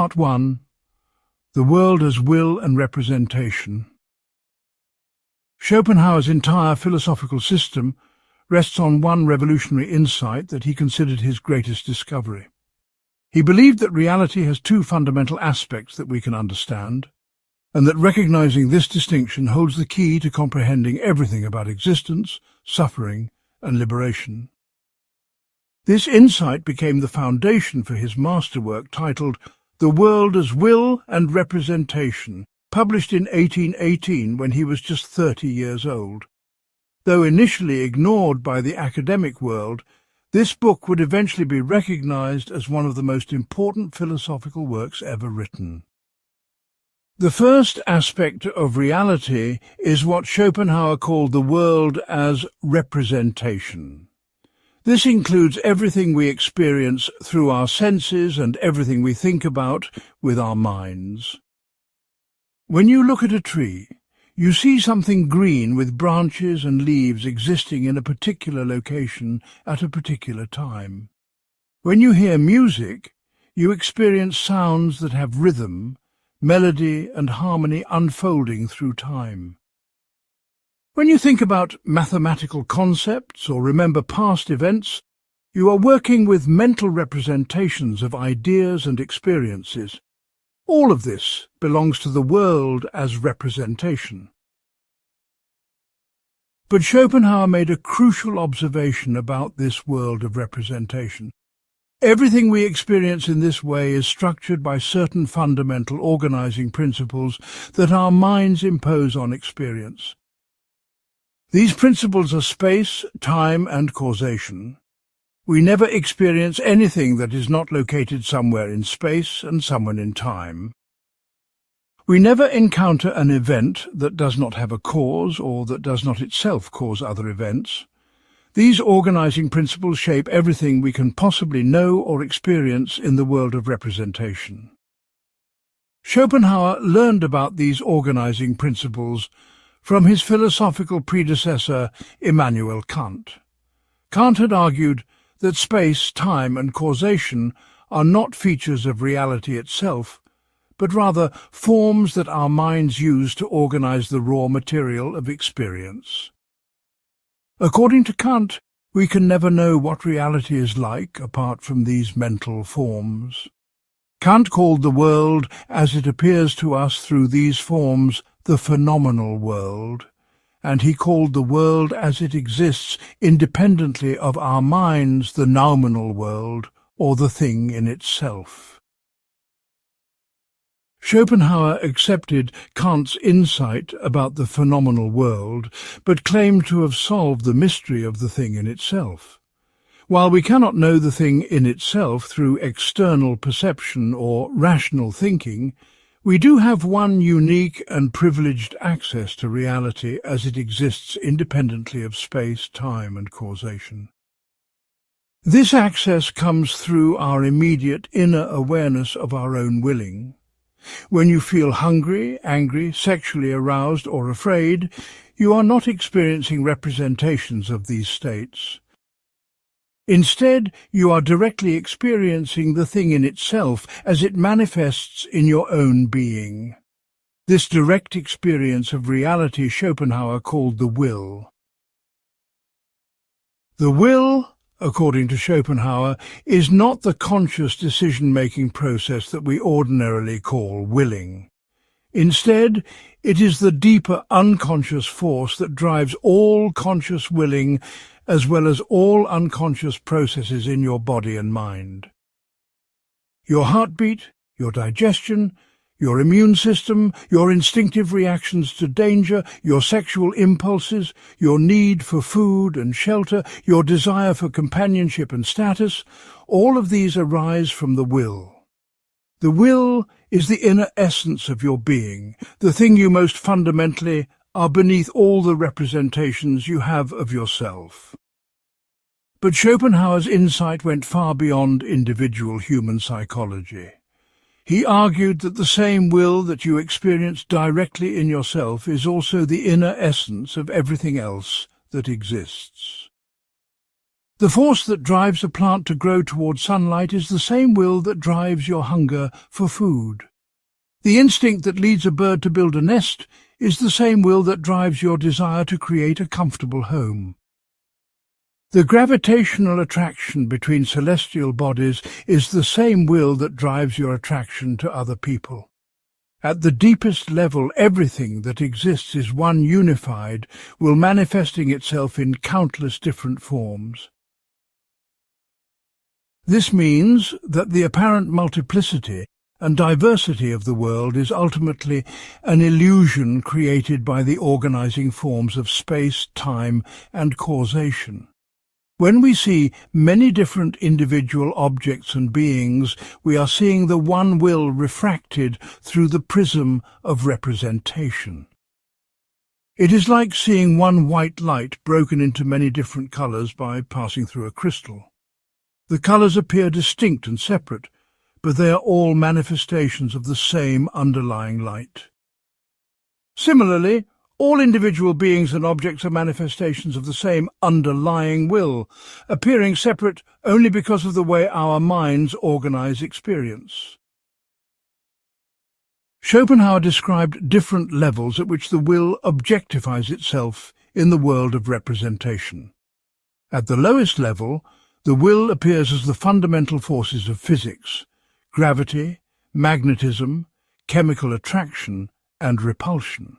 Part 1. The World as Will and Representation. Schopenhauer's entire philosophical system rests on one revolutionary insight that he considered his greatest discovery. He believed that reality has two fundamental aspects that we can understand, and that recognizing this distinction holds the key to comprehending everything about existence, suffering, and liberation. This insight became the foundation for his masterwork titled The World as Will and Representation, published in 1818 when he was just 30 years old. Though initially ignored by the academic world, this book would eventually be recognized as one of the most important philosophical works ever written. The first aspect of reality is what Schopenhauer called the world as representation. This includes everything we experience through our senses and everything we think about with our minds. When you look at a tree, you see something green with branches and leaves existing in a particular location at a particular time. When you hear music, you experience sounds that have rhythm, melody and harmony unfolding through time. When you think about mathematical concepts or remember past events, you are working with mental representations of ideas and experiences. All of this belongs to the world as representation. But Schopenhauer made a crucial observation about this world of representation. Everything we experience in this way is structured by certain fundamental organizing principles that our minds impose on experience. These principles are space, time, and causation. We never experience anything that is not located somewhere in space and somewhere in time. We never encounter an event that does not have a cause or that does not itself cause other events. These organizing principles shape everything we can possibly know or experience in the world of representation. Schopenhauer learned about these organizing principles from his philosophical predecessor, Immanuel Kant. Kant had argued that space, time, and causation are not features of reality itself, but rather forms that our minds use to organize the raw material of experience. According to Kant, we can never know what reality is like apart from these mental forms. Kant called the world as it appears to us through these forms the phenomenal world, and he called the world as it exists independently of our minds the noumenal world, or the thing in itself. Schopenhauer accepted Kant's insight about the phenomenal world, but claimed to have solved the mystery of the thing in itself. While we cannot know the thing in itself through external perception or rational thinking, we do have one unique and privileged access to reality as it exists independently of space, time, and causation. This access comes through our immediate inner awareness of our own willing. When you feel hungry, angry, sexually aroused, or afraid, you are not experiencing representations of these states. Instead, you are directly experiencing the thing in itself as it manifests in your own being. This direct experience of reality Schopenhauer called the will. The will, according to Schopenhauer, is not the conscious decision-making process that we ordinarily call willing. Instead, it is the deeper unconscious force that drives all conscious willing as well as all unconscious processes in your body and mind. Your heartbeat, your digestion, your immune system, your instinctive reactions to danger, your sexual impulses, your need for food and shelter, your desire for companionship and status, all of these arise from the will. The will is the inner essence of your being, the thing you most fundamentally are beneath all the representations you have of yourself. But Schopenhauer's insight went far beyond individual human psychology. He argued that the same will that you experience directly in yourself is also the inner essence of everything else that exists. The force that drives a plant to grow toward sunlight is the same will that drives your hunger for food. The instinct that leads a bird to build a nest is the same will that drives your desire to create a comfortable home. The gravitational attraction between celestial bodies is the same will that drives your attraction to other people. At the deepest level, everything that exists is one unified will manifesting itself in countless different forms. This means that the apparent multiplicity and diversity of the world is ultimately an illusion created by the organizing forms of space, time, and causation. When we see many different individual objects and beings, we are seeing the one will refracted through the prism of representation. It is like seeing one white light broken into many different colors by passing through a crystal. The colors appear distinct and separate, but they are all manifestations of the same underlying light. Similarly, all individual beings and objects are manifestations of the same underlying will, appearing separate only because of the way our minds organize experience. Schopenhauer described different levels at which the will objectifies itself in the world of representation. At the lowest level, the will appears as the fundamental forces of physics: gravity, magnetism, chemical attraction, and repulsion.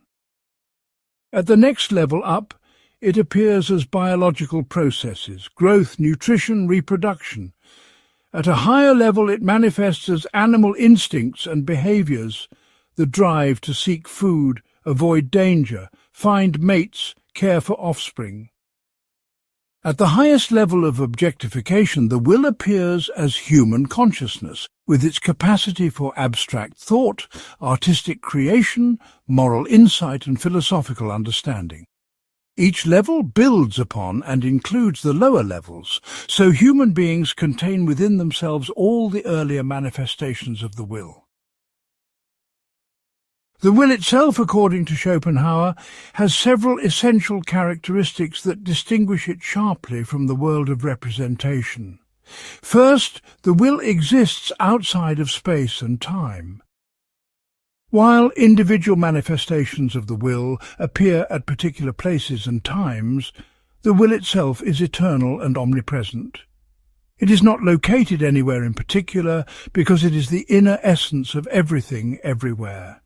At the next level up, it appears as biological processes: growth, nutrition, reproduction. At a higher level, it manifests as animal instincts and behaviors: the drive to seek food, avoid danger, find mates, care for offspring. At the highest level of objectification, the will appears as human consciousness, with its capacity for abstract thought, artistic creation, moral insight, and philosophical understanding. Each level builds upon and includes the lower levels, so human beings contain within themselves all the earlier manifestations of the will. The will itself, according to Schopenhauer, has several essential characteristics that distinguish it sharply from the world of representation. First, the will exists outside of space and time. While individual manifestations of the will appear at particular places and times, the will itself is eternal and omnipresent. It is not located anywhere in particular because it is the inner essence of everything everywhere.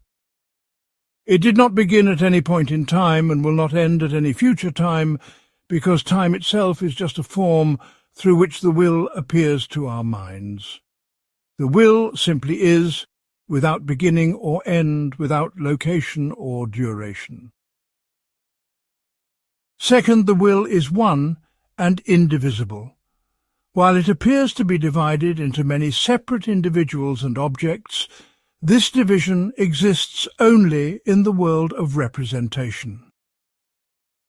It did not begin at any point in time and will not end at any future time, because time itself is just a form through which the will appears to our minds. The will simply is, without beginning or end, without location or duration. Second, the will is one and indivisible. While it appears to be divided into many separate individuals and objects, this division exists only in the world of representation.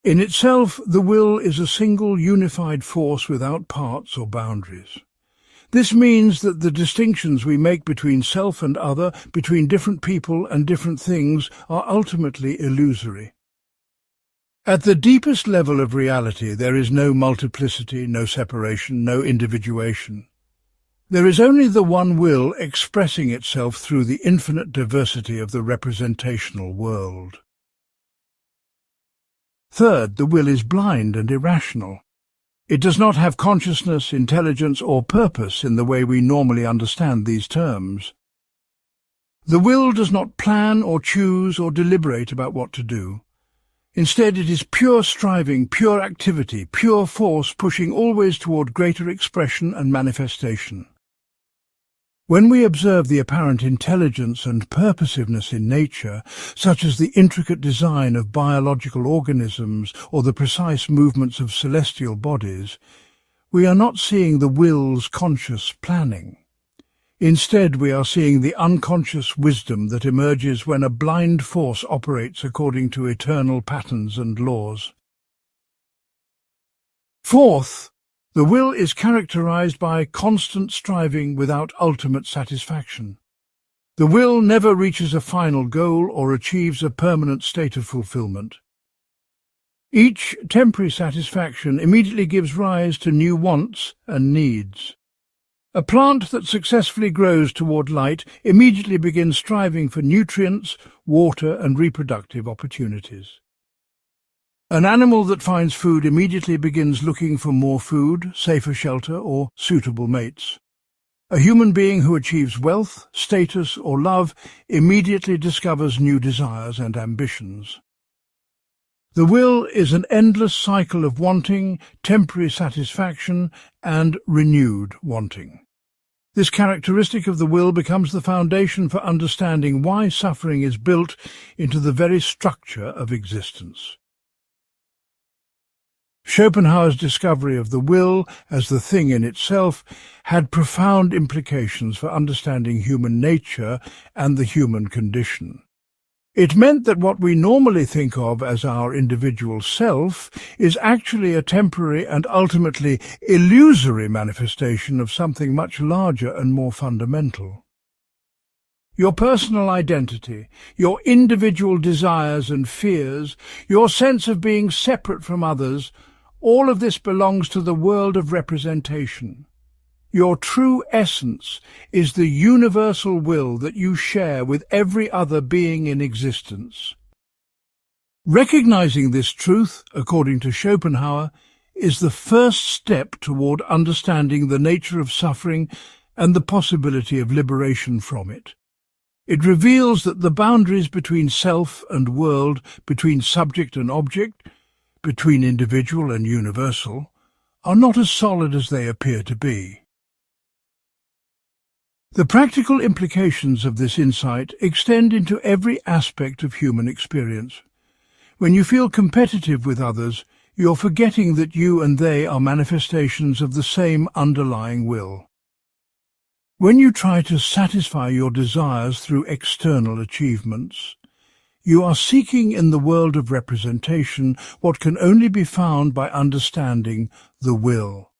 In itself, the will is a single unified force without parts or boundaries. This means that the distinctions we make between self and other, between different people and different things, are ultimately illusory. At the deepest level of reality, there is no multiplicity, no separation, no individuation. There is only the one will expressing itself through the infinite diversity of the representational world. Third, the will is blind and irrational. It does not have consciousness, intelligence, or purpose in the way we normally understand these terms. The will does not plan or choose or deliberate about what to do. Instead, it is pure striving, pure activity, pure force pushing always toward greater expression and manifestation. When we observe the apparent intelligence and purposiveness in nature, such as the intricate design of biological organisms or the precise movements of celestial bodies, we are not seeing the will's conscious planning. Instead, we are seeing the unconscious wisdom that emerges when a blind force operates according to eternal patterns and laws. Fourth, the will is characterized by constant striving without ultimate satisfaction. The will never reaches a final goal or achieves a permanent state of fulfillment. Each temporary satisfaction immediately gives rise to new wants and needs. A plant that successfully grows toward light immediately begins striving for nutrients, water, and reproductive opportunities. An animal that finds food immediately begins looking for more food, safer shelter, or suitable mates. A human being who achieves wealth, status, or love immediately discovers new desires and ambitions. The will is an endless cycle of wanting, temporary satisfaction, and renewed wanting. This characteristic of the will becomes the foundation for understanding why suffering is built into the very structure of existence. Schopenhauer's discovery of the will as the thing in itself had profound implications for understanding human nature and the human condition. It meant that what we normally think of as our individual self is actually a temporary and ultimately illusory manifestation of something much larger and more fundamental. Your personal identity, your individual desires and fears, your sense of being separate from others, all of this belongs to the world of representation. Your true essence is the universal will that you share with every other being in existence. Recognizing this truth, according to Schopenhauer, is the first step toward understanding the nature of suffering and the possibility of liberation from it. It reveals that the boundaries between self and world, between subject and object, between individual and universal, are not as solid as they appear to be. The practical implications of this insight extend into every aspect of human experience. When you feel competitive with others, you're forgetting that you and they are manifestations of the same underlying will. When you try to satisfy your desires through external achievements, you are seeking in the world of representation what can only be found by understanding the will.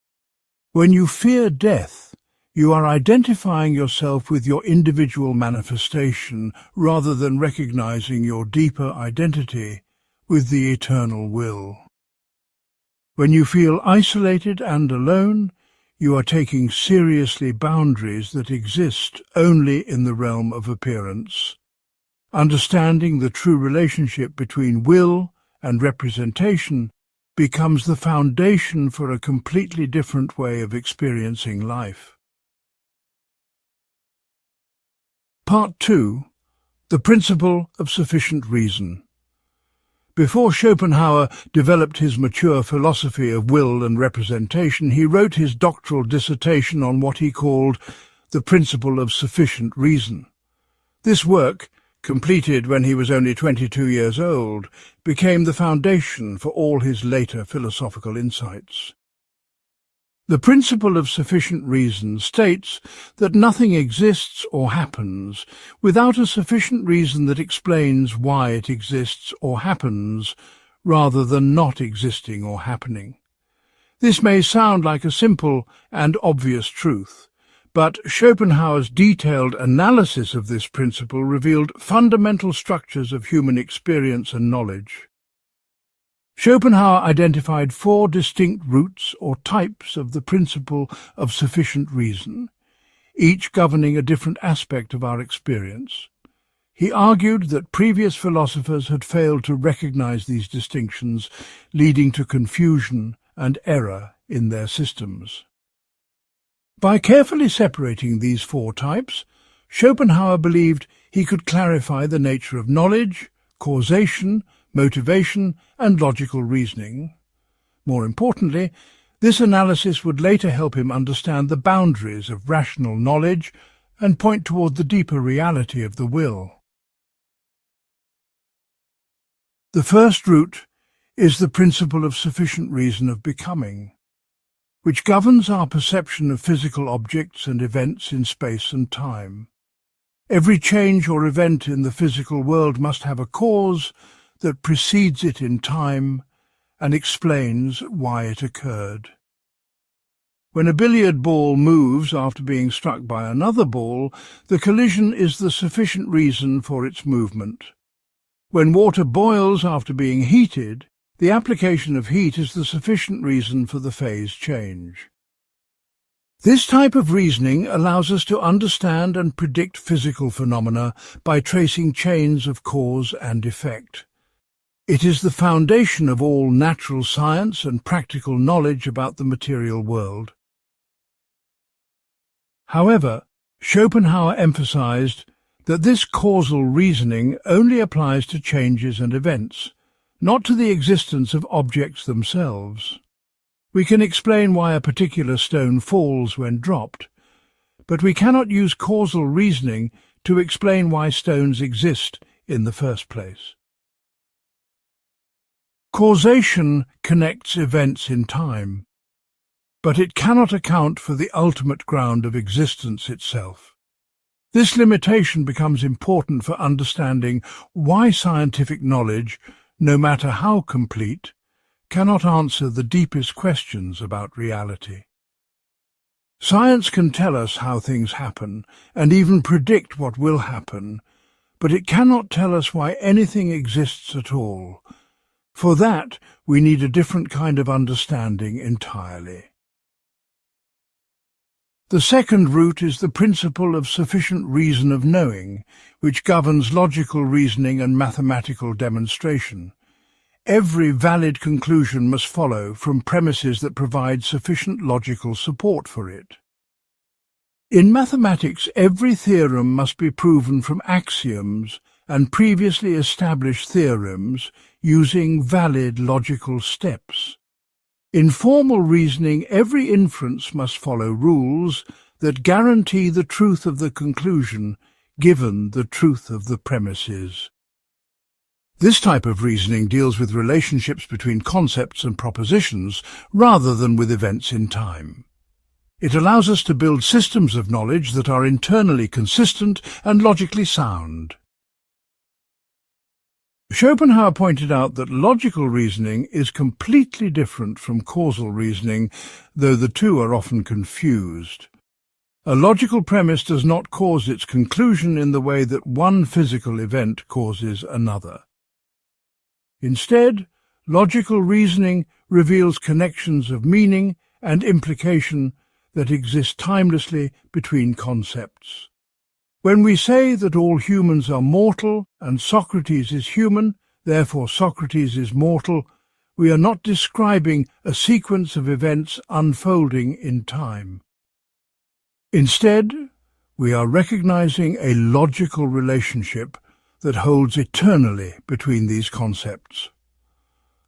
When you fear death, you are identifying yourself with your individual manifestation rather than recognizing your deeper identity with the eternal will. When you feel isolated and alone, you are taking seriously boundaries that exist only in the realm of appearance. Understanding the true relationship between will and representation becomes the foundation for a completely different way of experiencing life. Part 2. The Principle of Sufficient Reason. Before Schopenhauer developed his mature philosophy of will and representation, he wrote his doctoral dissertation on what he called the Principle of Sufficient Reason. This work, completed when he was only 22 years old, became the foundation for all his later philosophical insights. The principle of sufficient reason states that nothing exists or happens without a sufficient reason that explains why it exists or happens, rather than not existing or happening. This may sound like a simple and obvious truth, but Schopenhauer's detailed analysis of this principle revealed fundamental structures of human experience and knowledge. Schopenhauer identified 4 distinct roots or types of the principle of sufficient reason, each governing a different aspect of our experience. He argued that previous philosophers had failed to recognize these distinctions, leading to confusion and error in their systems. By carefully separating these 4 types, Schopenhauer believed he could clarify the nature of knowledge, causation, motivation, and logical reasoning. More importantly, this analysis would later help him understand the boundaries of rational knowledge and point toward the deeper reality of the will. The first root is the principle of sufficient reason of becoming, which governs our perception of physical objects and events in space and time. Every change or event in the physical world must have a cause that precedes it in time and explains why it occurred. When a billiard ball moves after being struck by another ball, the collision is the sufficient reason for its movement. When water boils after being heated, The application of heat is the sufficient reason for the phase change. This type of reasoning allows us to understand and predict physical phenomena by tracing chains of cause and effect. It is the foundation of all natural science and practical knowledge about the material world. However, Schopenhauer emphasized that this causal reasoning only applies to changes and events, not to the existence of objects themselves. We can explain why a particular stone falls when dropped, but we cannot use causal reasoning to explain why stones exist in the first place. Causation connects events in time, but it cannot account for the ultimate ground of existence itself. This limitation becomes important for understanding why scientific knowledge, no matter how complete, cannot answer the deepest questions about reality. Science can tell us how things happen and even predict what will happen, but it cannot tell us why anything exists at all. For that, we need a different kind of understanding entirely. The second route is the principle of sufficient reason of knowing, which governs logical reasoning and mathematical demonstration. Every valid conclusion must follow from premises that provide sufficient logical support for it. In mathematics, every theorem must be proven from axioms and previously established theorems using valid logical steps. In formal reasoning, every inference must follow rules that guarantee the truth of the conclusion given the truth of the premises. This type of reasoning deals with relationships between concepts and propositions rather than with events in time. It allows us to build systems of knowledge that are internally consistent and logically sound. Schopenhauer pointed out that logical reasoning is completely different from causal reasoning, though the two are often confused. A logical premise does not cause its conclusion in the way that one physical event causes another. Instead, logical reasoning reveals connections of meaning and implication that exist timelessly between concepts. When we say that all humans are mortal and Socrates is human, therefore Socrates is mortal, we are not describing a sequence of events unfolding in time. Instead, we are recognizing a logical relationship that holds eternally between these concepts.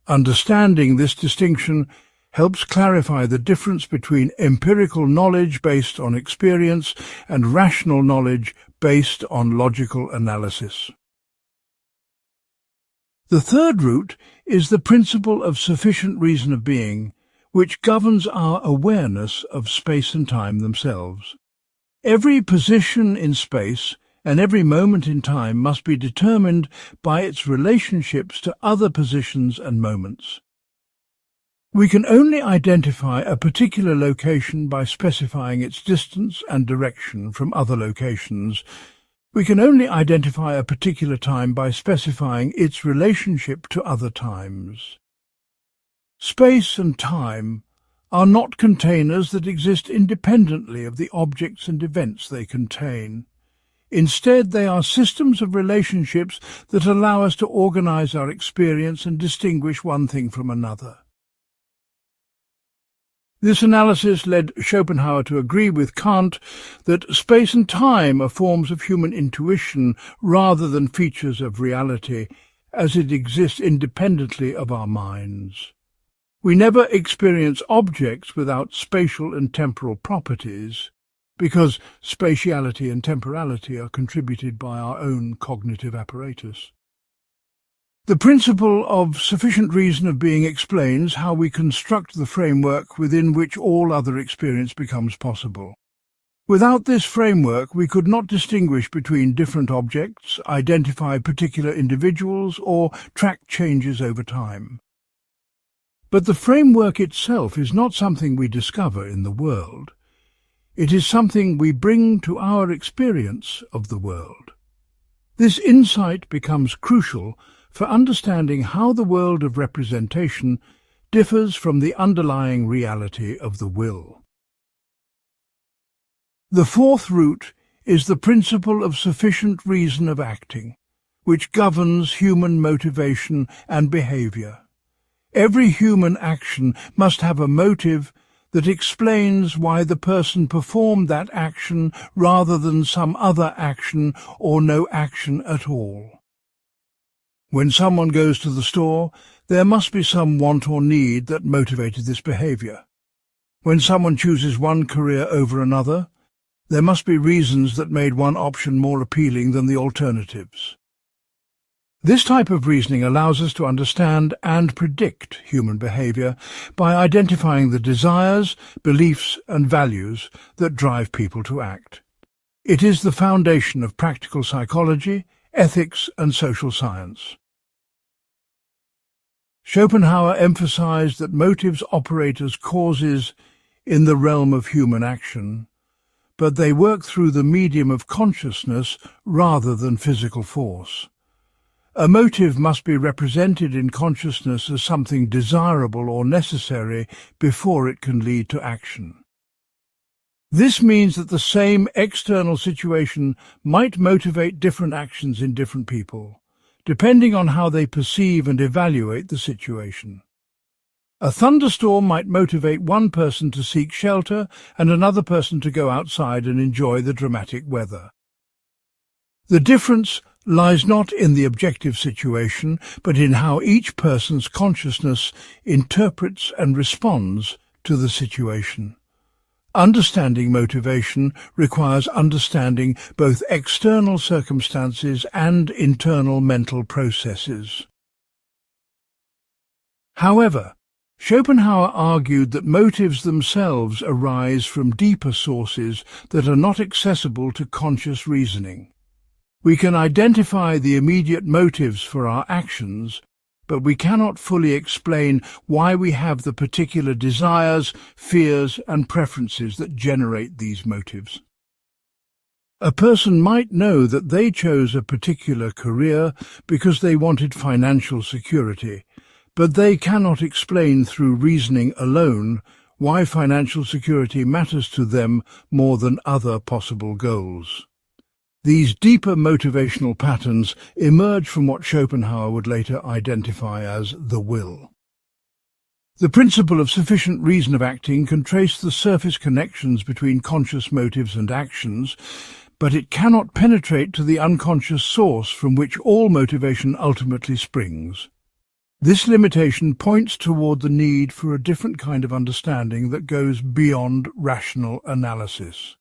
Understanding this distinction helps clarify the difference between empirical knowledge based on experience and rational knowledge based on logical analysis. The third route is the principle of sufficient reason of being, which governs our awareness of space and time themselves. Every position in space and every moment in time must be determined by its relationships to other positions and moments. We can only identify a particular location by specifying its distance and direction from other locations. We can only identify a particular time by specifying its relationship to other times. Space and time are not containers that exist independently of the objects and events they contain. Instead, they are systems of relationships that allow us to organize our experience and distinguish one thing from another. This analysis led Schopenhauer to agree with Kant that space and time are forms of human intuition rather than features of reality, as it exists independently of our minds. We never experience objects without spatial and temporal properties, because spatiality and temporality are contributed by our own cognitive apparatus. The principle of sufficient reason of being explains how we construct the framework within which all other experience becomes possible. Without this framework, we could not distinguish between different objects, identify particular individuals, or track changes over time. But the framework itself is not something we discover in the world. It is something we bring to our experience of the world. This insight becomes crucial for understanding how the world of representation differs from the underlying reality of the will. The fourth root is the principle of sufficient reason of acting, which governs human motivation and behavior. Every human action must have a motive that explains why the person performed that action rather than some other action or no action at all. When someone goes to the store, there must be some want or need that motivated this behavior. When someone chooses one career over another, there must be reasons that made one option more appealing than the alternatives. This type of reasoning allows us to understand and predict human behavior by identifying the desires, beliefs, and values that drive people to act. It is the foundation of practical psychology, ethics, and social science. Schopenhauer emphasized that motives operate as causes in the realm of human action, but they work through the medium of consciousness rather than physical force. A motive must be represented in consciousness as something desirable or necessary before it can lead to action. This means that the same external situation might motivate different actions in different people, depending on how they perceive and evaluate the situation. A thunderstorm might motivate one person to seek shelter and another person to go outside and enjoy the dramatic weather. The difference lies not in the objective situation, but in how each person's consciousness interprets and responds to the situation. Understanding motivation requires understanding both external circumstances and internal mental processes. However, Schopenhauer argued that motives themselves arise from deeper sources that are not accessible to conscious reasoning. We can identify the immediate motives for our actions, but we cannot fully explain why we have the particular desires, fears, and preferences that generate these motives. A person might know that they chose a particular career because they wanted financial security, but they cannot explain through reasoning alone why financial security matters to them more than other possible goals. These deeper motivational patterns emerge from what Schopenhauer would later identify as the will. The principle of sufficient reason of acting can trace the surface connections between conscious motives and actions, but it cannot penetrate to the unconscious source from which all motivation ultimately springs. This limitation points toward the need for a different kind of understanding that goes beyond rational analysis.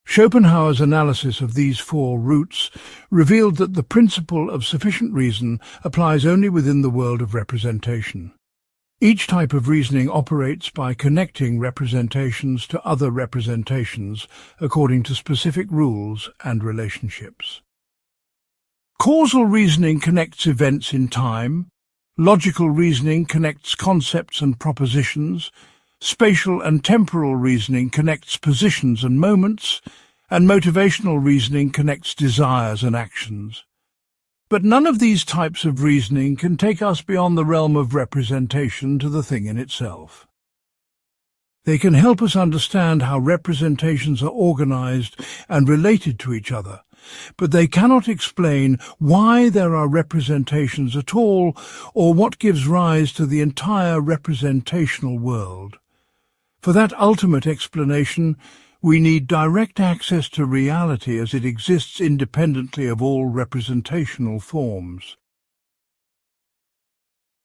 Schopenhauer's analysis of these four roots revealed that the principle of sufficient reason applies only within the world of representation. Each type of reasoning operates by connecting representations to other representations according to specific rules and relationships. Causal reasoning connects events in time, logical reasoning connects concepts and propositions, spatial and temporal reasoning connects positions and moments, and motivational reasoning connects desires and actions. But none of these types of reasoning can take us beyond the realm of representation to the thing in itself. They can help us understand how representations are organized and related to each other, but they cannot explain why there are representations at all or what gives rise to the entire representational world. For that ultimate explanation, we need direct access to reality as it exists independently of all representational forms.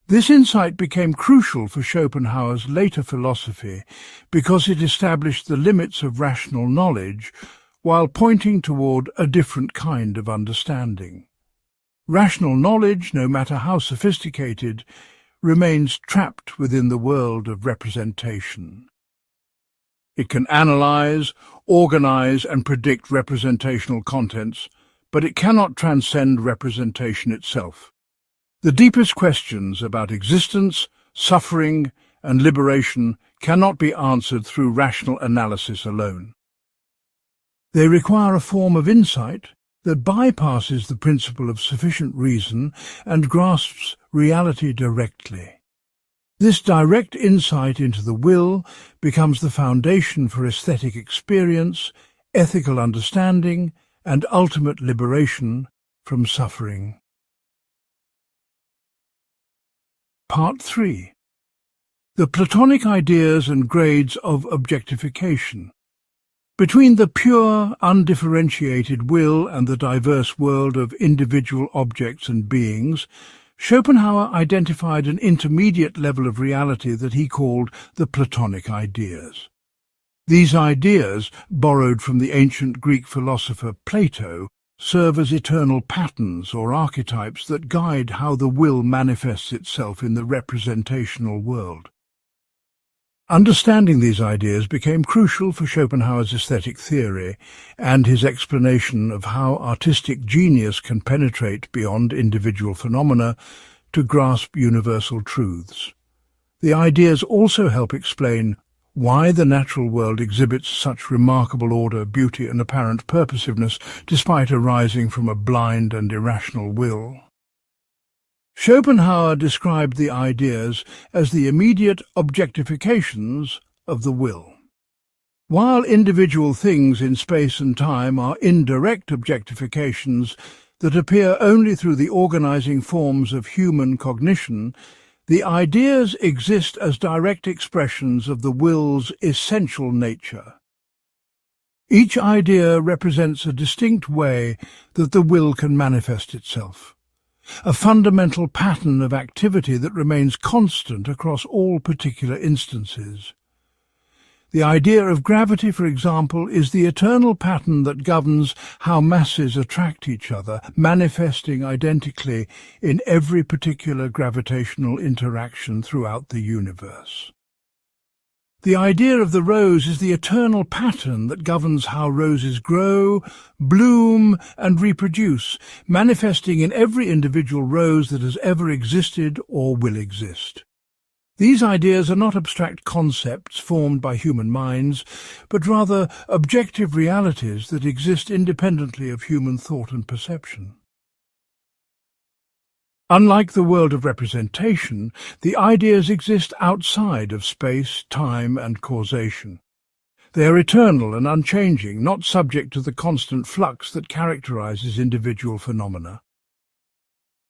This insight became crucial for Schopenhauer's later philosophy because it established the limits of rational knowledge while pointing toward a different kind of understanding. Rational knowledge, no matter how sophisticated, remains trapped within the world of representation. It can analyze, organize, and predict representational contents, but it cannot transcend representation itself. The deepest questions about existence, suffering, and liberation cannot be answered through rational analysis alone. They require a form of insight that bypasses the principle of sufficient reason and grasps reality directly. This direct insight into the will becomes the foundation for aesthetic experience, ethical understanding, and ultimate liberation from suffering. Part 3. The Platonic ideas and grades of objectification. Between the pure, undifferentiated will and the diverse world of individual objects and beings, Schopenhauer identified an intermediate level of reality that he called the Platonic ideas. These ideas, borrowed from the ancient Greek philosopher Plato, serve as eternal patterns or archetypes that guide how the will manifests itself in the representational world. Understanding these ideas became crucial for Schopenhauer's aesthetic theory and his explanation of how artistic genius can penetrate beyond individual phenomena to grasp universal truths. The ideas also help explain why the natural world exhibits such remarkable order, beauty, and apparent purposiveness despite arising from a blind and irrational will. Schopenhauer described the ideas as the immediate objectifications of the will. While individual things in space and time are indirect objectifications that appear only through the organizing forms of human cognition, the ideas exist as direct expressions of the will's essential nature. Each idea represents a distinct way that the will can manifest itself, a fundamental pattern of activity that remains constant across all particular instances. The idea of gravity, for example, is the eternal pattern that governs how masses attract each other, manifesting identically in every particular gravitational interaction throughout the universe. The idea of the rose is the eternal pattern that governs how roses grow, bloom, and reproduce, manifesting in every individual rose that has ever existed or will exist. These ideas are not abstract concepts formed by human minds, but rather objective realities that exist independently of human thought and perception. Unlike the world of representation, the ideas exist outside of space, time, and causation. They are eternal and unchanging, not subject to the constant flux that characterizes individual phenomena.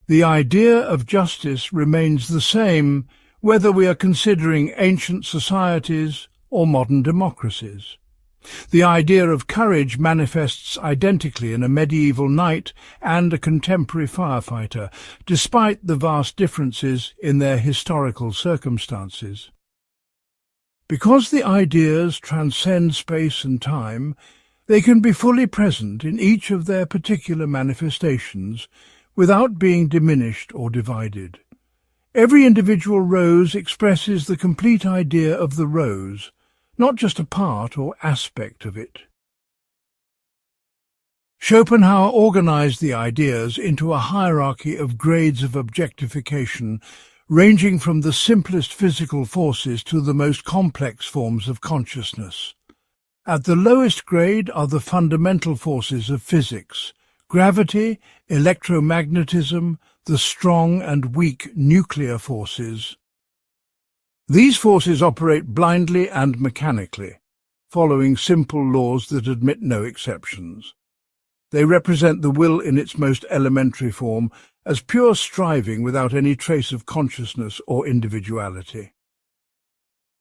The idea of justice remains the same whether we are considering ancient societies or modern democracies. The idea of courage manifests identically in a medieval knight and a contemporary firefighter, despite the vast differences in their historical circumstances. Because the ideas transcend space and time, they can be fully present in each of their particular manifestations without being diminished or divided. Every individual rose expresses the complete idea of the rose, not just a part or aspect of it. Schopenhauer organized the ideas into a hierarchy of grades of objectification, ranging from the simplest physical forces to the most complex forms of consciousness. At the lowest grade are the fundamental forces of physics: gravity, electromagnetism, the strong and weak nuclear forces. These forces operate blindly and mechanically, following simple laws that admit no exceptions. They represent the will in its most elementary form as pure striving without any trace of consciousness or individuality.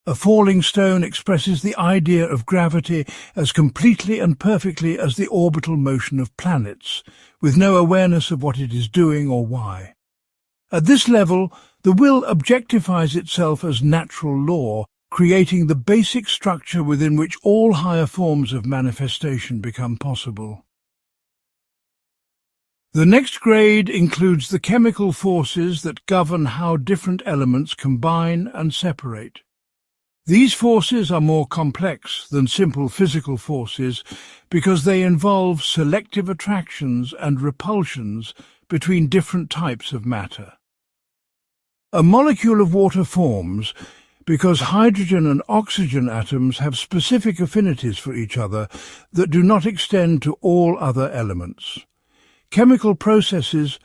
A falling stone expresses the idea of gravity as completely and perfectly as the orbital motion of planets, with no awareness of what it is doing or why. At this level, the will objectifies itself as natural law, creating the basic structure within which all higher forms of manifestation become possible. The next grade includes the chemical forces that govern how different elements combine and separate. These forces are more complex than simple physical forces because they involve selective attractions and repulsions between different types of matter. A molecule of water forms because hydrogen and oxygen atoms have specific affinities for each other that do not extend to all other elements. Chemical processes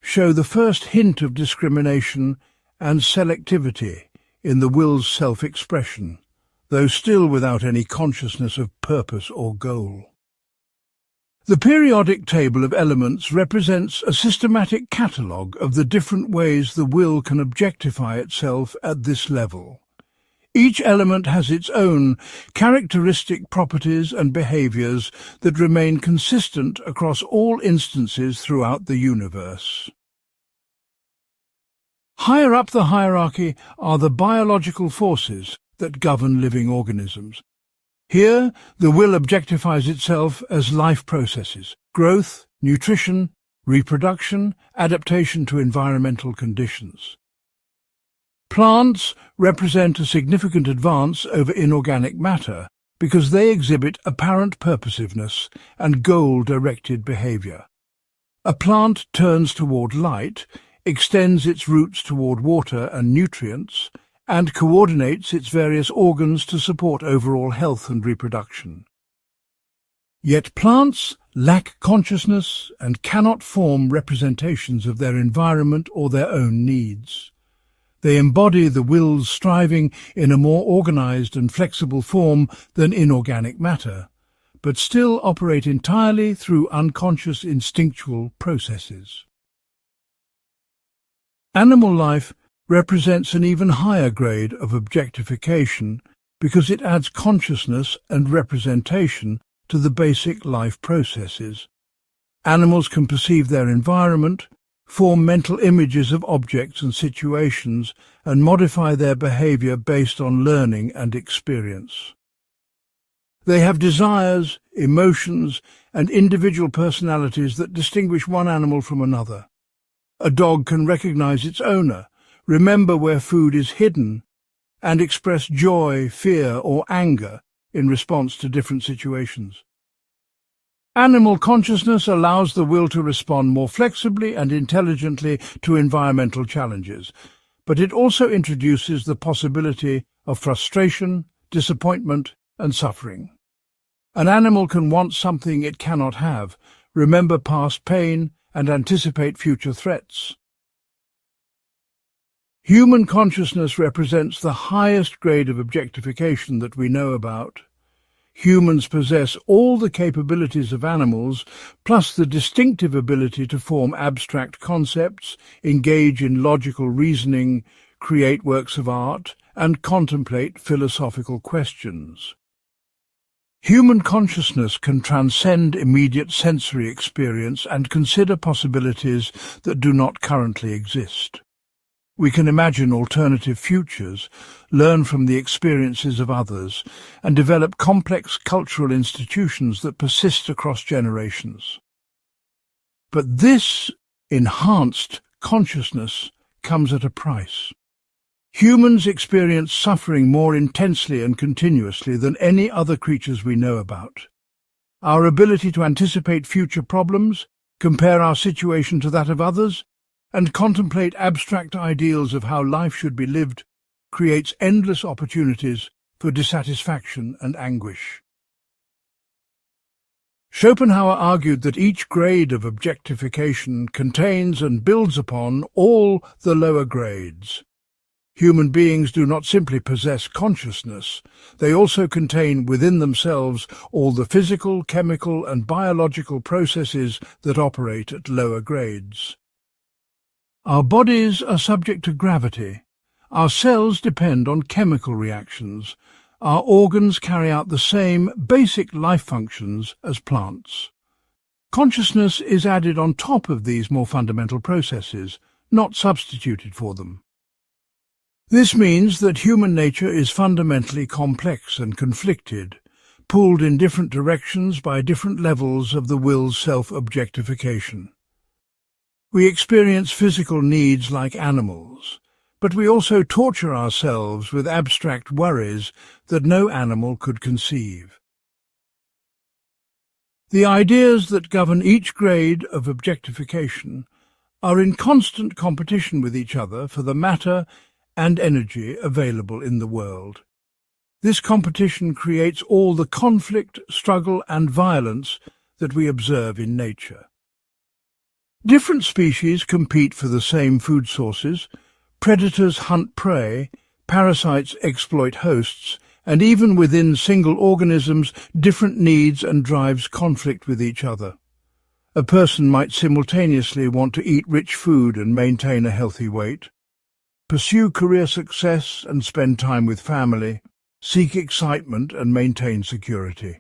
show the first hint of discrimination and selectivity in the will's self-expression, though still without any consciousness of purpose or goal. The periodic table of elements represents a systematic catalogue of the different ways the will can objectify itself at this level. Each element has its own characteristic properties and behaviours that remain consistent across all instances throughout the universe. Higher up the hierarchy are the biological forces that govern living organisms. Here, the will objectifies itself as life processes: growth, nutrition, reproduction, adaptation to environmental conditions. Plants represent a significant advance over inorganic matter because they exhibit apparent purposiveness and goal-directed behaviour. A plant turns toward light, extends its roots toward water and nutrients, and coordinates its various organs to support overall health and reproduction. Yet plants lack consciousness and cannot form representations of their environment or their own needs. They embody the will's striving in a more organized and flexible form than inorganic matter, but still operate entirely through unconscious instinctual processes. Animal life represents an even higher grade of objectification because it adds consciousness and representation to the basic life processes. Animals can perceive their environment, form mental images of objects and situations, and modify their behavior based on learning and experience. They have desires, emotions, and individual personalities that distinguish one animal from another. A dog can recognize its owner, remember where food is hidden, and express joy, fear, or anger in response to different situations. Animal consciousness allows the will to respond more flexibly and intelligently to environmental challenges, but it also introduces the possibility of frustration, disappointment, and suffering. An animal can want something it cannot have, remember past pain, and anticipate future threats. Human consciousness represents the highest grade of objectification that we know about. Humans possess all the capabilities of animals, plus the distinctive ability to form abstract concepts, engage in logical reasoning, create works of art, and contemplate philosophical questions. Human consciousness can transcend immediate sensory experience and consider possibilities that do not currently exist. We can imagine alternative futures, learn from the experiences of others, and develop complex cultural institutions that persist across generations. But this enhanced consciousness comes at a price. Humans experience suffering more intensely and continuously than any other creatures we know about. Our ability to anticipate future problems, compare our situation to that of others, and contemplate abstract ideals of how life should be lived creates endless opportunities for dissatisfaction and anguish. Schopenhauer argued that each grade of objectification contains and builds upon all the lower grades. Human beings do not simply possess consciousness, they also contain within themselves all the physical, chemical, and biological processes that operate at lower grades. Our bodies are subject to gravity. Our cells depend on chemical reactions. Our organs carry out the same basic life functions as plants. Consciousness is added on top of these more fundamental processes, not substituted for them. This means that human nature is fundamentally complex and conflicted, pulled in different directions by different levels of the will's self-objectification. We experience physical needs like animals, but we also torture ourselves with abstract worries that no animal could conceive. The ideas that govern each grade of objectification are in constant competition with each other for the matter and energy available in the world. This competition creates all the conflict, struggle, and violence that we observe in nature. Different species compete for the same food sources, predators hunt prey, parasites exploit hosts, and even within single organisms, different needs and drives conflict with each other. A person might simultaneously want to eat rich food and maintain a healthy weight, pursue career success and spend time with family, seek excitement and maintain security.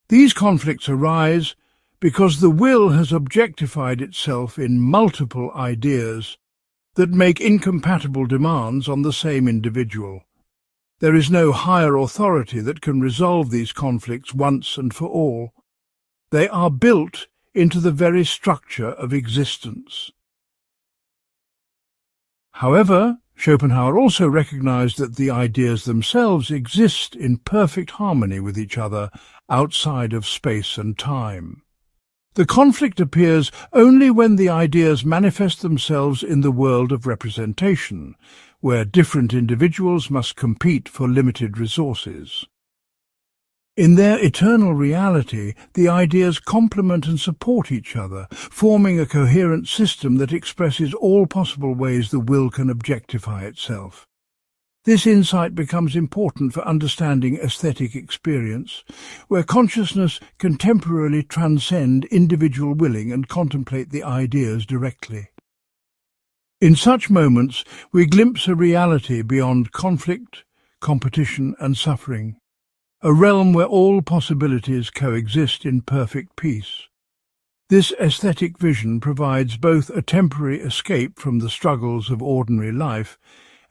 These conflicts arise because the will has objectified itself in multiple ideas that make incompatible demands on the same individual. There is no higher authority that can resolve these conflicts once and for all. They are built into the very structure of existence. However, Schopenhauer also recognized that the ideas themselves exist in perfect harmony with each other outside of space and time. The conflict appears only when the ideas manifest themselves in the world of representation, where different individuals must compete for limited resources. In their eternal reality, the ideas complement and support each other, forming a coherent system that expresses all possible ways the will can objectify itself. This insight becomes important for understanding aesthetic experience, where consciousness can temporarily transcend individual willing and contemplate the ideas directly. In such moments, we glimpse a reality beyond conflict, competition, and suffering, a realm where all possibilities coexist in perfect peace. This aesthetic vision provides both a temporary escape from the struggles of ordinary life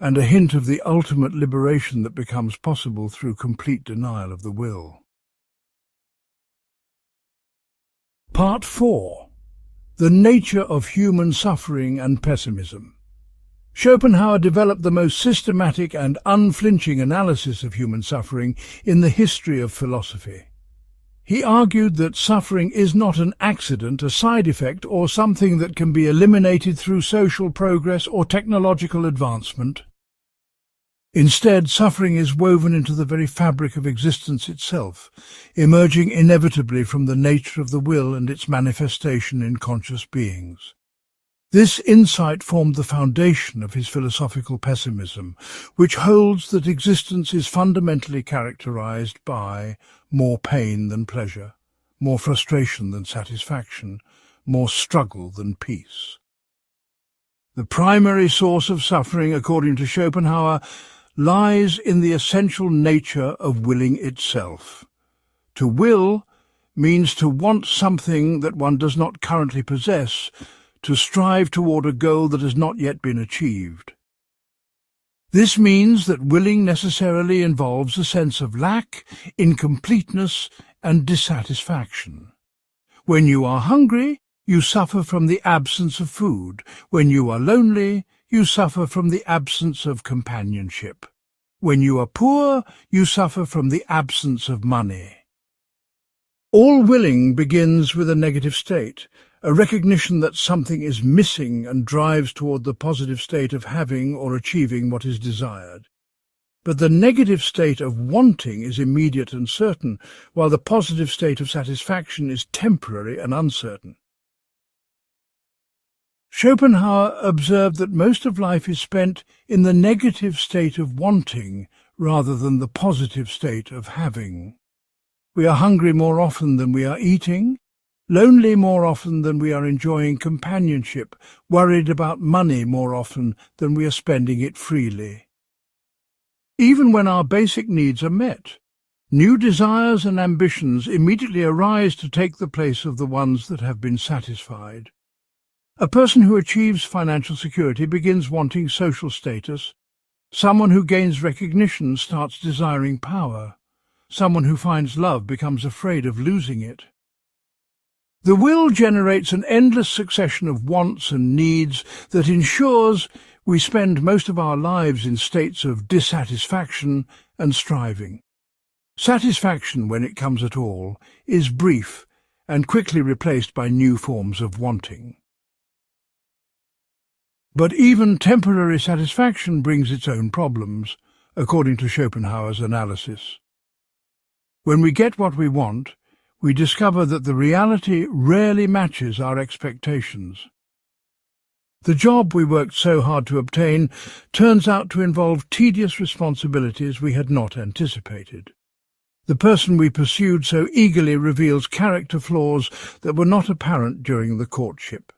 and a hint of the ultimate liberation that becomes possible through complete denial of the will. Part 4. The Nature of Human Suffering and Pessimism. Schopenhauer developed the most systematic and unflinching analysis of human suffering in the history of philosophy. He argued that suffering is not an accident, a side effect, or something that can be eliminated through social progress or technological advancement. Instead, suffering is woven into the very fabric of existence itself, emerging inevitably from the nature of the will and its manifestation in conscious beings. This insight formed the foundation of his philosophical pessimism, which holds that existence is fundamentally characterized by more pain than pleasure, more frustration than satisfaction, more struggle than peace. The primary source of suffering, according to Schopenhauer, lies in the essential nature of willing itself. To will means to want something that one does not currently possess, to strive toward a goal that has not yet been achieved. This means that willing necessarily involves a sense of lack, incompleteness, and dissatisfaction. When you are hungry, you suffer from the absence of food. When you are lonely, you suffer from the absence of companionship. When you are poor, you suffer from the absence of money. All willing begins with a negative state, a recognition that something is missing and drives toward the positive state of having or achieving what is desired. But the negative state of wanting is immediate and certain, while the positive state of satisfaction is temporary and uncertain. Schopenhauer observed that most of life is spent in the negative state of wanting rather than the positive state of having. We are hungry more often than we are eating, lonely more often than we are enjoying companionship, worried about money more often than we are spending it freely. Even when our basic needs are met, new desires and ambitions immediately arise to take the place of the ones that have been satisfied. A person who achieves financial security begins wanting social status. Someone who gains recognition starts desiring power. Someone who finds love becomes afraid of losing it. The will generates an endless succession of wants and needs that ensures we spend most of our lives in states of dissatisfaction and striving. Satisfaction, when it comes at all, is brief and quickly replaced by new forms of wanting. But even temporary satisfaction brings its own problems, according to Schopenhauer's analysis. When we get what we want, we discover that the reality rarely matches our expectations. The job we worked so hard to obtain turns out to involve tedious responsibilities we had not anticipated. The person we pursued so eagerly reveals character flaws that were not apparent during the courtship.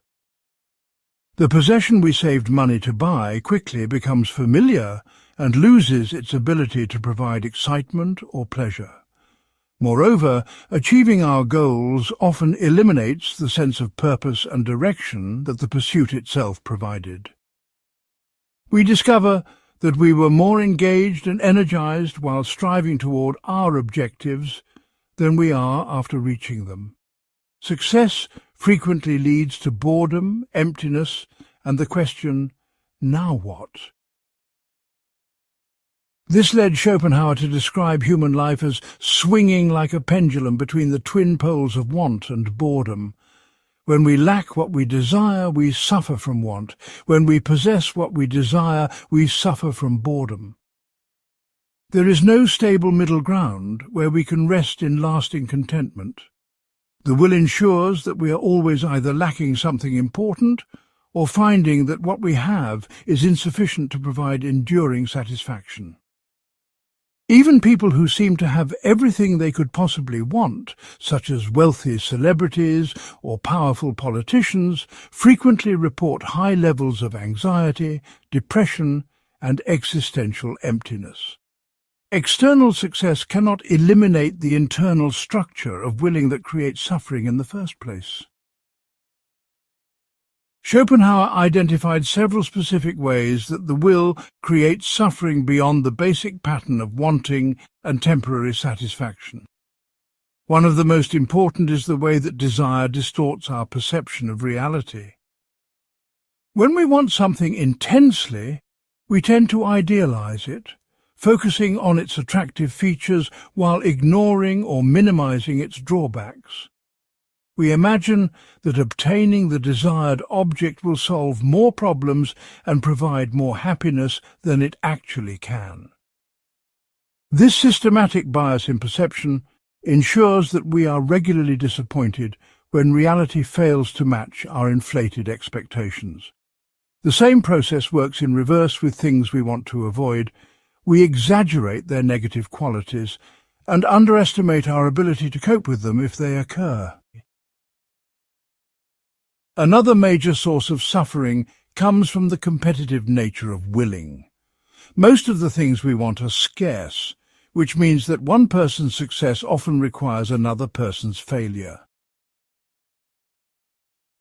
The possession we saved money to buy quickly becomes familiar and loses its ability to provide excitement or pleasure. Moreover, achieving our goals often eliminates the sense of purpose and direction that the pursuit itself provided. We discover that we were more engaged and energized while striving toward our objectives than we are after reaching them. Success frequently leads to boredom, emptiness, and the question, now what? This led Schopenhauer to describe human life as swinging like a pendulum between the twin poles of want and boredom. When we lack what we desire, we suffer from want. When we possess what we desire, we suffer from boredom. There is no stable middle ground where we can rest in lasting contentment. The will ensures that we are always either lacking something important or finding that what we have is insufficient to provide enduring satisfaction. Even people who seem to have everything they could possibly want, such as wealthy celebrities or powerful politicians, frequently report high levels of anxiety, depression, and existential emptiness. External success cannot eliminate the internal structure of willing that creates suffering in the first place. Schopenhauer identified several specific ways that the will creates suffering beyond the basic pattern of wanting and temporary satisfaction. One of the most important is the way that desire distorts our perception of reality. When we want something intensely, we tend to idealize it, focusing on its attractive features while ignoring or minimizing its drawbacks. We imagine that obtaining the desired object will solve more problems and provide more happiness than it actually can. This systematic bias in perception ensures that we are regularly disappointed when reality fails to match our inflated expectations. The same process works in reverse with things we want to avoid. We exaggerate their negative qualities and underestimate our ability to cope with them if they occur. Another major source of suffering comes from the competitive nature of willing. Most of the things we want are scarce, which means that one person's success often requires another person's failure.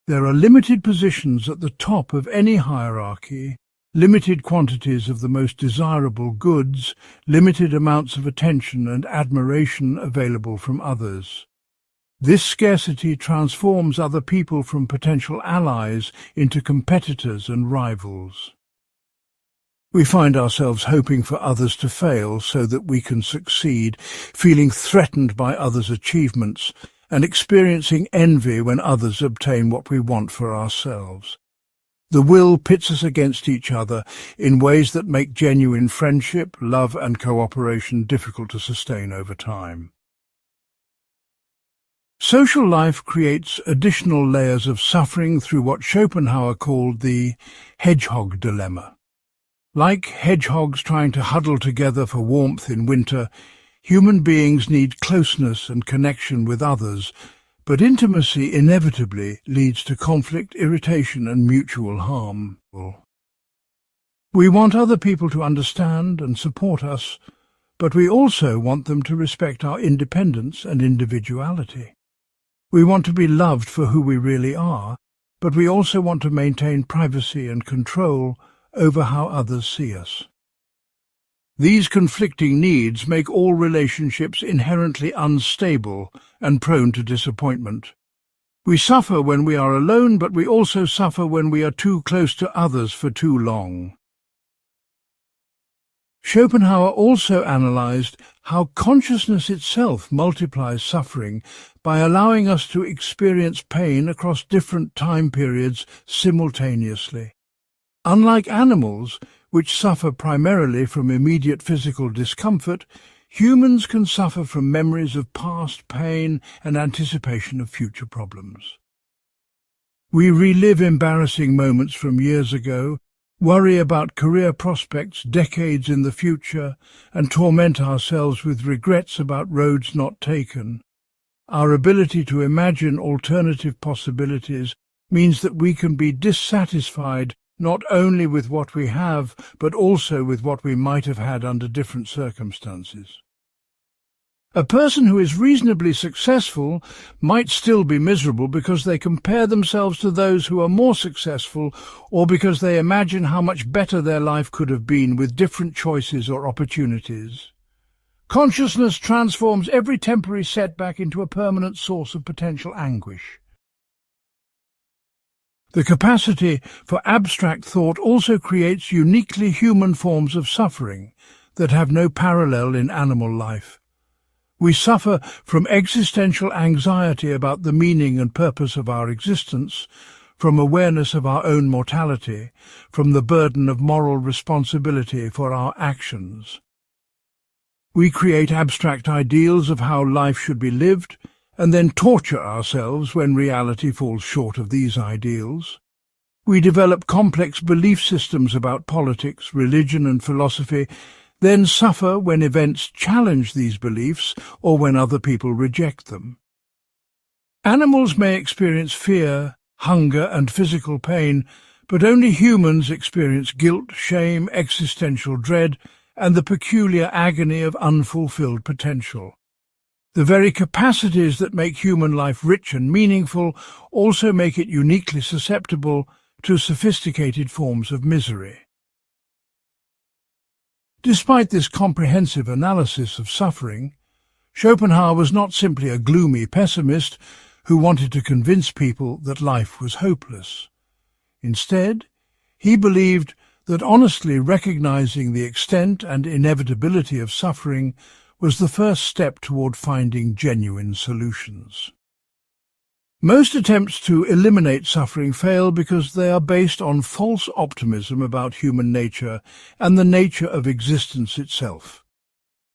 There are limited positions at the top of any hierarchy, limited quantities of the most desirable goods, limited amounts of attention and admiration available from others. This scarcity transforms other people from potential allies into competitors and rivals. We find ourselves hoping for others to fail so that we can succeed, feeling threatened by others' achievements, and experiencing envy when others obtain what we want for ourselves. The will pits us against each other in ways that make genuine friendship, love, and cooperation difficult to sustain over time. Social life creates additional layers of suffering through what Schopenhauer called the hedgehog dilemma. Like hedgehogs trying to huddle together for warmth in winter, human beings need closeness and connection with others, but intimacy inevitably leads to conflict, irritation, and mutual harm. We want other people to understand and support us, but we also want them to respect our independence and individuality. We want to be loved for who we really are, but we also want to maintain privacy and control over how others see us. These conflicting needs make all relationships inherently unstable and prone to disappointment. We suffer when we are alone, but we also suffer when we are too close to others for too long. Schopenhauer also analyzed how consciousness itself multiplies suffering by allowing us to experience pain across different time periods simultaneously. Unlike animals, which suffer primarily from immediate physical discomfort, Humans can suffer from memories of past pain and anticipation of future problems. We relive embarrassing moments from years ago, worry about career prospects decades in the future, and torment ourselves with regrets about roads not taken. Our ability to imagine alternative possibilities means that we can be dissatisfied not only with what we have, but also with what we might have had under different circumstances. A person who is reasonably successful might still be miserable because they compare themselves to those who are more successful, or because they imagine how much better their life could have been with different choices or opportunities. Consciousness transforms every temporary setback into a permanent source of potential anguish. The capacity for abstract thought also creates uniquely human forms of suffering that have no parallel in animal life. We suffer from existential anxiety about the meaning and purpose of our existence, from awareness of our own mortality, from the burden of moral responsibility for our actions. We create abstract ideals of how life should be lived, and then torture ourselves when reality falls short of these ideals. We develop complex belief systems about politics, religion and philosophy, then suffer when events challenge these beliefs or when other people reject them. Animals may experience fear, hunger and physical pain, but only humans experience guilt, shame, existential dread, and the peculiar agony of unfulfilled potential. The very capacities that make human life rich and meaningful also make it uniquely susceptible to sophisticated forms of misery. Despite this comprehensive analysis of suffering, Schopenhauer was not simply a gloomy pessimist who wanted to convince people that life was hopeless. Instead, he believed that honestly recognizing the extent and inevitability of suffering was the first step toward finding genuine solutions. Most attempts to eliminate suffering fail because they are based on false optimism about human nature and the nature of existence itself.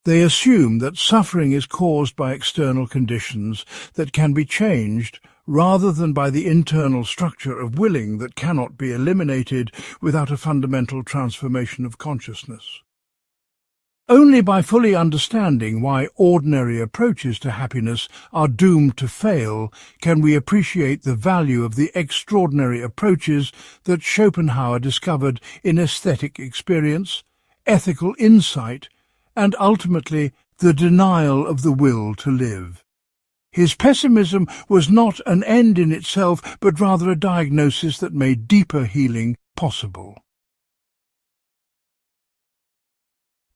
They assume that suffering is caused by external conditions that can be changed rather than by the internal structure of willing that cannot be eliminated without a fundamental transformation of consciousness. Only by fully understanding why ordinary approaches to happiness are doomed to fail can we appreciate the value of the extraordinary approaches that Schopenhauer discovered in aesthetic experience, ethical insight, and ultimately the denial of the will to live. His pessimism was not an end in itself, but rather a diagnosis that made deeper healing possible.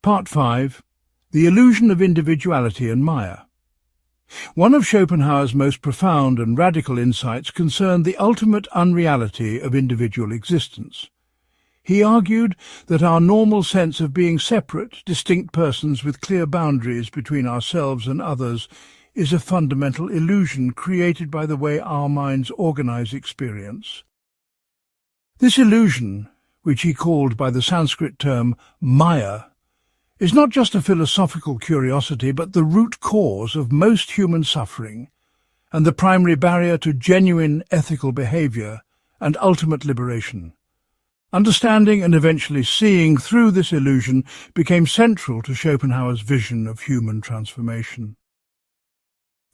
Part 5. The Illusion of Individuality and Maya. One of Schopenhauer's most profound and radical insights concerned the ultimate unreality of individual existence. He argued that our normal sense of being separate, distinct persons with clear boundaries between ourselves and others is a fundamental illusion created by the way our minds organize experience. This illusion, which he called by the Sanskrit term Maya, is not just a philosophical curiosity, but the root cause of most human suffering and the primary barrier to genuine ethical behavior and ultimate liberation. Understanding and eventually seeing through this illusion became central to Schopenhauer's vision of human transformation.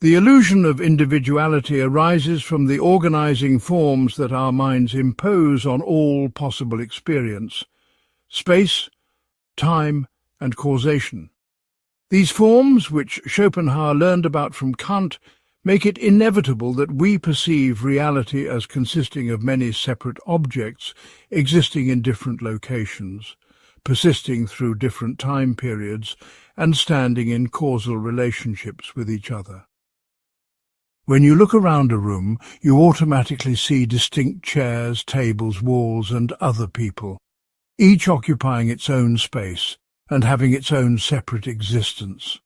The illusion of individuality arises from the organizing forms that our minds impose on all possible experience: space, time, and causation. These forms, which Schopenhauer learned about from Kant, make it inevitable that we perceive reality as consisting of many separate objects existing in different locations, persisting through different time periods, and standing in causal relationships with each other. When you look around a room, you automatically see distinct chairs, tables, walls, and other people, each occupying its own space and having its own separate existence.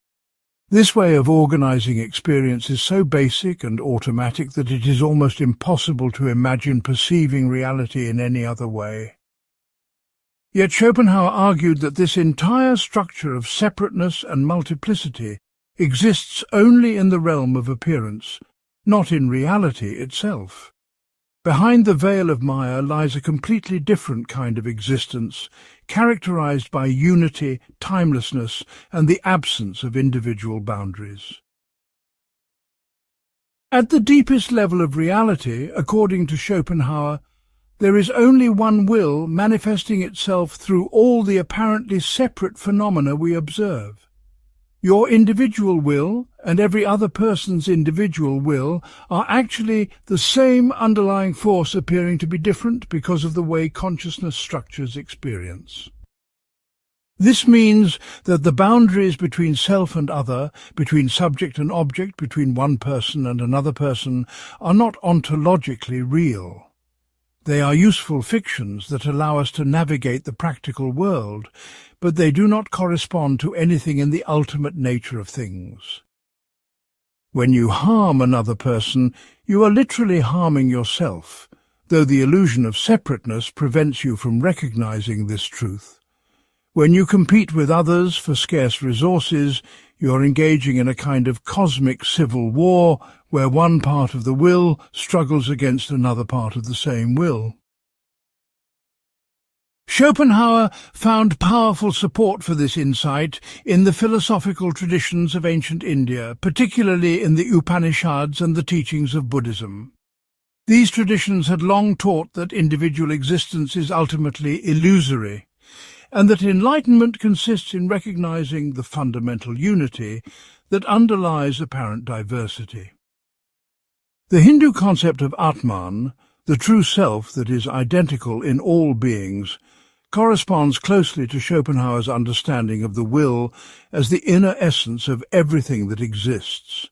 This way of organizing experience is so basic and automatic that it is almost impossible to imagine perceiving reality in any other way. Yet Schopenhauer argued that this entire structure of separateness and multiplicity exists only in the realm of appearance, not in reality itself. Behind the veil of Maya lies a completely different kind of existence, characterized by unity, timelessness, and the absence of individual boundaries. At the deepest level of reality, according to Schopenhauer, there is only one will manifesting itself through all the apparently separate phenomena we observe. Your individual will and every other person's individual will are actually the same underlying force appearing to be different because of the way consciousness structures experience. This means that the boundaries between self and other, between subject and object, between one person and another person, are not ontologically real. They are useful fictions that allow us to navigate the practical world, but they do not correspond to anything in the ultimate nature of things. When you harm another person, you are literally harming yourself, though the illusion of separateness prevents you from recognizing this truth. When you compete with others for scarce resources, you are engaging in a kind of cosmic civil war where one part of the will struggles against another part of the same will. Schopenhauer found powerful support for this insight in the philosophical traditions of ancient India, particularly in the Upanishads and the teachings of Buddhism. These traditions had long taught that individual existence is ultimately illusory, and that enlightenment consists in recognizing the fundamental unity that underlies apparent diversity. The Hindu concept of Atman, the true self that is identical in all beings, corresponds closely to Schopenhauer's understanding of the will as the inner essence of everything that exists.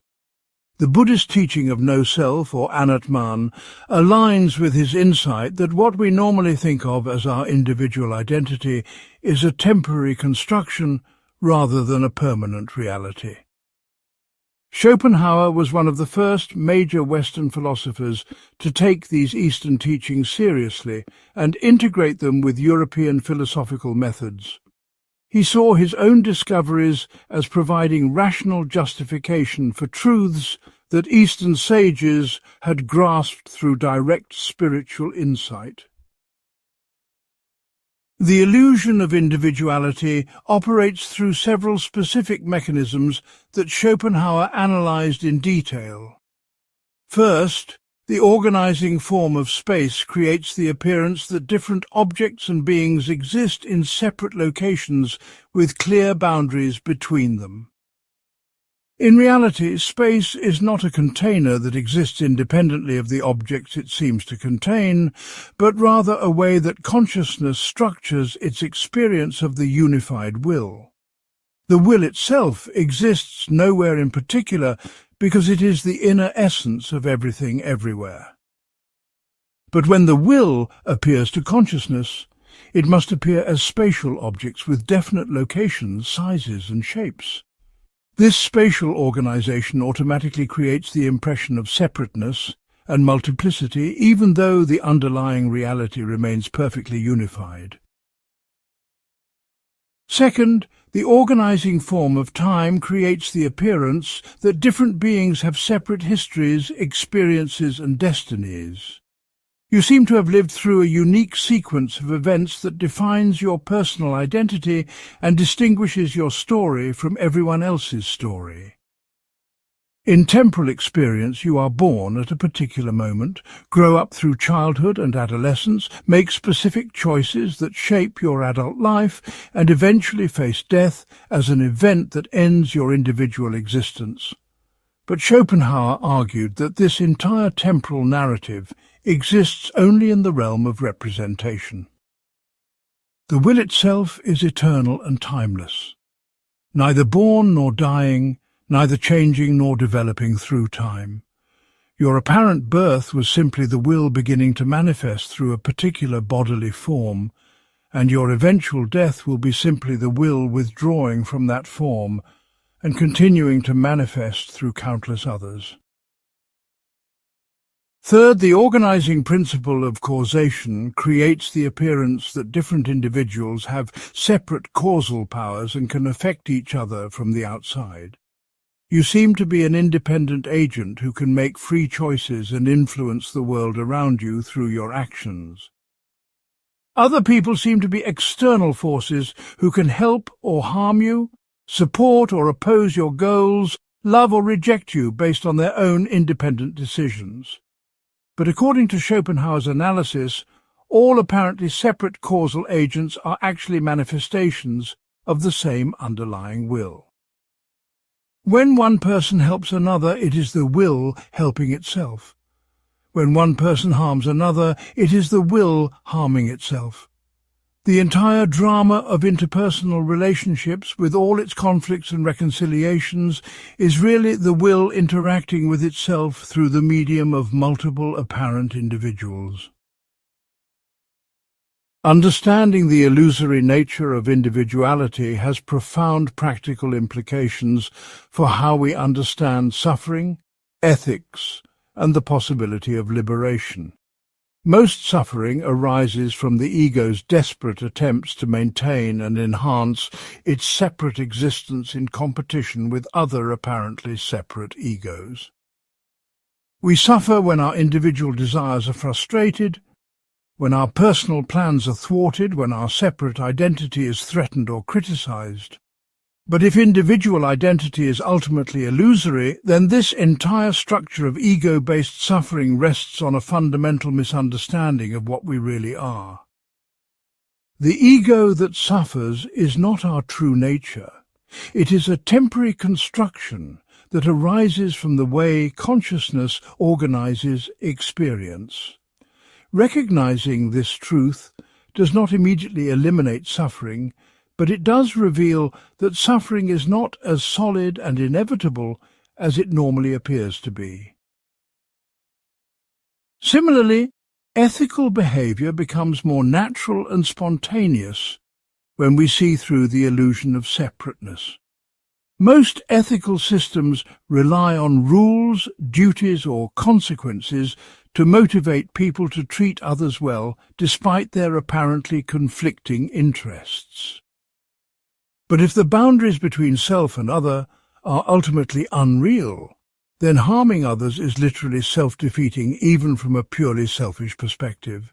The Buddhist teaching of no self, or anatman, aligns with his insight that what we normally think of as our individual identity is a temporary construction rather than a permanent reality. Schopenhauer was one of the first major Western philosophers to take these Eastern teachings seriously and integrate them with European philosophical methods. He saw his own discoveries as providing rational justification for truths that Eastern sages had grasped through direct spiritual insight. The illusion of individuality operates through several specific mechanisms that Schopenhauer analyzed in detail. First, the organizing form of space creates the appearance that different objects and beings exist in separate locations with clear boundaries between them. In reality, space is not a container that exists independently of the objects it seems to contain, but rather a way that consciousness structures its experience of the unified will. The will itself exists nowhere in particular because it is the inner essence of everything everywhere. But when the will appears to consciousness, it must appear as spatial objects with definite locations, sizes, and shapes. This spatial organization automatically creates the impression of separateness and multiplicity, even though the underlying reality remains perfectly unified. Second, the organizing form of time creates the appearance that different beings have separate histories, experiences, and destinies. You seem to have lived through a unique sequence of events that defines your personal identity and distinguishes your story from everyone else's story. In temporal experience, you are born at a particular moment, grow up through childhood and adolescence, make specific choices that shape your adult life, and eventually face death as an event that ends your individual existence. But Schopenhauer argued that this entire temporal narrative exists only in the realm of representation. The will itself is eternal and timeless, neither born nor dying, neither changing nor developing through time. Your apparent birth was simply the will beginning to manifest through a particular bodily form, and your eventual death will be simply the will withdrawing from that form and continuing to manifest through countless others. Third, the organizing principle of causation creates the appearance that different individuals have separate causal powers and can affect each other from the outside. You seem to be an independent agent who can make free choices and influence the world around you through your actions. Other people seem to be external forces who can help or harm you, support or oppose your goals, love or reject you based on their own independent decisions. But according to Schopenhauer's analysis, all apparently separate causal agents are actually manifestations of the same underlying will. When one person helps another, it is the will helping itself. When one person harms another, it is the will harming itself. The entire drama of interpersonal relationships, with all its conflicts and reconciliations, is really the will interacting with itself through the medium of multiple apparent individuals. Understanding the illusory nature of individuality has profound practical implications for how we understand suffering, ethics, and the possibility of liberation. Most suffering arises from the ego's desperate attempts to maintain and enhance its separate existence in competition with other apparently separate egos. We suffer when our individual desires are frustrated, when our personal plans are thwarted, when our separate identity is threatened or criticized. But if individual identity is ultimately illusory, then this entire structure of ego-based suffering rests on a fundamental misunderstanding of what we really are. The ego that suffers is not our true nature. It is a temporary construction that arises from the way consciousness organizes experience. Recognizing this truth does not immediately eliminate suffering, but it does reveal that suffering is not as solid and inevitable as it normally appears to be. Similarly, ethical behavior becomes more natural and spontaneous when we see through the illusion of separateness. Most ethical systems rely on rules, duties, or consequences to motivate people to treat others well, despite their apparently conflicting interests. But if the boundaries between self and other are ultimately unreal, then harming others is literally self-defeating even from a purely selfish perspective.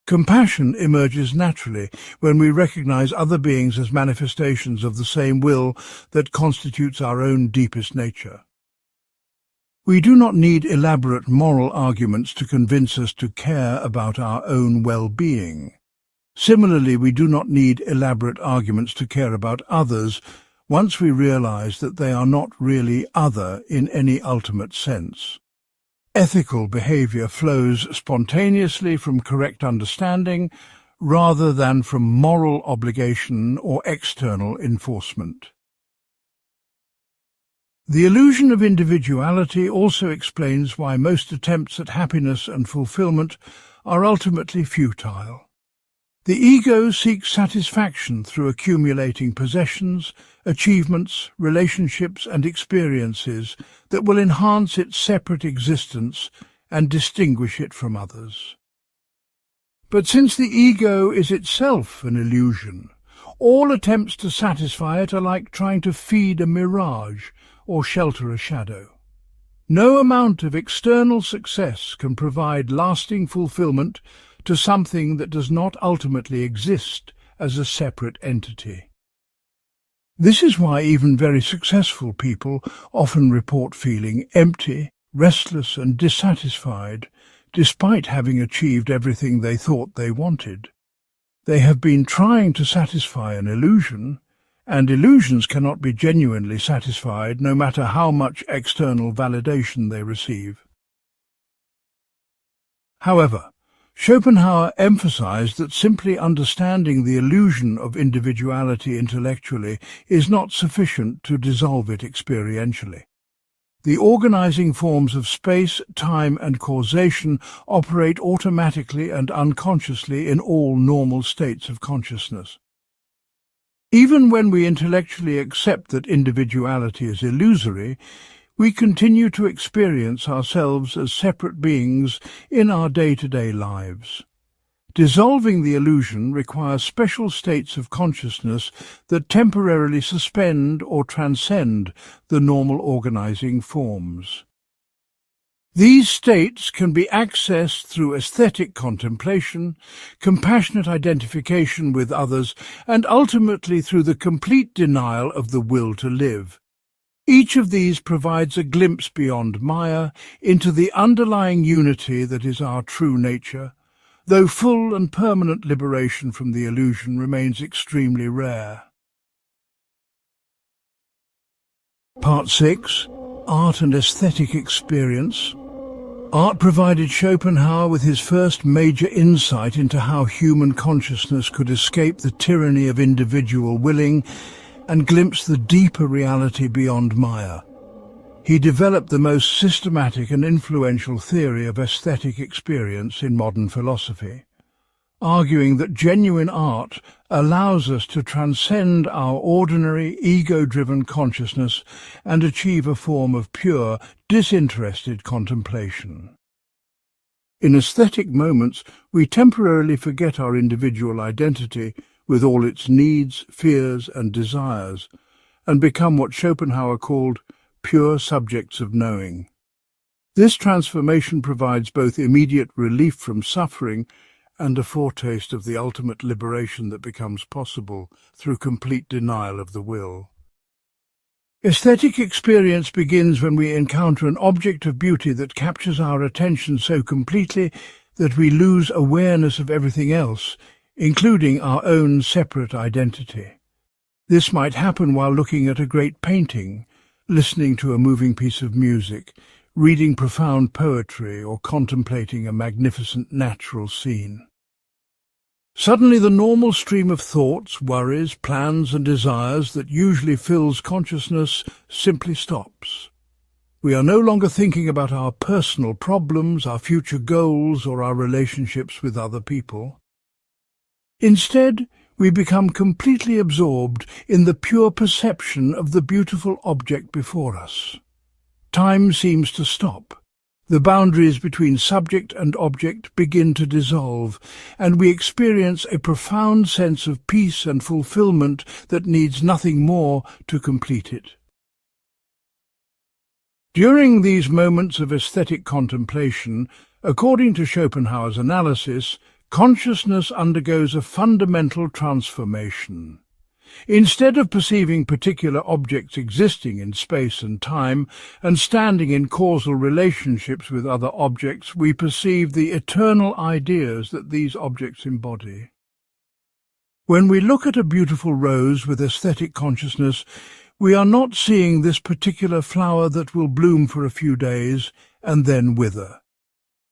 Compassion emerges naturally when we recognize other beings as manifestations of the same will that constitutes our own deepest nature. We do not need elaborate moral arguments to convince us to care about our own well-being. Similarly, we do not need elaborate arguments to care about others once we realize that they are not really other in any ultimate sense. Ethical behavior flows spontaneously from correct understanding rather than from moral obligation or external enforcement. The illusion of individuality also explains why most attempts at happiness and fulfillment are ultimately futile. The ego seeks satisfaction through accumulating possessions, achievements, relationships and experiences that will enhance its separate existence and distinguish it from others. But since the ego is itself an illusion, all attempts to satisfy it are like trying to feed a mirage or shelter a shadow. No amount of external success can provide lasting fulfillment to something that does not ultimately exist as a separate entity. This is why even very successful people often report feeling empty, restless and dissatisfied, despite having achieved everything they thought they wanted. They have been trying to satisfy an illusion, and illusions cannot be genuinely satisfied no matter how much external validation they receive. However, Schopenhauer emphasized that simply understanding the illusion of individuality intellectually is not sufficient to dissolve it experientially. The organizing forms of space, time, and causation operate automatically and unconsciously in all normal states of consciousness. Even when we intellectually accept that individuality is illusory, we continue to experience ourselves as separate beings in our day-to-day lives. Dissolving the illusion requires special states of consciousness that temporarily suspend or transcend the normal organizing forms. These states can be accessed through aesthetic contemplation, compassionate identification with others, and ultimately through the complete denial of the will to live. Each of these provides a glimpse beyond Maya into the underlying unity that is our true nature, though full and permanent liberation from the illusion remains extremely rare. Part 6. Art and Aesthetic Experience. Art provided Schopenhauer with his first major insight into how human consciousness could escape the tyranny of individual willing and glimpse the deeper reality beyond Maya. He developed the most systematic and influential theory of aesthetic experience in modern philosophy, arguing that genuine art allows us to transcend our ordinary, ego-driven consciousness and achieve a form of pure, disinterested contemplation. In aesthetic moments, we temporarily forget our individual identity with all its needs, fears, and desires, and become what Schopenhauer called pure subjects of knowing. This transformation provides both immediate relief from suffering and a foretaste of the ultimate liberation that becomes possible through complete denial of the will. Aesthetic experience begins when we encounter an object of beauty that captures our attention so completely that we lose awareness of everything else, including our own separate identity. This might happen while looking at a great painting, listening to a moving piece of music, reading profound poetry, or contemplating a magnificent natural scene. Suddenly the normal stream of thoughts, worries, plans and desires that usually fills consciousness simply stops. We are no longer thinking about our personal problems, our future goals, or our relationships with other people. Instead, we become completely absorbed in the pure perception of the beautiful object before us. Time seems to stop. The boundaries between subject and object begin to dissolve, and we experience a profound sense of peace and fulfillment that needs nothing more to complete it. During these moments of aesthetic contemplation, according to Schopenhauer's analysis, consciousness undergoes a fundamental transformation. Instead of perceiving particular objects existing in space and time and standing in causal relationships with other objects, we perceive the eternal ideas that these objects embody. When we look at a beautiful rose with aesthetic consciousness, we are not seeing this particular flower that will bloom for a few days and then wither.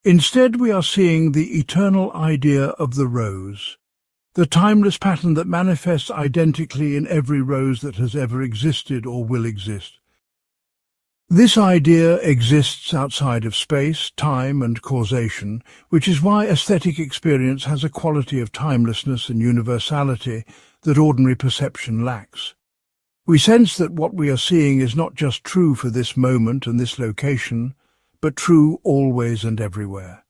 Instead, we are seeing the eternal idea of the rose, the timeless pattern that manifests identically in every rose that has ever existed or will exist. This idea exists outside of space, time, and causation, which is why aesthetic experience has a quality of timelessness and universality that ordinary perception lacks. We sense that what we are seeing is not just true for this moment and this location, but true always and everywhere.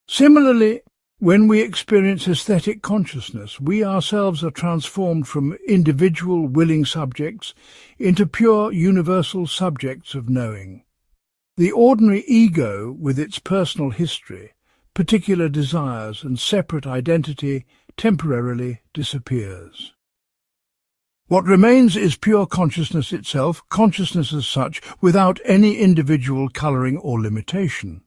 Similarly, when we experience aesthetic consciousness, we ourselves are transformed from individual willing subjects into pure universal subjects of knowing. The ordinary ego, with its personal history, particular desires and separate identity, temporarily disappears. What remains is pure consciousness itself, consciousness as such, without any individual colouring or limitation.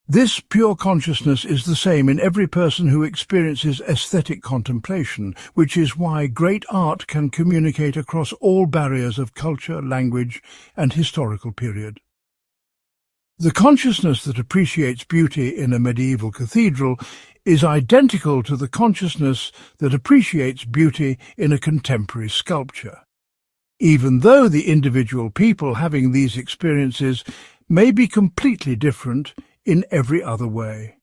This pure consciousness is the same in every person who experiences aesthetic contemplation, which is why great art can communicate across all barriers of culture, language, and historical period. The consciousness that appreciates beauty in a medieval cathedral is identical to the consciousness that appreciates beauty in a contemporary sculpture, even though the individual people having these experiences may be completely different in every other way.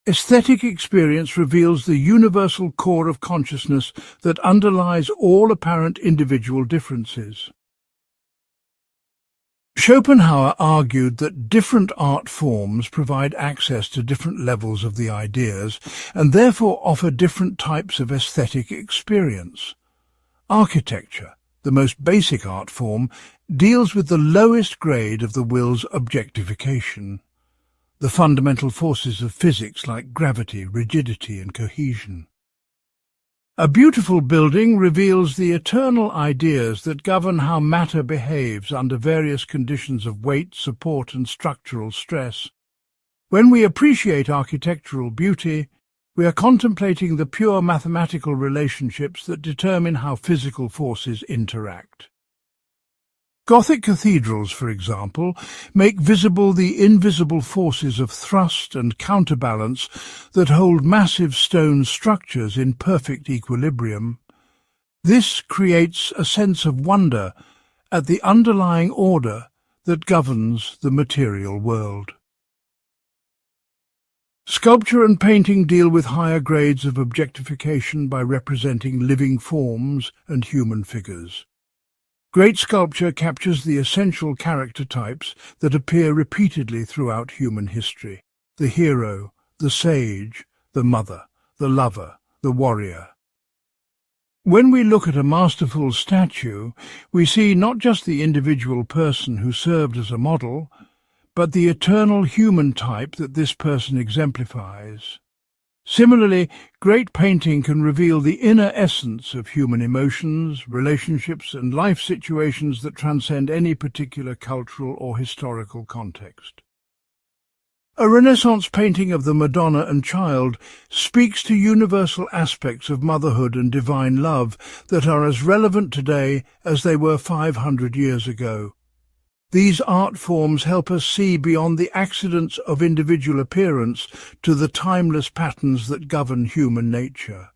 Aesthetic experience reveals the universal core of consciousness that underlies all apparent individual differences. Schopenhauer argued that different art forms provide access to different levels of the ideas and therefore offer different types of aesthetic experience. Architecture, the most basic art form, deals with the lowest grade of the will's objectification, the fundamental forces of physics like gravity, rigidity and cohesion. A beautiful building reveals the eternal ideas that govern how matter behaves under various conditions of weight, support and structural stress. When we appreciate architectural beauty, we are contemplating the pure mathematical relationships that determine how physical forces interact. Gothic cathedrals, for example, make visible the invisible forces of thrust and counterbalance that hold massive stone structures in perfect equilibrium. This creates a sense of wonder at the underlying order that governs the material world. Sculpture and painting deal with higher grades of objectification by representing living forms and human figures. Great sculpture captures the essential character types that appear repeatedly throughout human history: the hero, the sage, the mother, the lover, the warrior. When we look at a masterful statue, we see not just the individual person who served as a model, but the eternal human type that this person exemplifies. Similarly, great painting can reveal the inner essence of human emotions, relationships and life situations that transcend any particular cultural or historical context. A Renaissance painting of the Madonna and Child speaks to universal aspects of motherhood and divine love that are as relevant today as they were 500 years ago. These art forms help us see beyond the accidents of individual appearance to the timeless patterns that govern human nature.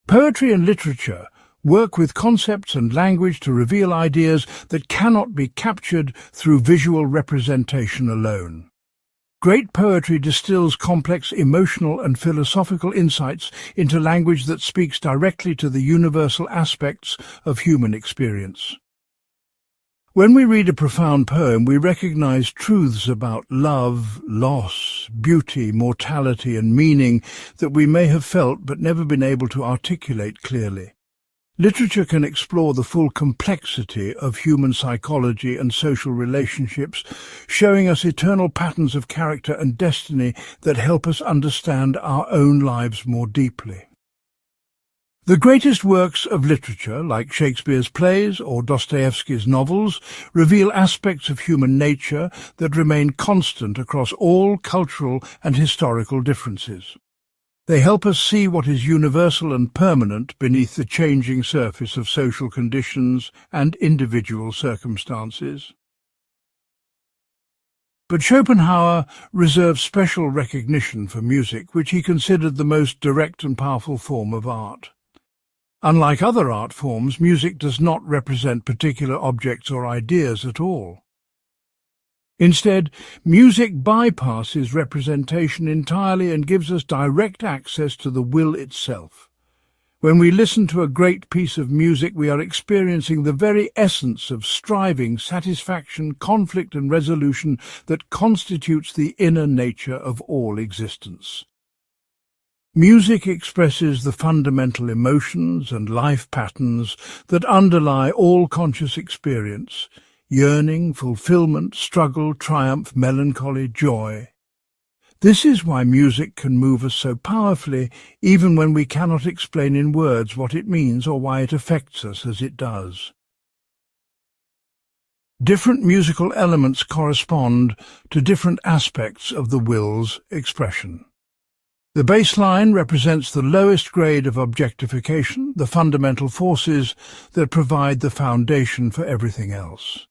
Poetry and literature work with concepts and language to reveal ideas that cannot be captured through visual representation alone. Great poetry distills complex emotional and philosophical insights into language that speaks directly to the universal aspects of human experience. When we read a profound poem, we recognize truths about love, loss, beauty, mortality and meaning that we may have felt but never been able to articulate clearly. Literature can explore the full complexity of human psychology and social relationships, showing us eternal patterns of character and destiny that help us understand our own lives more deeply. The greatest works of literature, like Shakespeare's plays or Dostoevsky's novels, reveal aspects of human nature that remain constant across all cultural and historical differences. They help us see what is universal and permanent beneath the changing surface of social conditions and individual circumstances. But Schopenhauer reserved special recognition for music, which he considered the most direct and powerful form of art. Unlike other art forms, music does not represent particular objects or ideas at all. Instead, music bypasses representation entirely and gives us direct access to the will itself. When we listen to a great piece of music, we are experiencing the very essence of striving, satisfaction, conflict and resolution that constitutes the inner nature of all existence. Music expresses the fundamental emotions and life patterns that underlie all conscious experience: yearning, fulfillment, struggle, triumph, melancholy, joy. This is why music can move us so powerfully, even when we cannot explain in words what it means or why it affects us as it does. Different musical elements correspond to different aspects of the will's expression. The bass line represents the lowest grade of objectification, the fundamental forces that provide the foundation for everything else.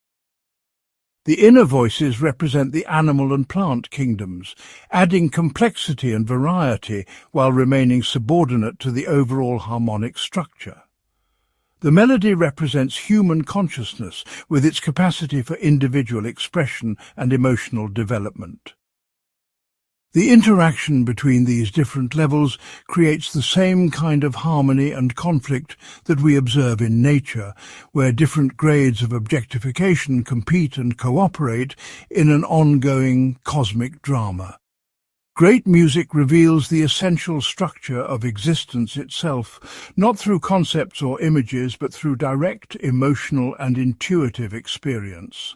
The inner voices represent the animal and plant kingdoms, adding complexity and variety while remaining subordinate to the overall harmonic structure. The melody represents human consciousness with its capacity for individual expression and emotional development. The interaction between these different levels creates the same kind of harmony and conflict that we observe in nature, where different grades of objectification compete and cooperate in an ongoing cosmic drama. Great music reveals the essential structure of existence itself, not through concepts or images, but through direct, emotional and intuitive experience.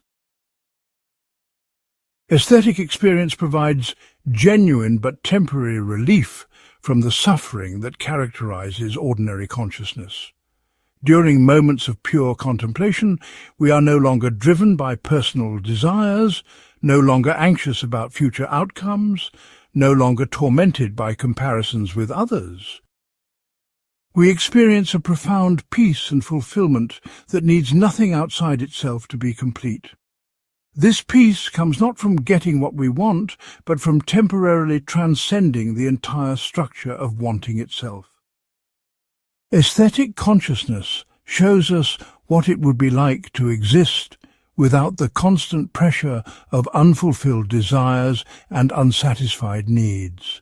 Aesthetic experience provides genuine but temporary relief from the suffering that characterizes ordinary consciousness. During moments of pure contemplation, we are no longer driven by personal desires, no longer anxious about future outcomes, no longer tormented by comparisons with others. We experience a profound peace and fulfillment that needs nothing outside itself to be complete. This peace comes not from getting what we want, but from temporarily transcending the entire structure of wanting itself. Aesthetic consciousness shows us what it would be like to exist without the constant pressure of unfulfilled desires and unsatisfied needs.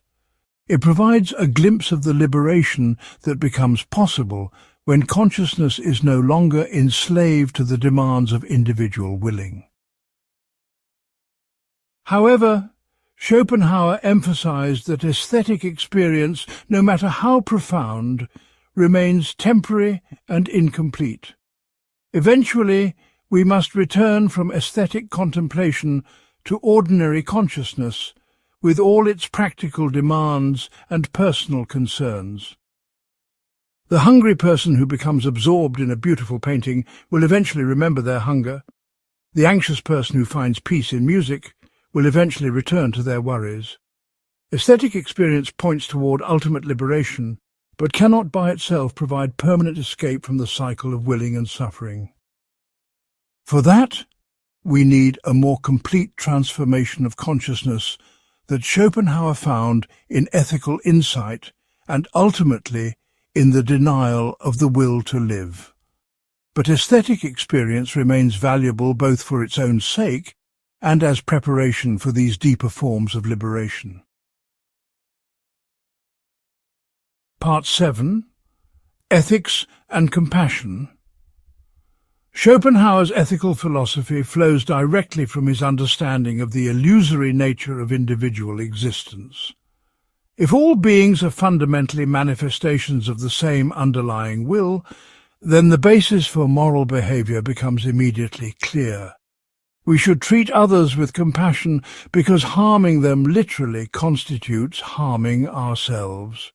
It provides a glimpse of the liberation that becomes possible when consciousness is no longer enslaved to the demands of individual willing. However, Schopenhauer emphasized that aesthetic experience, no matter how profound, remains temporary and incomplete. Eventually, we must return from aesthetic contemplation to ordinary consciousness, with all its practical demands and personal concerns. The hungry person who becomes absorbed in a beautiful painting will eventually remember their hunger. The anxious person who finds peace in music will eventually return to their worries. Aesthetic experience points toward ultimate liberation, but cannot by itself provide permanent escape from the cycle of willing and suffering. For that, we need a more complete transformation of consciousness that Schopenhauer found in ethical insight and ultimately in the denial of the will to live. But aesthetic experience remains valuable both for its own sake and as preparation for these deeper forms of liberation. Part 7. Ethics and Compassion. Schopenhauer's ethical philosophy flows directly from his understanding of the illusory nature of individual existence. If all beings are fundamentally manifestations of the same underlying will, then the basis for moral behavior becomes immediately clear. We should treat others with compassion because harming them literally constitutes harming ourselves.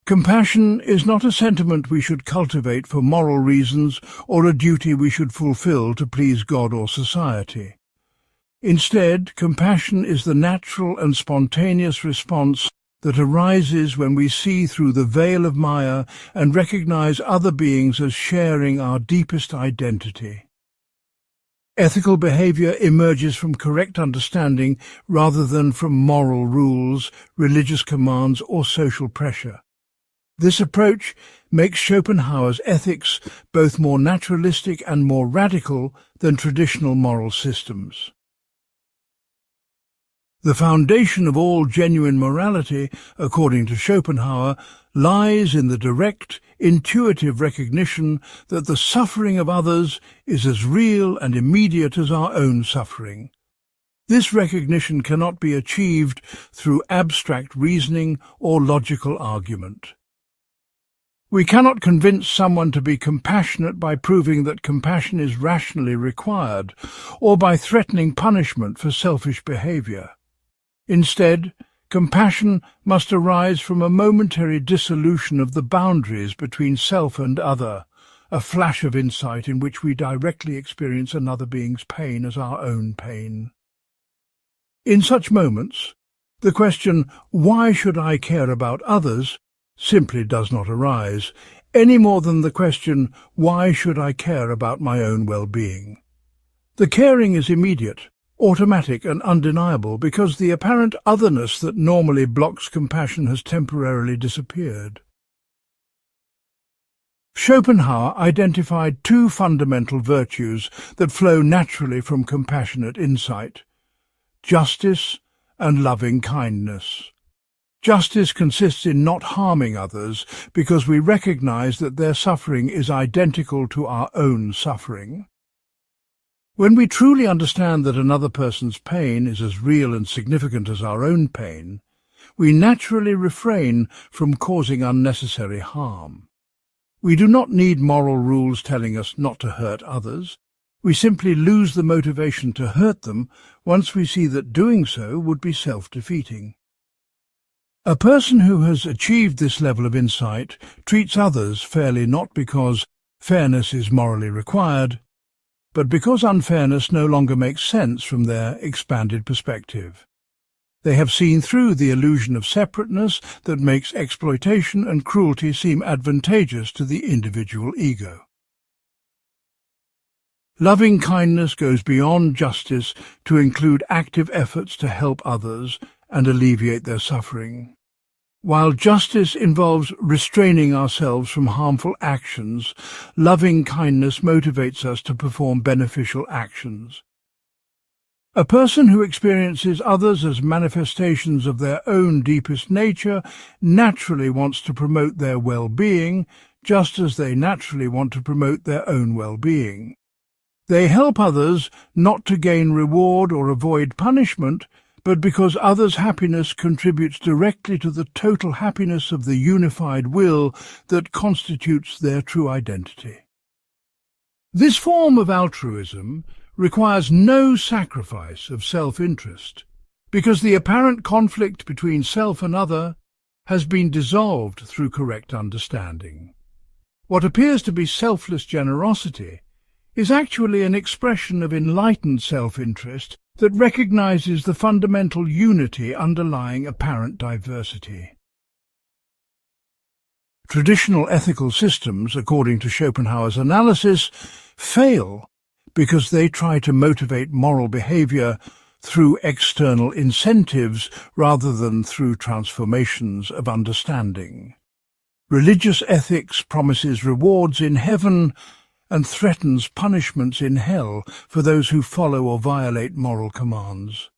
Compassion is not a sentiment we should cultivate for moral reasons or a duty we should fulfill to please God or society. Instead, compassion is the natural and spontaneous response that arises when we see through the veil of Maya and recognize other beings as sharing our deepest identity. Ethical behavior emerges from correct understanding rather than from moral rules, religious commands, or social pressure. This approach makes Schopenhauer's ethics both more naturalistic and more radical than traditional moral systems. The foundation of all genuine morality, according to Schopenhauer, lies in the direct, intuitive recognition that the suffering of others is as real and immediate as our own suffering. This recognition cannot be achieved through abstract reasoning or logical argument. We cannot convince someone to be compassionate by proving that compassion is rationally required, or by threatening punishment for selfish behavior. Instead, compassion must arise from a momentary dissolution of the boundaries between self and other, a flash of insight in which we directly experience another being's pain as our own pain. In such moments, the question, "Why should I care about others?" simply does not arise, any more than the question, "Why should I care about my own well-being?" The caring is immediate, automatic and undeniable because the apparent otherness that normally blocks compassion has temporarily disappeared. Schopenhauer identified two fundamental virtues that flow naturally from compassionate insight: justice and loving kindness. Justice consists in not harming others because we recognize that their suffering is identical to our own suffering. When we truly understand that another person's pain is as real and significant as our own pain, we naturally refrain from causing unnecessary harm. We do not need moral rules telling us not to hurt others. We simply lose the motivation to hurt them once we see that doing so would be self-defeating. A person who has achieved this level of insight treats others fairly not because fairness is morally required, but because unfairness no longer makes sense from their expanded perspective. They have seen through the illusion of separateness that makes exploitation and cruelty seem advantageous to the individual ego. Loving kindness goes beyond justice to include active efforts to help others and alleviate their suffering. While justice involves restraining ourselves from harmful actions, loving kindness motivates us to perform beneficial actions. A person who experiences others as manifestations of their own deepest nature naturally wants to promote their well-being, just as they naturally want to promote their own well-being. They help others not to gain reward or avoid punishment, but because others' happiness contributes directly to the total happiness of the unified will that constitutes their true identity. This form of altruism requires no sacrifice of self-interest, because the apparent conflict between self and other has been dissolved through correct understanding. What appears to be selfless generosity is actually an expression of enlightened self-interest that recognizes the fundamental unity underlying apparent diversity. Traditional ethical systems, according to Schopenhauer's analysis, fail because they try to motivate moral behavior through external incentives rather than through transformations of understanding. Religious ethics promises rewards in heaven and threatens punishments in hell for those who follow or violate moral commands.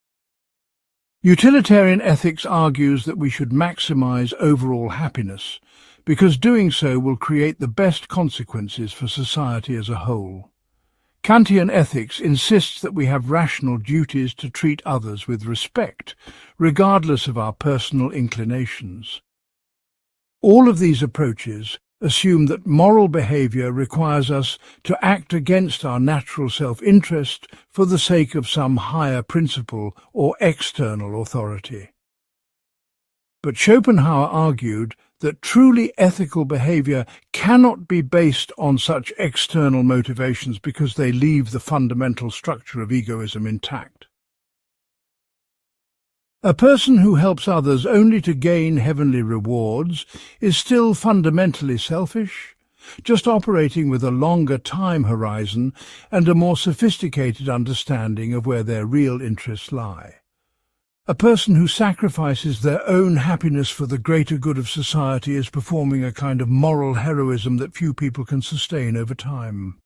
Utilitarian ethics argues that we should maximize overall happiness, because doing so will create the best consequences for society as a whole. Kantian ethics insists that we have rational duties to treat others with respect, regardless of our personal inclinations. All of these approaches assume that moral behavior requires us to act against our natural self-interest for the sake of some higher principle or external authority. But Schopenhauer argued that truly ethical behavior cannot be based on such external motivations because they leave the fundamental structure of egoism intact. A person who helps others only to gain heavenly rewards is still fundamentally selfish, just operating with a longer time horizon and a more sophisticated understanding of where their real interests lie. A person who sacrifices their own happiness for the greater good of society is performing a kind of moral heroism that few people can sustain over time.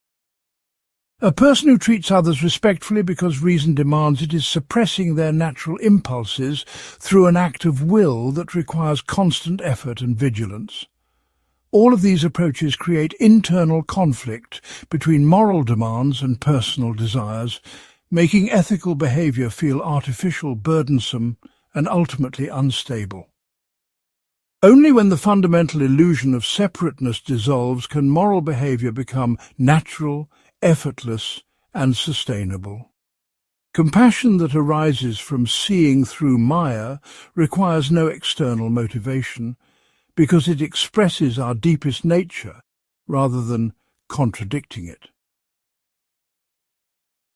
A person who treats others respectfully because reason demands it is suppressing their natural impulses through an act of will that requires constant effort and vigilance. All of these approaches create internal conflict between moral demands and personal desires, making ethical behavior feel artificial, burdensome, and ultimately unstable. Only when the fundamental illusion of separateness dissolves can moral behavior become natural, effortless, and sustainable. Compassion that arises from seeing through Maya requires no external motivation, because it expresses our deepest nature rather than contradicting it.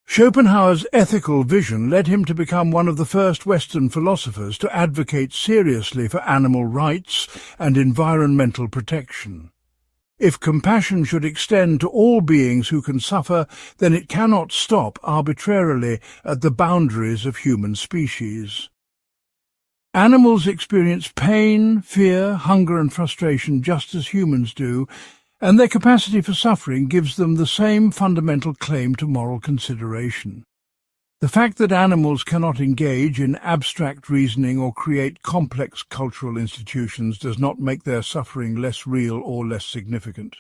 Schopenhauer's ethical vision led him to become one of the first Western philosophers to advocate seriously for animal rights and environmental protection. If compassion should extend to all beings who can suffer, then it cannot stop arbitrarily at the boundaries of human species. Animals experience pain, fear, hunger and frustration just as humans do, and their capacity for suffering gives them the same fundamental claim to moral consideration. The fact that animals cannot engage in abstract reasoning or create complex cultural institutions does not make their suffering less real or less significant.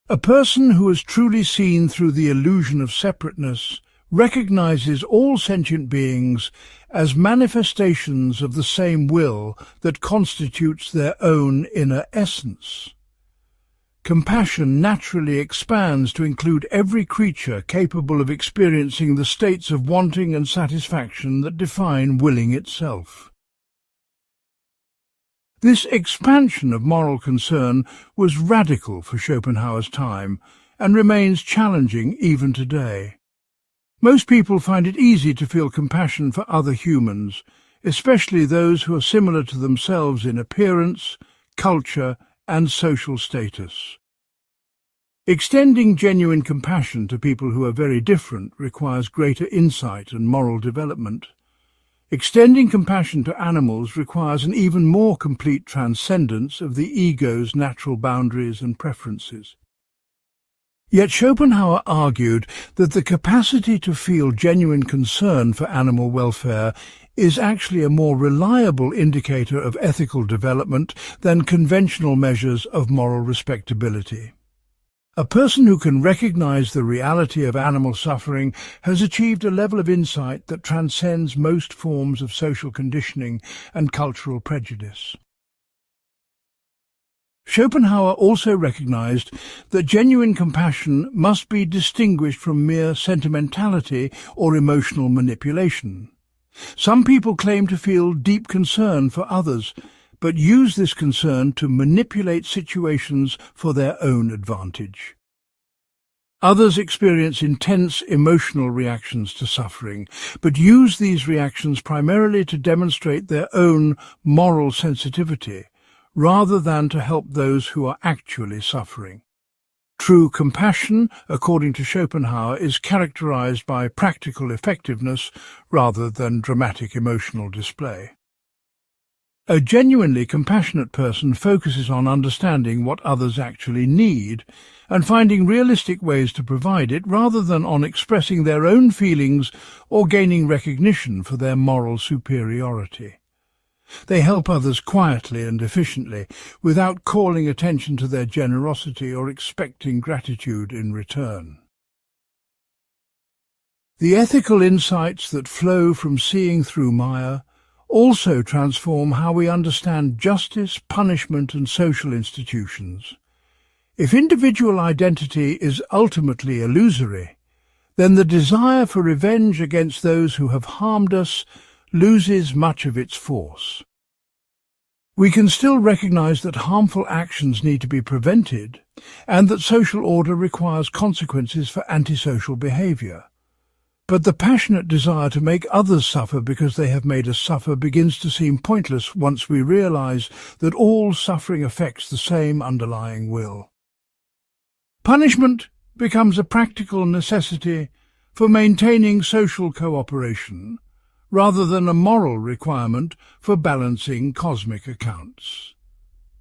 A person who has truly seen through the illusion of separateness recognizes all sentient beings as manifestations of the same will that constitutes their own inner essence. Compassion naturally expands to include every creature capable of experiencing the states of wanting and satisfaction that define willing itself. This expansion of moral concern was radical for Schopenhauer's time and remains challenging even today. Most people find it easy to feel compassion for other humans, especially those who are similar to themselves in appearance, culture, and social status. Extending genuine compassion to people who are very different requires greater insight and moral development. Extending compassion to animals requires an even more complete transcendence of the ego's natural boundaries and preferences. Yet Schopenhauer argued that the capacity to feel genuine concern for animal welfare is actually a more reliable indicator of ethical development than conventional measures of moral respectability. A person who can recognize the reality of animal suffering has achieved a level of insight that transcends most forms of social conditioning and cultural prejudice. Schopenhauer also recognized that genuine compassion must be distinguished from mere sentimentality or emotional manipulation. Some people claim to feel deep concern for others, but use this concern to manipulate situations for their own advantage. Others experience intense emotional reactions to suffering, but use these reactions primarily to demonstrate their own moral sensitivity, rather than to help those who are actually suffering. True compassion, according to Schopenhauer, is characterized by practical effectiveness rather than dramatic emotional display. A genuinely compassionate person focuses on understanding what others actually need and finding realistic ways to provide it rather than on expressing their own feelings or gaining recognition for their moral superiority. They help others quietly and efficiently, without calling attention to their generosity or expecting gratitude in return. The ethical insights that flow from seeing through Maya also transform how we understand justice, punishment, and social institutions. If individual identity is ultimately illusory, then the desire for revenge against those who have harmed us loses much of its force. We can still recognize that harmful actions need to be prevented and that social order requires consequences for antisocial behavior. But the passionate desire to make others suffer because they have made us suffer begins to seem pointless once we realize that all suffering affects the same underlying will. Punishment becomes a practical necessity for maintaining social cooperation, rather than a moral requirement for balancing cosmic accounts.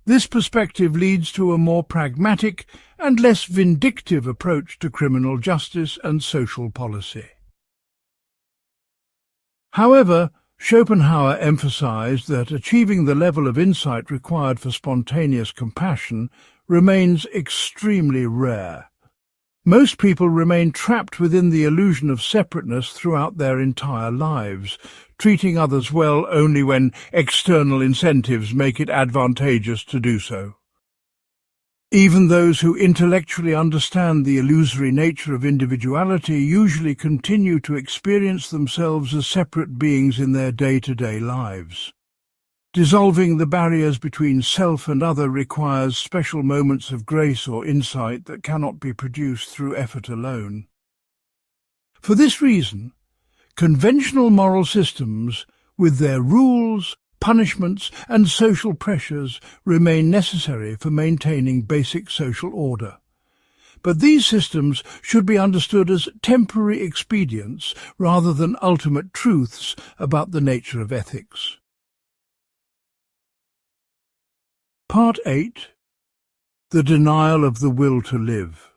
This perspective leads to a more pragmatic and less vindictive approach to criminal justice and social policy. However, Schopenhauer emphasized that achieving the level of insight required for spontaneous compassion remains extremely rare. Most people remain trapped within the illusion of separateness throughout their entire lives, treating others well only when external incentives make it advantageous to do so. Even those who intellectually understand the illusory nature of individuality usually continue to experience themselves as separate beings in their day-to-day lives. Dissolving the barriers between self and other requires special moments of grace or insight that cannot be produced through effort alone. For this reason, conventional moral systems, with their rules, punishments, and social pressures, remain necessary for maintaining basic social order. But these systems should be understood as temporary expedients rather than ultimate truths about the nature of ethics. Part 8. The Denial of the Will to Live.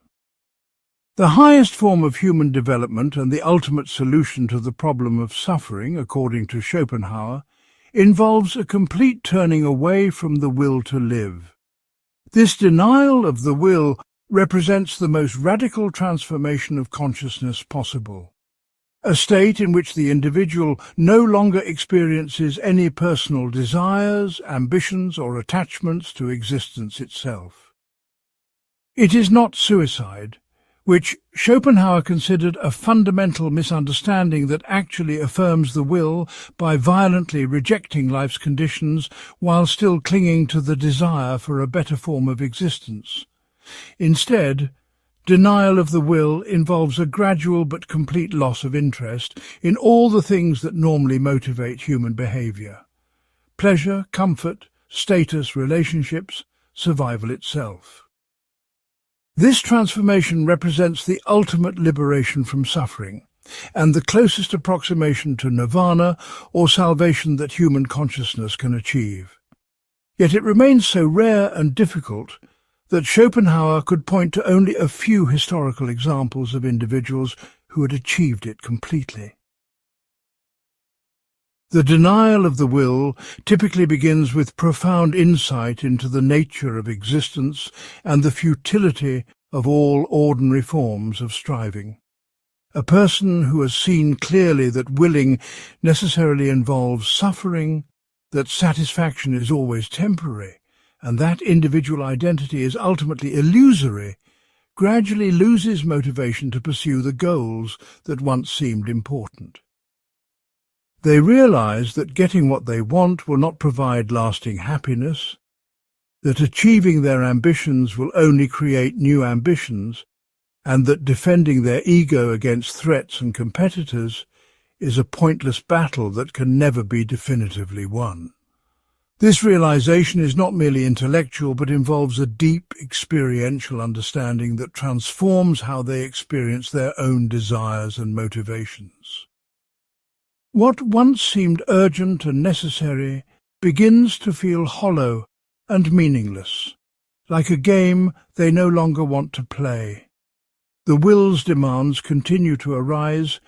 The highest form of human development and the ultimate solution to the problem of suffering, according to Schopenhauer, involves a complete turning away from the will to live. This denial of the will represents the most radical transformation of consciousness possible, a state in which the individual no longer experiences any personal desires, ambitions, or attachments to existence itself. It is not suicide, which Schopenhauer considered a fundamental misunderstanding that actually affirms the will by violently rejecting life's conditions while still clinging to the desire for a better form of existence. Instead, denial of the will involves a gradual but complete loss of interest in all the things that normally motivate human behavior: pleasure, comfort, status, relationships, survival itself. This transformation represents the ultimate liberation from suffering, and the closest approximation to nirvana or salvation that human consciousness can achieve. Yet it remains so rare and difficult that Schopenhauer could point to only a few historical examples of individuals who had achieved it completely. The denial of the will typically begins with profound insight into the nature of existence and the futility of all ordinary forms of striving. A person who has seen clearly that willing necessarily involves suffering, that satisfaction is always temporary, and that individual identity is ultimately illusory, gradually loses motivation to pursue the goals that once seemed important. They realize that getting what they want will not provide lasting happiness, that achieving their ambitions will only create new ambitions, and that defending their ego against threats and competitors is a pointless battle that can never be definitively won. This realization is not merely intellectual, but involves a deep experiential understanding that transforms how they experience their own desires and motivations. What once seemed urgent and necessary begins to feel hollow and meaningless, like a game they no longer want to play. The will's demands continue to arise,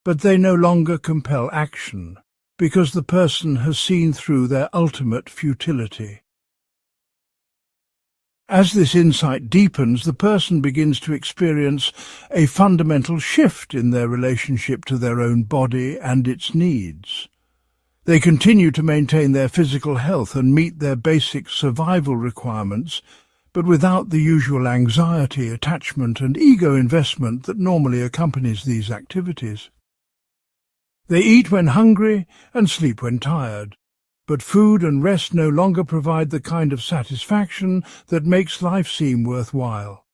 but they no longer compel action, because the person has seen through their ultimate futility. As this insight deepens, the person begins to experience a fundamental shift in their relationship to their own body and its needs. They continue to maintain their physical health and meet their basic survival requirements, but without the usual anxiety, attachment, and ego investment that normally accompanies these activities. They eat when hungry and sleep when tired, but food and rest no longer provide the kind of satisfaction that makes life seem worthwhile.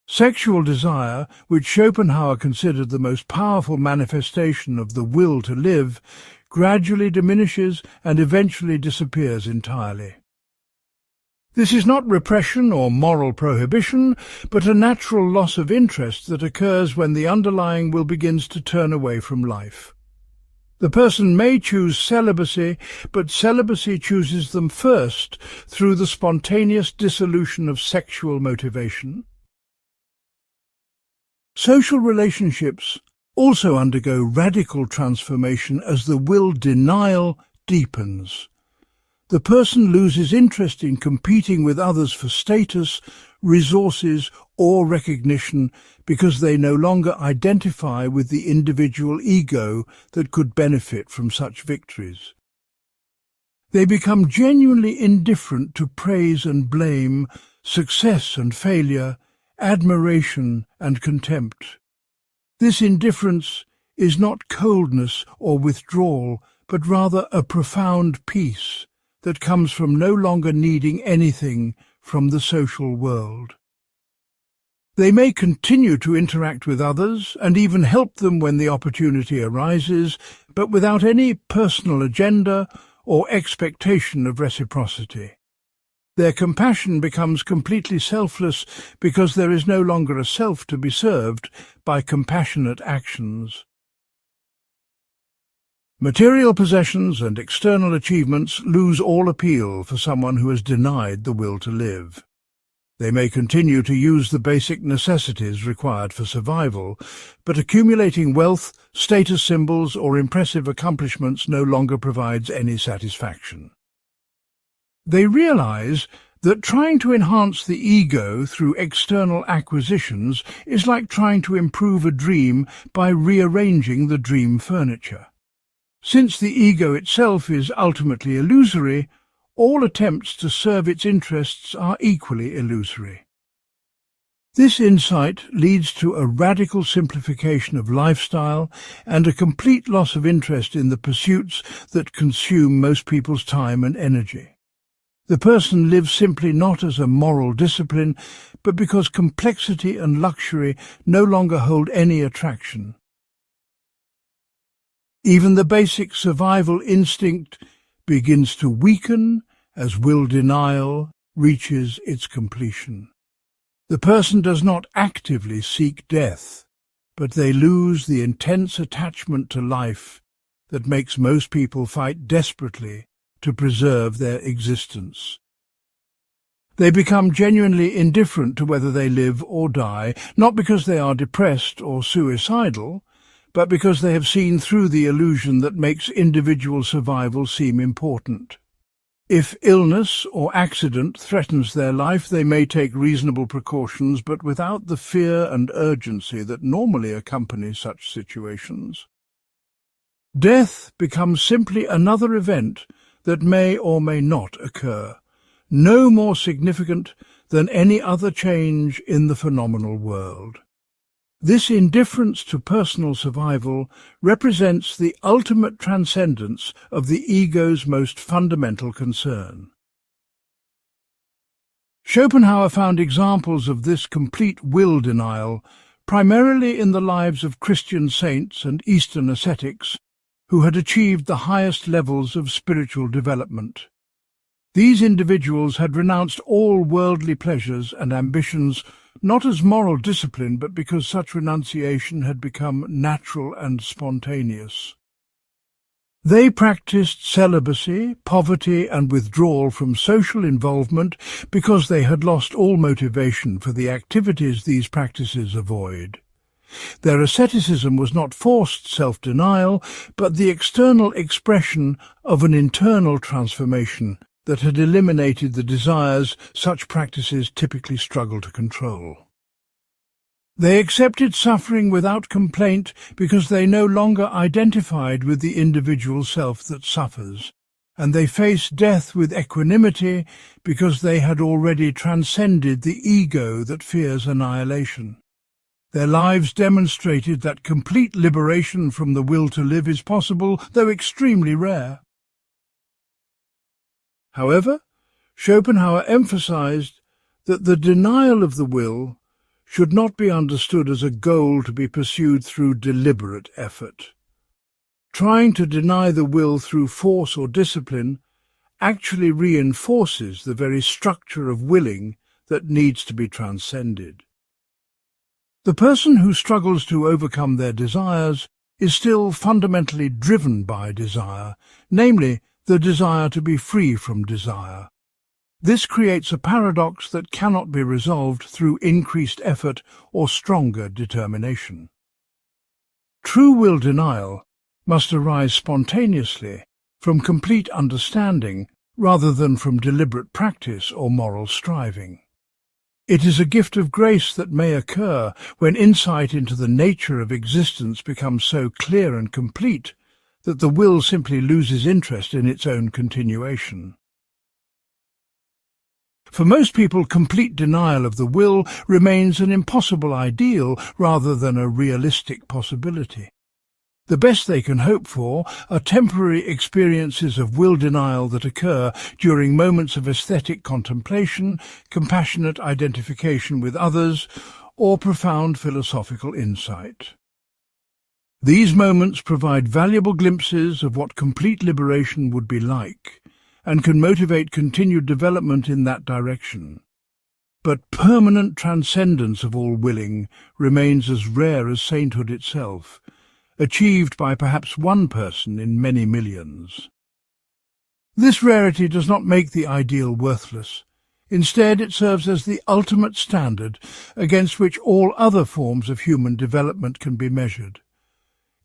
Sexual desire, which Schopenhauer considered the most powerful manifestation of the will to live, gradually diminishes and eventually disappears entirely. This is not repression or moral prohibition, but a natural loss of interest that occurs when the underlying will begins to turn away from life. The person may choose celibacy, but celibacy chooses them first through the spontaneous dissolution of sexual motivation. Social relationships also undergo radical transformation as the will denial deepens. The person loses interest in competing with others for status, resources, or recognition because they no longer identify with the individual ego that could benefit from such victories. They become genuinely indifferent to praise and blame, success and failure, admiration and contempt. This indifference is not coldness or withdrawal, but rather a profound peace that comes from no longer needing anything from the social world. They may continue to interact with others and even help them when the opportunity arises, but without any personal agenda or expectation of reciprocity. Their compassion becomes completely selfless because there is no longer a self to be served by compassionate actions. Material possessions and external achievements lose all appeal for someone who has denied the will to live. They may continue to use the basic necessities required for survival, but accumulating wealth, status symbols, or impressive accomplishments no longer provides any satisfaction. They realize that trying to enhance the ego through external acquisitions is like trying to improve a dream by rearranging the dream furniture. Since the ego itself is ultimately illusory, all attempts to serve its interests are equally illusory. This insight leads to a radical simplification of lifestyle and a complete loss of interest in the pursuits that consume most people's time and energy. The person lives simply not as a moral discipline, but because complexity and luxury no longer hold any attraction. Even the basic survival instinct begins to weaken as will denial reaches its completion. The person does not actively seek death, but they lose the intense attachment to life that makes most people fight desperately to preserve their existence. They become genuinely indifferent to whether they live or die, not because they are depressed or suicidal, but because they have seen through the illusion that makes individual survival seem important. If illness or accident threatens their life, they may take reasonable precautions, but without the fear and urgency that normally accompany such situations. Death becomes simply another event that may or may not occur, no more significant than any other change in the phenomenal world. This indifference to personal survival represents the ultimate transcendence of the ego's most fundamental concern. Schopenhauer found examples of this complete will denial primarily in the lives of Christian saints and Eastern ascetics who had achieved the highest levels of spiritual development. These individuals had renounced all worldly pleasures and ambitions, not as moral discipline, but because such renunciation had become natural and spontaneous. They practiced celibacy, poverty, and withdrawal from social involvement because they had lost all motivation for the activities these practices avoid. Their asceticism was not forced self-denial, but the external expression of an internal transformation that had eliminated the desires such practices typically struggle to control. They accepted suffering without complaint because they no longer identified with the individual self that suffers, and they faced death with equanimity because they had already transcended the ego that fears annihilation. Their lives demonstrated that complete liberation from the will to live is possible, though extremely rare. However, Schopenhauer emphasized that the denial of the will should not be understood as a goal to be pursued through deliberate effort. Trying to deny the will through force or discipline actually reinforces the very structure of willing that needs to be transcended. The person who struggles to overcome their desires is still fundamentally driven by desire, namely, the desire to be free from desire. This creates a paradox that cannot be resolved through increased effort or stronger determination. True will denial must arise spontaneously from complete understanding rather than from deliberate practice or moral striving. It is a gift of grace that may occur when insight into the nature of existence becomes so clear and complete that the will simply loses interest in its own continuation. For most people, complete denial of the will remains an impossible ideal rather than a realistic possibility. The best they can hope for are temporary experiences of will denial that occur during moments of aesthetic contemplation, compassionate identification with others, or profound philosophical insight. These moments provide valuable glimpses of what complete liberation would be like, and can motivate continued development in that direction. But permanent transcendence of all willing remains as rare as sainthood itself, achieved by perhaps one person in many millions. This rarity does not make the ideal worthless. Instead, it serves as the ultimate standard against which all other forms of human development can be measured.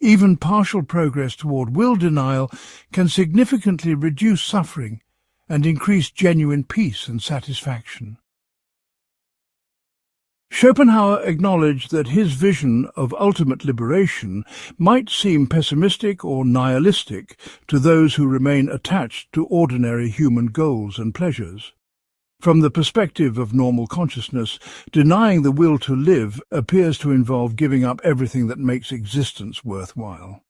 Even partial progress toward will denial can significantly reduce suffering and increase genuine peace and satisfaction. Schopenhauer acknowledged that his vision of ultimate liberation might seem pessimistic or nihilistic to those who remain attached to ordinary human goals and pleasures. From the perspective of normal consciousness, denying the will to live appears to involve giving up everything that makes existence worthwhile.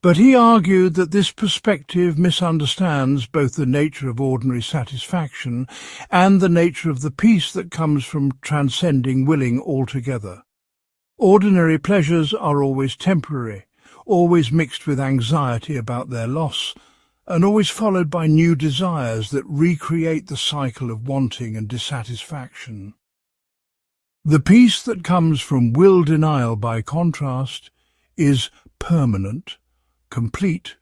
But he argued that this perspective misunderstands both the nature of ordinary satisfaction and the nature of the peace that comes from transcending willing altogether. Ordinary pleasures are always temporary, always mixed with anxiety about their loss, and always followed by new desires that recreate the cycle of wanting and dissatisfaction. The peace that comes from will denial, by contrast, is permanent, complete,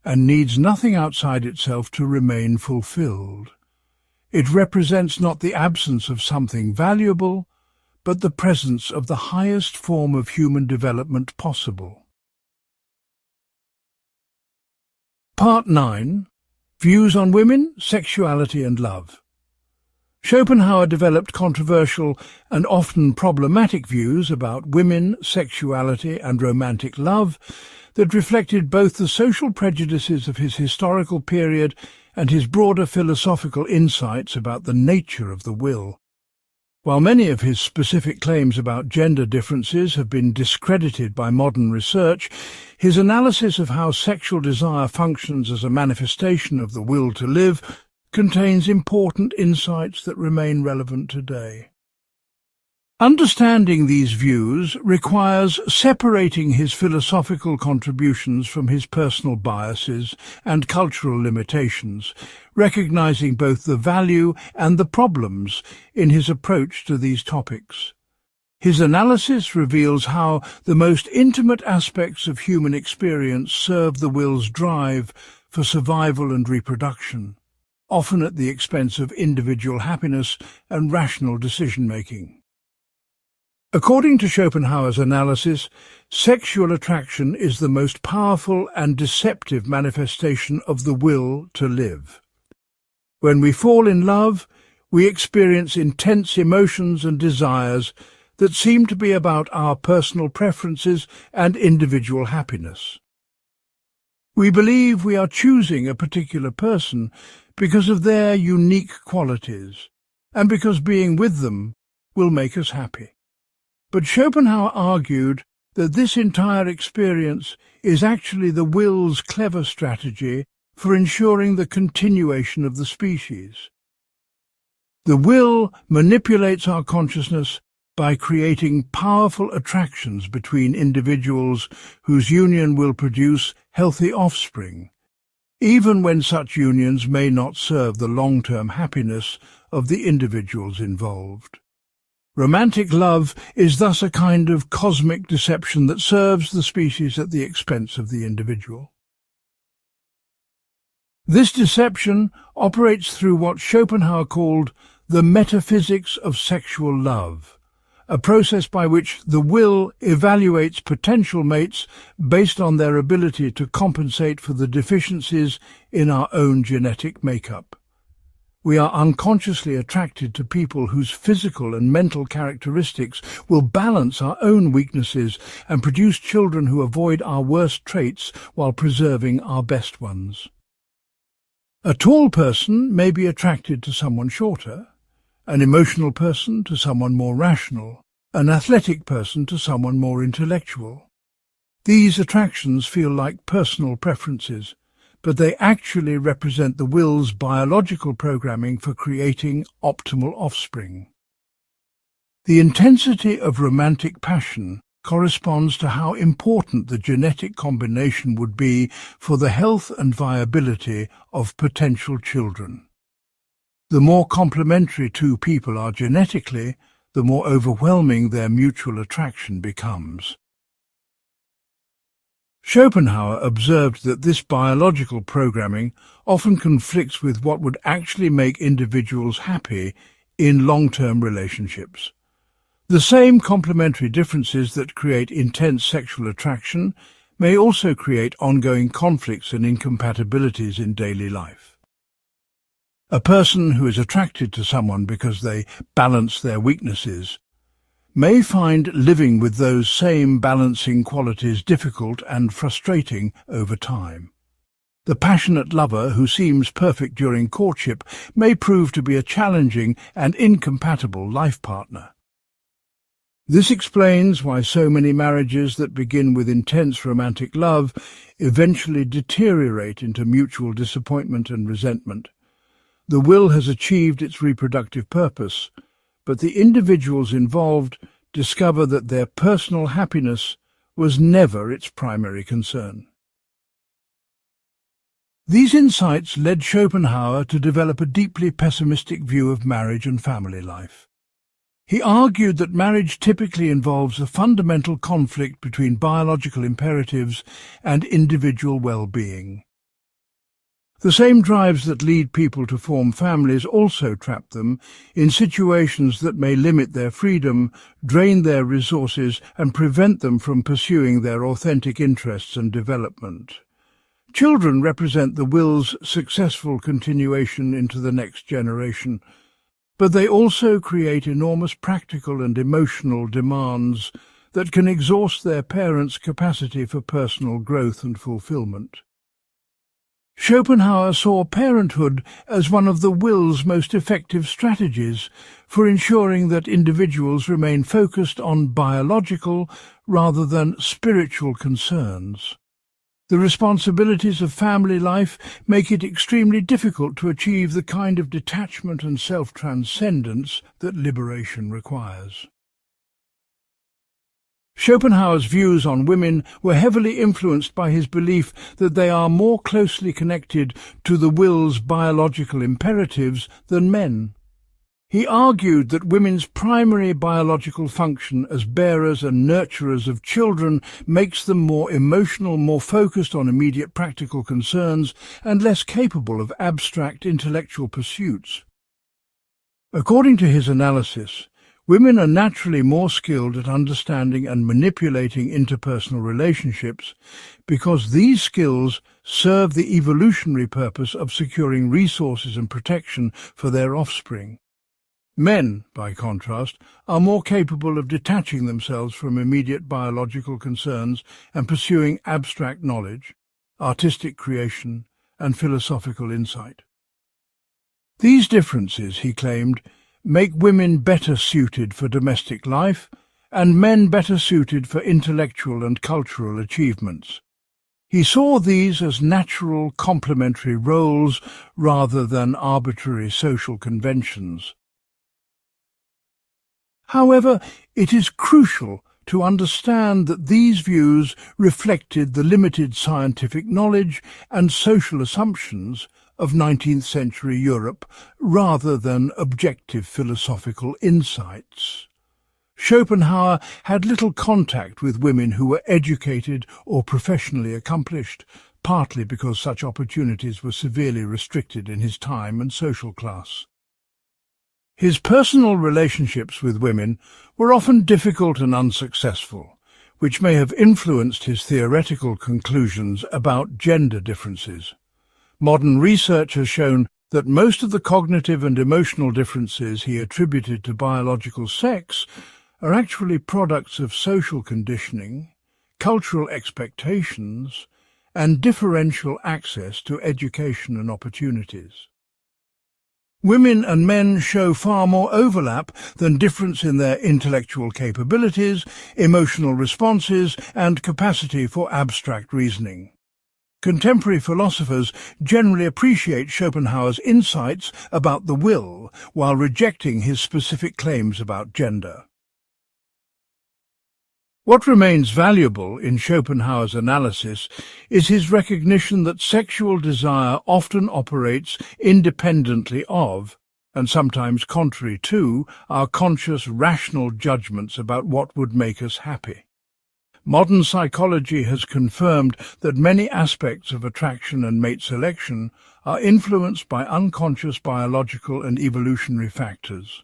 and needs nothing outside itself to remain fulfilled. It represents not the absence of something valuable, but the presence of the highest form of human development possible. Part 9. Views on Women, Sexuality and Love. Schopenhauer developed controversial and often problematic views about women, sexuality and romantic love that reflected both the social prejudices of his historical period and his broader philosophical insights about the nature of the will. While many of his specific claims about gender differences have been discredited by modern research, his analysis of how sexual desire functions as a manifestation of the will to live contains important insights that remain relevant today. Understanding these views requires separating his philosophical contributions from his personal biases and cultural limitations, recognizing both the value and the problems in his approach to these topics. His analysis reveals how the most intimate aspects of human experience serve the will's drive for survival and reproduction, often at the expense of individual happiness and rational decision-making. According to Schopenhauer's analysis, sexual attraction is the most powerful and deceptive manifestation of the will to live. When we fall in love, we experience intense emotions and desires that seem to be about our personal preferences and individual happiness. We believe we are choosing a particular person because of their unique qualities, and because being with them will make us happy. But Schopenhauer argued that this entire experience is actually the will's clever strategy for ensuring the continuation of the species. The will manipulates our consciousness by creating powerful attractions between individuals whose union will produce healthy offspring, even when such unions may not serve the long-term happiness of the individuals involved. Romantic love is thus a kind of cosmic deception that serves the species at the expense of the individual. This deception operates through what Schopenhauer called the metaphysics of sexual love, a process by which the will evaluates potential mates based on their ability to compensate for the deficiencies in our own genetic makeup. We are unconsciously attracted to people whose physical and mental characteristics will balance our own weaknesses and produce children who avoid our worst traits while preserving our best ones. A tall person may be attracted to someone shorter, an emotional person to someone more rational, an athletic person to someone more intellectual. These attractions feel like personal preferences, but they actually represent the will's biological programming for creating optimal offspring. The intensity of romantic passion corresponds to how important the genetic combination would be for the health and viability of potential children. The more complementary two people are genetically, the more overwhelming their mutual attraction becomes. Schopenhauer observed that this biological programming often conflicts with what would actually make individuals happy in long-term relationships. The same complementary differences that create intense sexual attraction may also create ongoing conflicts and incompatibilities in daily life. A person who is attracted to someone because they balance their weaknesses may find living with those same balancing qualities difficult and frustrating over time. The passionate lover who seems perfect during courtship may prove to be a challenging and incompatible life partner. This explains why so many marriages that begin with intense romantic love eventually deteriorate into mutual disappointment and resentment. The will has achieved its reproductive purpose, but the individuals involved discover that their personal happiness was never its primary concern. These insights led Schopenhauer to develop a deeply pessimistic view of marriage and family life. He argued that marriage typically involves a fundamental conflict between biological imperatives and individual well-being. The same drives that lead people to form families also trap them in situations that may limit their freedom, drain their resources, and prevent them from pursuing their authentic interests and development. Children represent the will's successful continuation into the next generation, but they also create enormous practical and emotional demands that can exhaust their parents' capacity for personal growth and fulfillment. Schopenhauer saw parenthood as one of the will's most effective strategies for ensuring that individuals remain focused on biological rather than spiritual concerns. The responsibilities of family life make it extremely difficult to achieve the kind of detachment and self-transcendence that liberation requires. Schopenhauer's views on women were heavily influenced by his belief that they are more closely connected to the will's biological imperatives than men. He argued that women's primary biological function as bearers and nurturers of children makes them more emotional, more focused on immediate practical concerns, and less capable of abstract intellectual pursuits. According to his analysis, women are naturally more skilled at understanding and manipulating interpersonal relationships because these skills serve the evolutionary purpose of securing resources and protection for their offspring. Men, by contrast, are more capable of detaching themselves from immediate biological concerns and pursuing abstract knowledge, artistic creation, and philosophical insight. These differences, he claimed, make women better suited for domestic life and men better suited for intellectual and cultural achievements. He saw these as natural complementary roles rather than arbitrary social conventions. However, it is crucial to understand that these views reflected the limited scientific knowledge and social assumptions of 19th century Europe rather than objective philosophical insights. Schopenhauer had little contact with women who were educated or professionally accomplished, partly because such opportunities were severely restricted in his time and social class. His personal relationships with women were often difficult and unsuccessful, which may have influenced his theoretical conclusions about gender differences. Modern research has shown that most of the cognitive and emotional differences he attributed to biological sex are actually products of social conditioning, cultural expectations, and differential access to education and opportunities. Women and men show far more overlap than difference in their intellectual capabilities, emotional responses, and capacity for abstract reasoning. Contemporary philosophers generally appreciate Schopenhauer's insights about the will while rejecting his specific claims about gender. What remains valuable in Schopenhauer's analysis is his recognition that sexual desire often operates independently of, and sometimes contrary to, our conscious, rational judgments about what would make us happy. Modern psychology has confirmed that many aspects of attraction and mate selection are influenced by unconscious biological and evolutionary factors.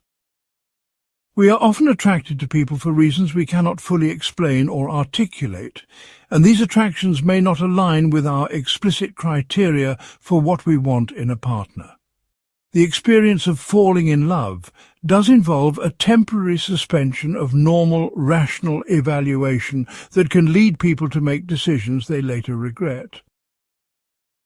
We are often attracted to people for reasons we cannot fully explain or articulate, and these attractions may not align with our explicit criteria for what we want in a partner. The experience of falling in love does involve a temporary suspension of normal, rational evaluation that can lead people to make decisions they later regret.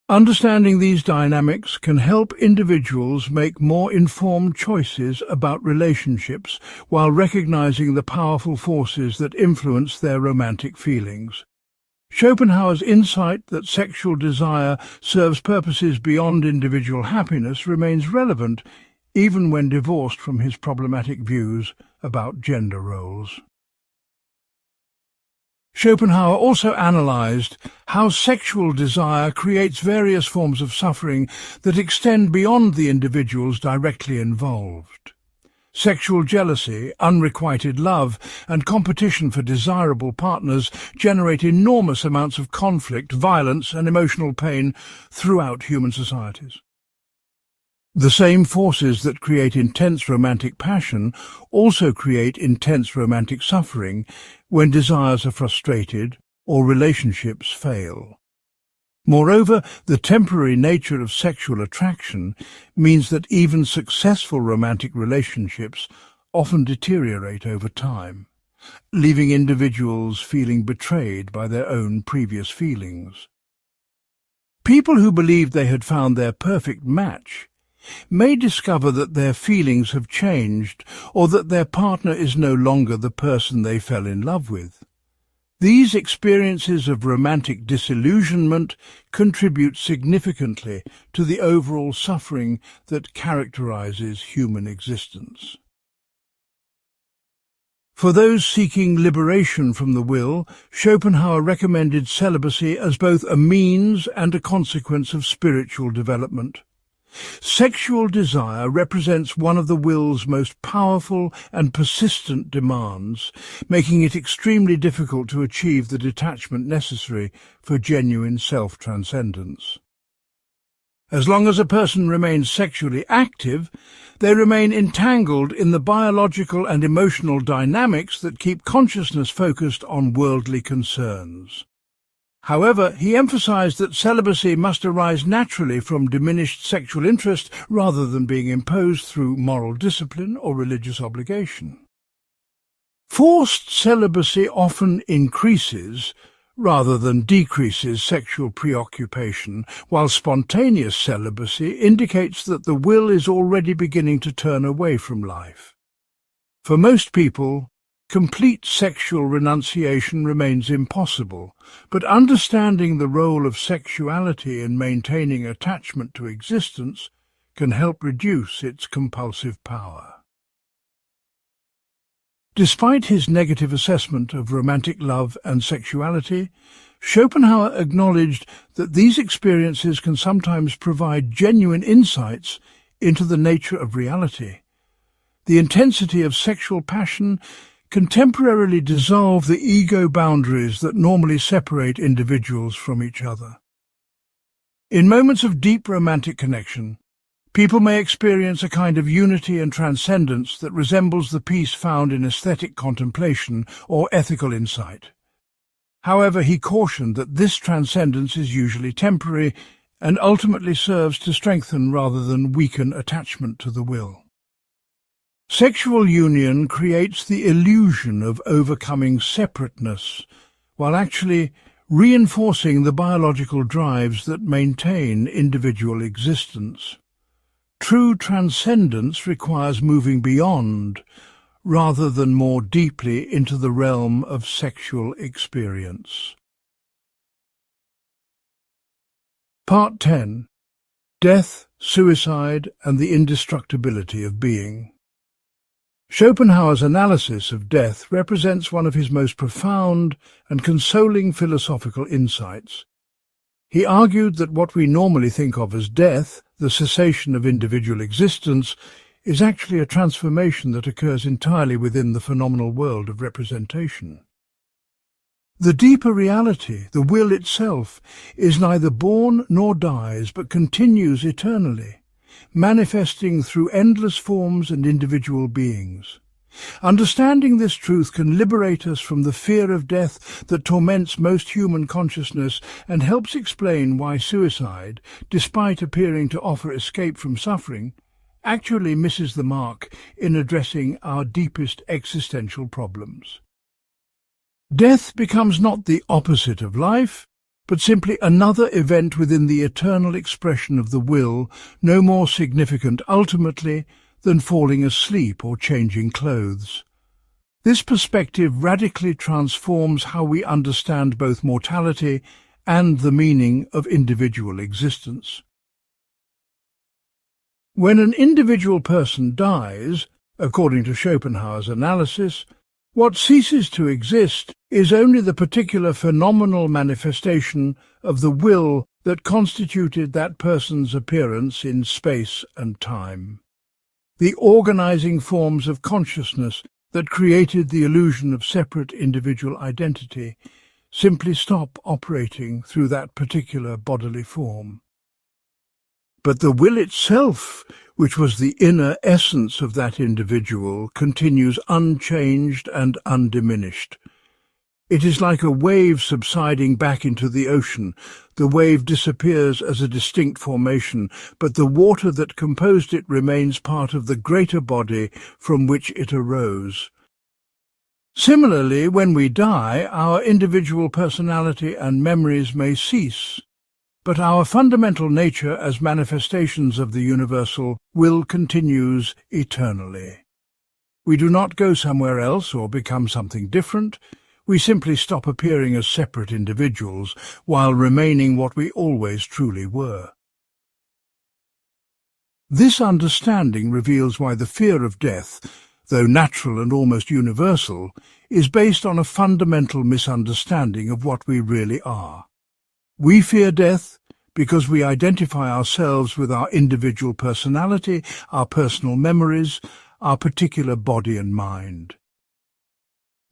Understanding these dynamics can help individuals make more informed choices about relationships while recognizing the powerful forces that influence their romantic feelings. Schopenhauer's insight that sexual desire serves purposes beyond individual happiness remains relevant even when divorced from his problematic views about gender roles. Schopenhauer also analyzed how sexual desire creates various forms of suffering that extend beyond the individuals directly involved. Sexual jealousy, unrequited love, and competition for desirable partners generate enormous amounts of conflict, violence, and emotional pain throughout human societies. The same forces that create intense romantic passion also create intense romantic suffering when desires are frustrated or relationships fail. Moreover, the temporary nature of sexual attraction means that even successful romantic relationships often deteriorate over time, leaving individuals feeling betrayed by their own previous feelings. People who believed they had found their perfect match may discover that their feelings have changed or that their partner is no longer the person they fell in love with. These experiences of romantic disillusionment contribute significantly to the overall suffering that characterizes human existence. For those seeking liberation from the will, Schopenhauer recommended celibacy as both a means and a consequence of spiritual development. Sexual desire represents one of the will's most powerful and persistent demands, making it extremely difficult to achieve the detachment necessary for genuine self-transcendence. As long as a person remains sexually active, they remain entangled in the biological and emotional dynamics that keep consciousness focused on worldly concerns. However, he emphasized that celibacy must arise naturally from diminished sexual interest rather than being imposed through moral discipline or religious obligation. Forced celibacy often increases rather than decreases sexual preoccupation, while spontaneous celibacy indicates that the will is already beginning to turn away from life. For most people, complete sexual renunciation remains impossible, but understanding the role of sexuality in maintaining attachment to existence can help reduce its compulsive power. Despite his negative assessment of romantic love and sexuality, Schopenhauer acknowledged that these experiences can sometimes provide genuine insights into the nature of reality. The intensity of sexual passion can temporarily dissolve the ego boundaries that normally separate individuals from each other. In moments of deep romantic connection, people may experience a kind of unity and transcendence that resembles the peace found in aesthetic contemplation or ethical insight. However, he cautioned that this transcendence is usually temporary and ultimately serves to strengthen rather than weaken attachment to the will. Sexual union creates the illusion of overcoming separateness, while actually reinforcing the biological drives that maintain individual existence. True transcendence requires moving beyond, rather than more deeply into the realm of sexual experience. Part 10. Death, Suicide, and the Indestructibility of Being. Schopenhauer's analysis of death represents one of his most profound and consoling philosophical insights. He argued that what we normally think of as death, the cessation of individual existence, is actually a transformation that occurs entirely within the phenomenal world of representation. The deeper reality, the will itself, is neither born nor dies, but continues eternally, manifesting through endless forms and individual beings. Understanding this truth can liberate us from the fear of death that torments most human consciousness and helps explain why suicide, despite appearing to offer escape from suffering, actually misses the mark in addressing our deepest existential problems. Death becomes not the opposite of life, but simply another event within the eternal expression of the will, no more significant ultimately than falling asleep or changing clothes. This perspective radically transforms how we understand both mortality and the meaning of individual existence. When an individual person dies, according to Schopenhauer's analysis, what ceases to exist is only the particular phenomenal manifestation of the will that constituted that person's appearance in space and time. The organizing forms of consciousness that created the illusion of separate individual identity simply stop operating through that particular bodily form. But the will itself, which was the inner essence of that individual, continues unchanged and undiminished. It is like a wave subsiding back into the ocean. The wave disappears as a distinct formation, but the water that composed it remains part of the greater body from which it arose. Similarly, when we die, our individual personality and memories may cease, but our fundamental nature as manifestations of the universal will continues eternally. We do not go somewhere else or become something different. We simply stop appearing as separate individuals while remaining what we always truly were. This understanding reveals why the fear of death, though natural and almost universal, is based on a fundamental misunderstanding of what we really are. We fear death because we identify ourselves with our individual personality, our personal memories, our particular body and mind.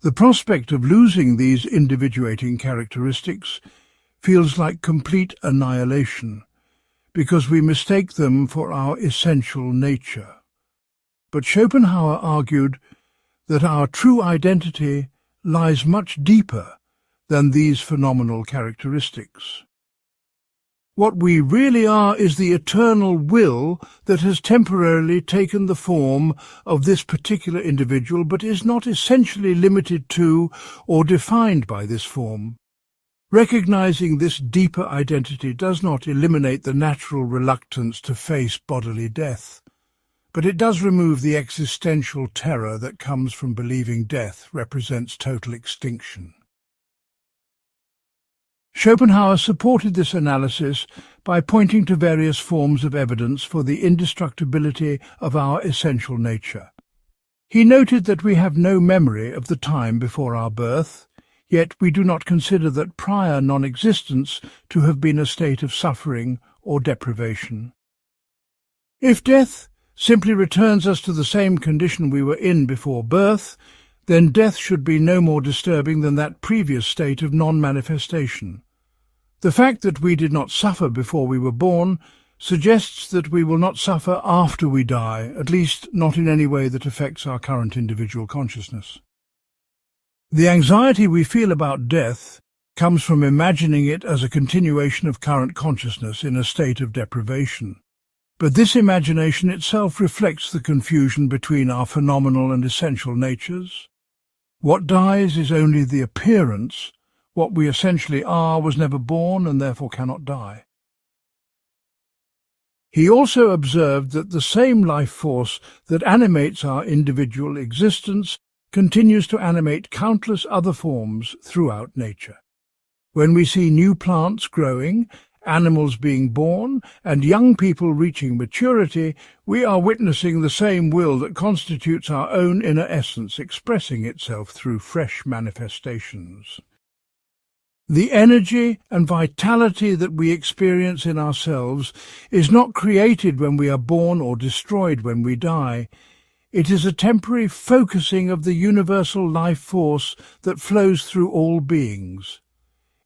The prospect of losing these individuating characteristics feels like complete annihilation, because we mistake them for our essential nature. But Schopenhauer argued that our true identity lies much deeper than these phenomenal characteristics. What we really are is the eternal will that has temporarily taken the form of this particular individual, but is not essentially limited to or defined by this form. Recognizing this deeper identity does not eliminate the natural reluctance to face bodily death, but it does remove the existential terror that comes from believing death represents total extinction. Schopenhauer supported this analysis by pointing to various forms of evidence for the indestructibility of our essential nature. He noted that we have no memory of the time before our birth, yet we do not consider that prior non-existence to have been a state of suffering or deprivation. If death simply returns us to the same condition we were in before birth, then death should be no more disturbing than that previous state of non-manifestation. The fact that we did not suffer before we were born suggests that we will not suffer after we die, at least not in any way that affects our current individual consciousness. The anxiety we feel about death comes from imagining it as a continuation of current consciousness in a state of deprivation. But this imagination itself reflects the confusion between our phenomenal and essential natures. What dies is only the appearance. What we essentially are was never born and therefore cannot die. He also observed that the same life force that animates our individual existence continues to animate countless other forms throughout nature. When we see new plants growing, animals being born, and young people reaching maturity, we are witnessing the same will that constitutes our own inner essence expressing itself through fresh manifestations. The energy and vitality that we experience in ourselves is not created when we are born or destroyed when we die. It is a temporary focusing of the universal life force that flows through all beings.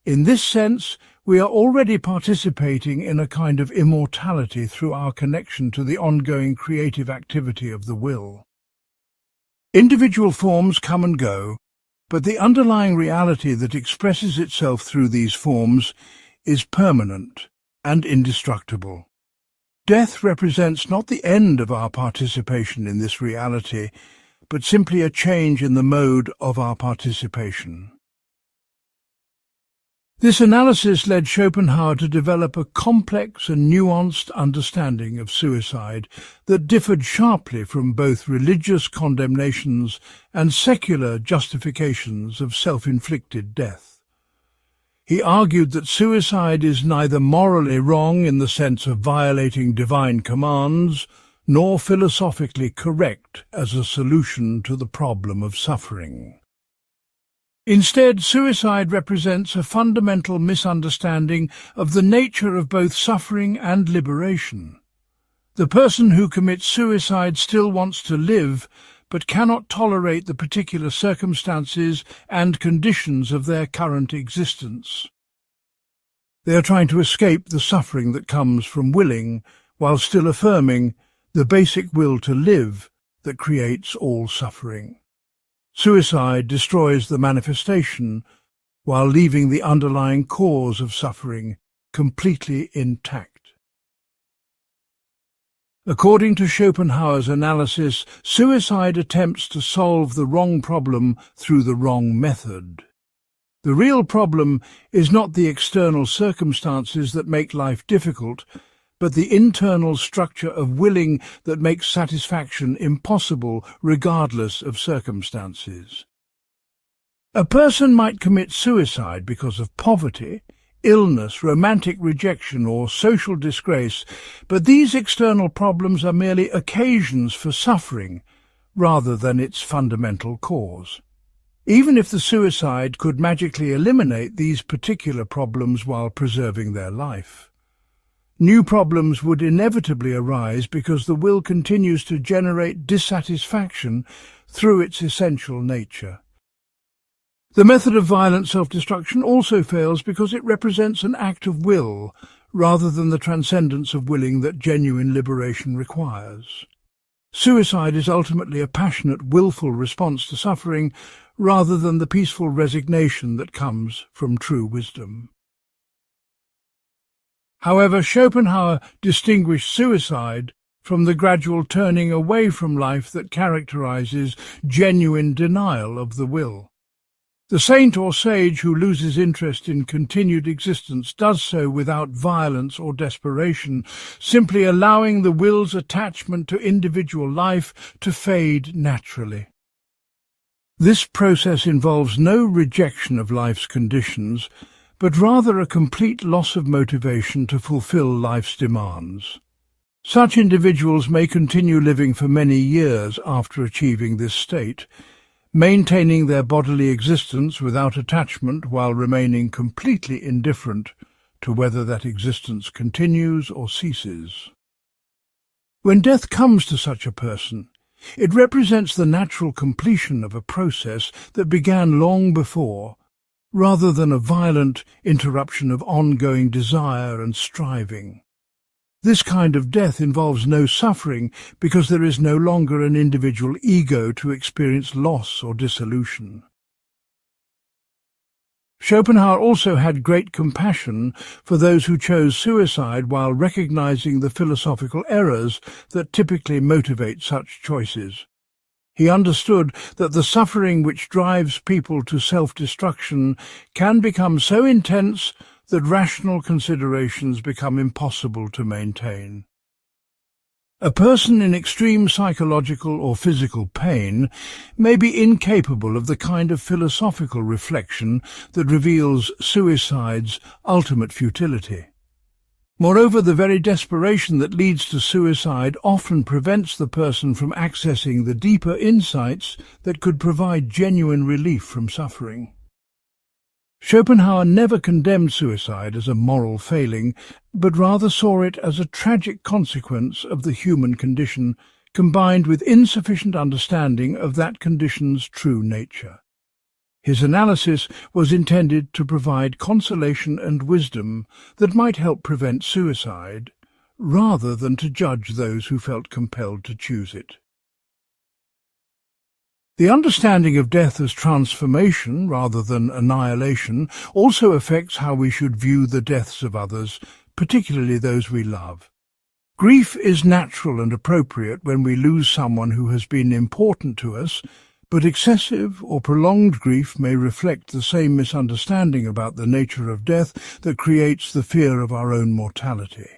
In this sense, we are already participating in a kind of immortality through our connection to the ongoing creative activity of the will. Individual forms come and go, but the underlying reality that expresses itself through these forms is permanent and indestructible. Death represents not the end of our participation in this reality, but simply a change in the mode of our participation. This analysis led Schopenhauer to develop a complex and nuanced understanding of suicide that differed sharply from both religious condemnations and secular justifications of self-inflicted death. He argued that suicide is neither morally wrong in the sense of violating divine commands, nor philosophically correct as a solution to the problem of suffering. Instead, suicide represents a fundamental misunderstanding of the nature of both suffering and liberation. The person who commits suicide still wants to live, but cannot tolerate the particular circumstances and conditions of their current existence. They are trying to escape the suffering that comes from willing, while still affirming the basic will to live that creates all suffering. Suicide destroys the manifestation while leaving the underlying cause of suffering completely intact. According to Schopenhauer's analysis, suicide attempts to solve the wrong problem through the wrong method. The real problem is not the external circumstances that make life difficult, but the internal structure of willing that makes satisfaction impossible regardless of circumstances. A person might commit suicide because of poverty, illness, romantic rejection, or social disgrace, but these external problems are merely occasions for suffering rather than its fundamental cause. Even if the suicide could magically eliminate these particular problems while preserving their life, new problems would inevitably arise because the will continues to generate dissatisfaction through its essential nature. The method of violent self-destruction also fails because it represents an act of will rather than the transcendence of willing that genuine liberation requires. Suicide is ultimately a passionate, willful response to suffering rather than the peaceful resignation that comes from true wisdom. However, Schopenhauer distinguished suicide from the gradual turning away from life that characterizes genuine denial of the will. The saint or sage who loses interest in continued existence does so without violence or desperation, simply allowing the will's attachment to individual life to fade naturally. This process involves no rejection of life's conditions, but rather a complete loss of motivation to fulfill life's demands. Such individuals may continue living for many years after achieving this state, maintaining their bodily existence without attachment while remaining completely indifferent to whether that existence continues or ceases. When death comes to such a person, it represents the natural completion of a process that began long before, rather than a violent interruption of ongoing desire and striving. This kind of death involves no suffering because there is no longer an individual ego to experience loss or dissolution. Schopenhauer also had great compassion for those who chose suicide while recognizing the philosophical errors that typically motivate such choices. He understood that the suffering which drives people to self-destruction can become so intense that rational considerations become impossible to maintain. A person in extreme psychological or physical pain may be incapable of the kind of philosophical reflection that reveals suicide's ultimate futility. Moreover, the very desperation that leads to suicide often prevents the person from accessing the deeper insights that could provide genuine relief from suffering. Schopenhauer never condemned suicide as a moral failing, but rather saw it as a tragic consequence of the human condition combined with insufficient understanding of that condition's true nature. His analysis was intended to provide consolation and wisdom that might help prevent suicide, rather than to judge those who felt compelled to choose it. The understanding of death as transformation rather than annihilation also affects how we should view the deaths of others, particularly those we love. Grief is natural and appropriate when we lose someone who has been important to us, but excessive or prolonged grief may reflect the same misunderstanding about the nature of death that creates the fear of our own mortality.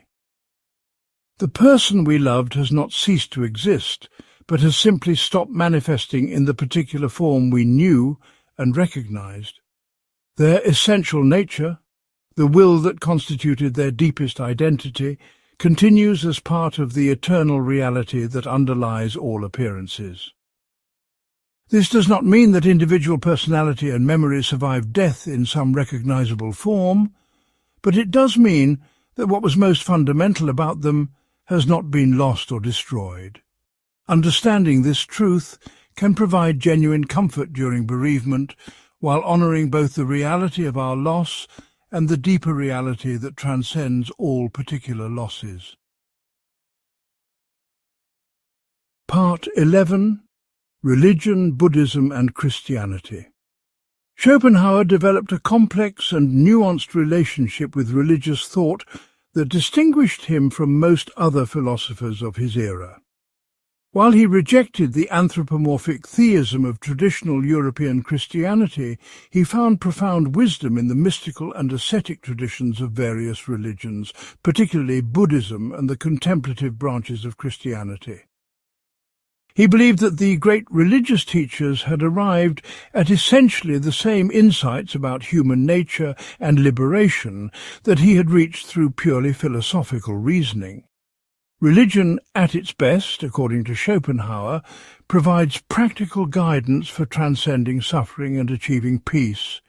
The person we loved has not ceased to exist, but has simply stopped manifesting in the particular form we knew and recognized. Their essential nature, the will that constituted their deepest identity, continues as part of the eternal reality that underlies all appearances. This does not mean that individual personality and memory survive death in some recognizable form, but it does mean that what was most fundamental about them has not been lost or destroyed. Understanding this truth can provide genuine comfort during bereavement, while honoring both the reality of our loss and the deeper reality that transcends all particular losses. Part 11. Religion, Buddhism and Christianity. Schopenhauer developed a complex and nuanced relationship with religious thought that distinguished him from most other philosophers of his era. While he rejected the anthropomorphic theism of traditional European Christianity, he found profound wisdom in the mystical and ascetic traditions of various religions, particularly Buddhism and the contemplative branches of Christianity. He believed that the great religious teachers had arrived at essentially the same insights about human nature and liberation that he had reached through purely philosophical reasoning. Religion, at its best, according to Schopenhauer, provides practical guidance for transcending suffering and achieving peace,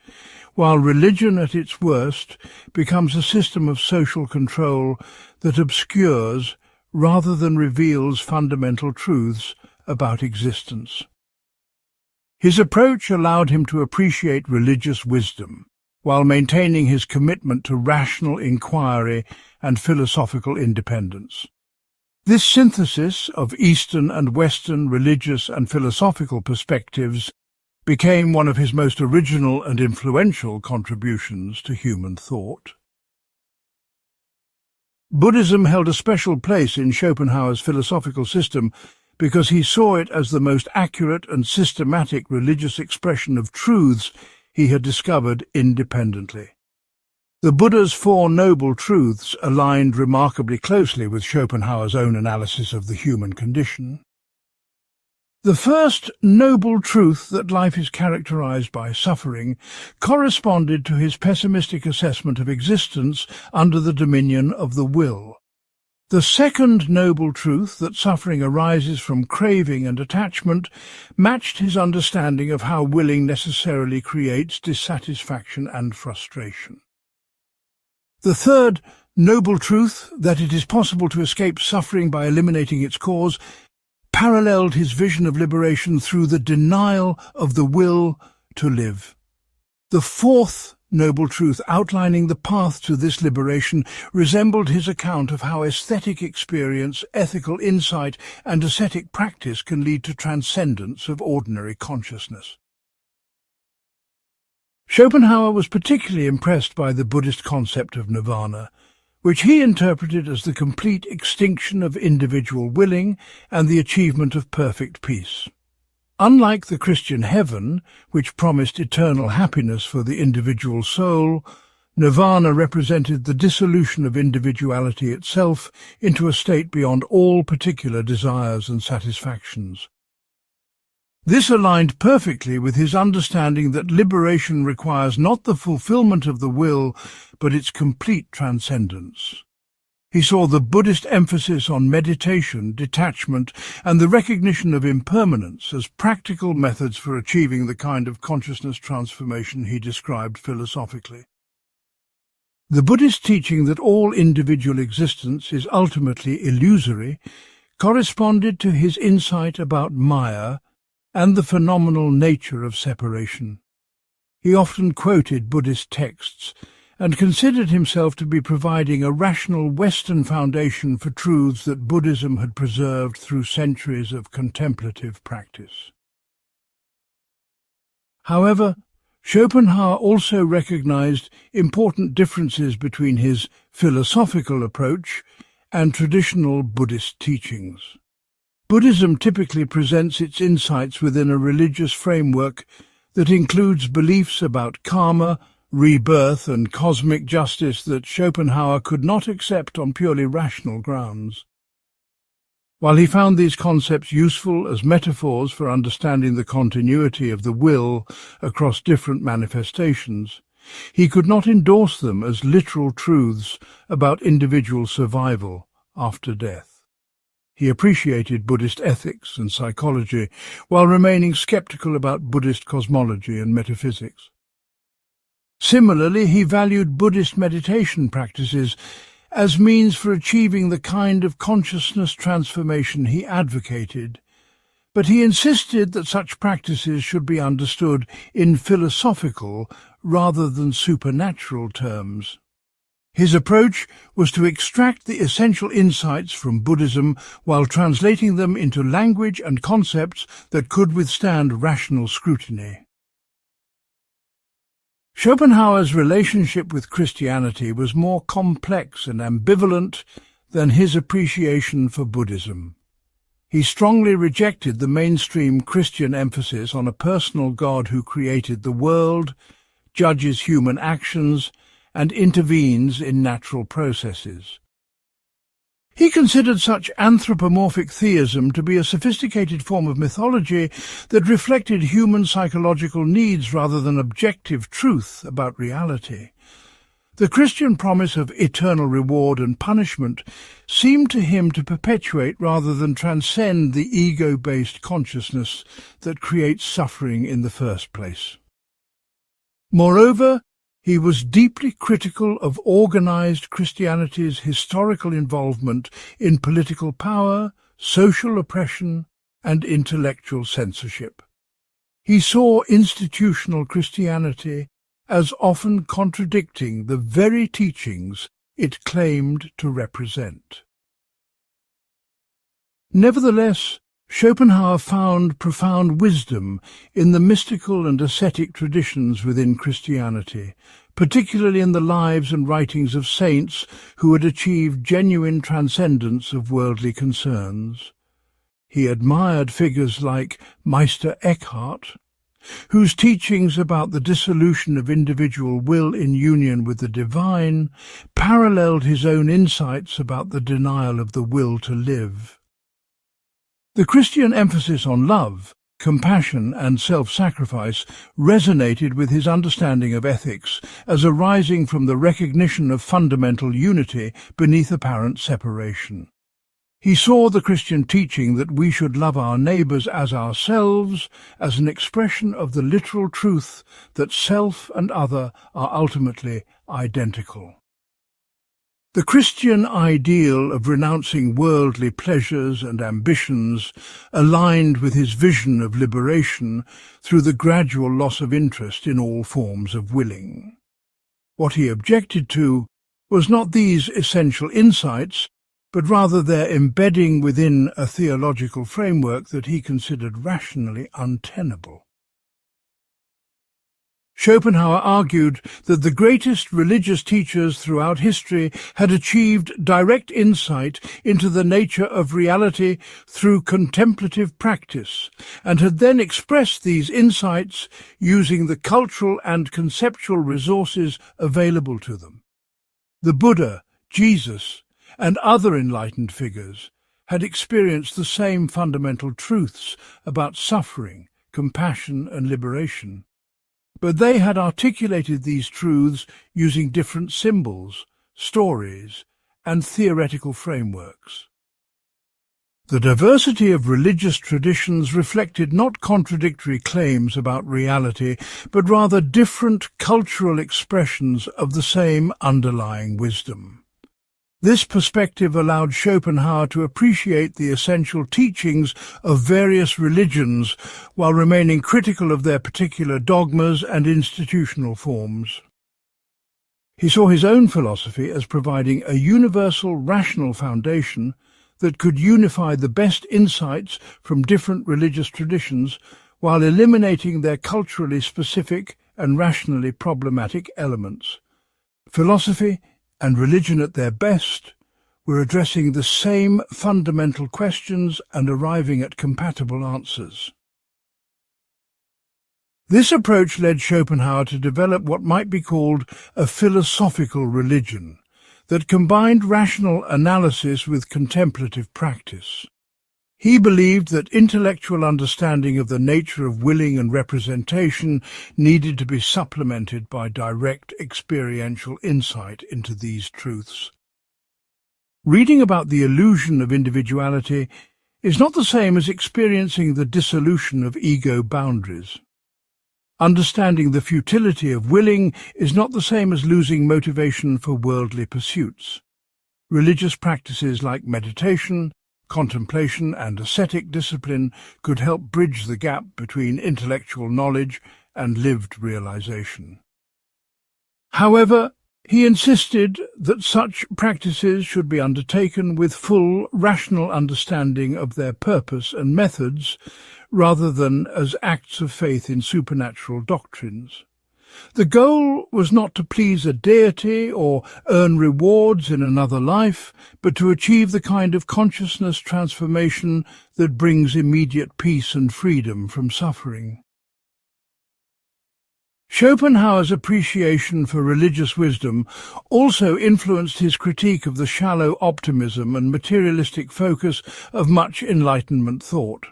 while religion, at its worst, becomes a system of social control that obscures rather than reveals fundamental truths about existence. His approach allowed him to appreciate religious wisdom, while maintaining his commitment to rational inquiry and philosophical independence. This synthesis of Eastern and Western religious and philosophical perspectives became one of his most original and influential contributions to human thought. Buddhism held a special place in Schopenhauer's philosophical system because he saw it as the most accurate and systematic religious expression of truths he had discovered independently. The Buddha's Four Noble Truths aligned remarkably closely with Schopenhauer's own analysis of the human condition. The first noble truth, that life is characterized by suffering, corresponded to his pessimistic assessment of existence under the dominion of the will. The second noble truth, that suffering arises from craving and attachment, matched his understanding of how willing necessarily creates dissatisfaction and frustration. The third noble truth, that it is possible to escape suffering by eliminating its cause, paralleled his vision of liberation through the denial of the will to live. The fourth noble truth, outlining the path to this liberation, resembled his account of how aesthetic experience, ethical insight, and ascetic practice can lead to transcendence of ordinary consciousness. Schopenhauer was particularly impressed by the Buddhist concept of nirvana, which he interpreted as the complete extinction of individual willing and the achievement of perfect peace. Unlike the Christian heaven, which promised eternal happiness for the individual soul, nirvana represented the dissolution of individuality itself into a state beyond all particular desires and satisfactions. This aligned perfectly with his understanding that liberation requires not the fulfillment of the will, but its complete transcendence. He saw the Buddhist emphasis on meditation, detachment, and the recognition of impermanence as practical methods for achieving the kind of consciousness transformation he described philosophically. The Buddhist teaching that all individual existence is ultimately illusory corresponded to his insight about Maya and the phenomenal nature of separation. He often quoted Buddhist texts and considered himself to be providing a rational Western foundation for truths that Buddhism had preserved through centuries of contemplative practice. However, Schopenhauer also recognized important differences between his philosophical approach and traditional Buddhist teachings. Buddhism typically presents its insights within a religious framework that includes beliefs about karma, rebirth and cosmic justice that Schopenhauer could not accept on purely rational grounds. While he found these concepts useful as metaphors for understanding the continuity of the will across different manifestations, he could not endorse them as literal truths about individual survival after death. He appreciated Buddhist ethics and psychology while remaining skeptical about Buddhist cosmology and metaphysics. Similarly, he valued Buddhist meditation practices as means for achieving the kind of consciousness transformation he advocated, but he insisted that such practices should be understood in philosophical rather than supernatural terms. His approach was to extract the essential insights from Buddhism while translating them into language and concepts that could withstand rational scrutiny. Schopenhauer's relationship with Christianity was more complex and ambivalent than his appreciation for Buddhism. He strongly rejected the mainstream Christian emphasis on a personal God who created the world, judges human actions, and intervenes in natural processes. He considered such anthropomorphic theism to be a sophisticated form of mythology that reflected human psychological needs rather than objective truth about reality. The Christian promise of eternal reward and punishment seemed to him to perpetuate rather than transcend the ego-based consciousness that creates suffering in the first place. Moreover, he was deeply critical of organized Christianity's historical involvement in political power, social oppression, and intellectual censorship. He saw institutional Christianity as often contradicting the very teachings it claimed to represent. Nevertheless, Schopenhauer found profound wisdom in the mystical and ascetic traditions within Christianity, particularly in the lives and writings of saints who had achieved genuine transcendence of worldly concerns. He admired figures like Meister Eckhart, whose teachings about the dissolution of individual will in union with the divine paralleled his own insights about the denial of the will to live. The Christian emphasis on love, compassion and self-sacrifice resonated with his understanding of ethics as arising from the recognition of fundamental unity beneath apparent separation. He saw the Christian teaching that we should love our neighbours as ourselves as an expression of the literal truth that self and other are ultimately identical. The Christian ideal of renouncing worldly pleasures and ambitions aligned with his vision of liberation through the gradual loss of interest in all forms of willing. What he objected to was not these essential insights, but rather their embedding within a theological framework that he considered rationally untenable. Schopenhauer argued that the greatest religious teachers throughout history had achieved direct insight into the nature of reality through contemplative practice, and had then expressed these insights using the cultural and conceptual resources available to them. The Buddha, Jesus, and other enlightened figures had experienced the same fundamental truths about suffering, compassion, and liberation. But they had articulated these truths using different symbols, stories, and theoretical frameworks. The diversity of religious traditions reflected not contradictory claims about reality, but rather different cultural expressions of the same underlying wisdom. This perspective allowed Schopenhauer to appreciate the essential teachings of various religions while remaining critical of their particular dogmas and institutional forms. He saw his own philosophy as providing a universal rational foundation that could unify the best insights from different religious traditions while eliminating their culturally specific and rationally problematic elements. Philosophy and religion at their best were addressing the same fundamental questions and arriving at compatible answers. This approach led Schopenhauer to develop what might be called a philosophical religion that combined rational analysis with contemplative practice. He believed that intellectual understanding of the nature of willing and representation needed to be supplemented by direct experiential insight into these truths. Reading about the illusion of individuality is not the same as experiencing the dissolution of ego boundaries. Understanding the futility of willing is not the same as losing motivation for worldly pursuits. Religious practices like meditation, contemplation and ascetic discipline could help bridge the gap between intellectual knowledge and lived realization. However, he insisted that such practices should be undertaken with full rational understanding of their purpose and methods, rather than as acts of faith in supernatural doctrines. The goal was not to please a deity or earn rewards in another life, but to achieve the kind of consciousness transformation that brings immediate peace and freedom from suffering. Schopenhauer's appreciation for religious wisdom also influenced his critique of the shallow optimism and materialistic focus of much Enlightenment thought.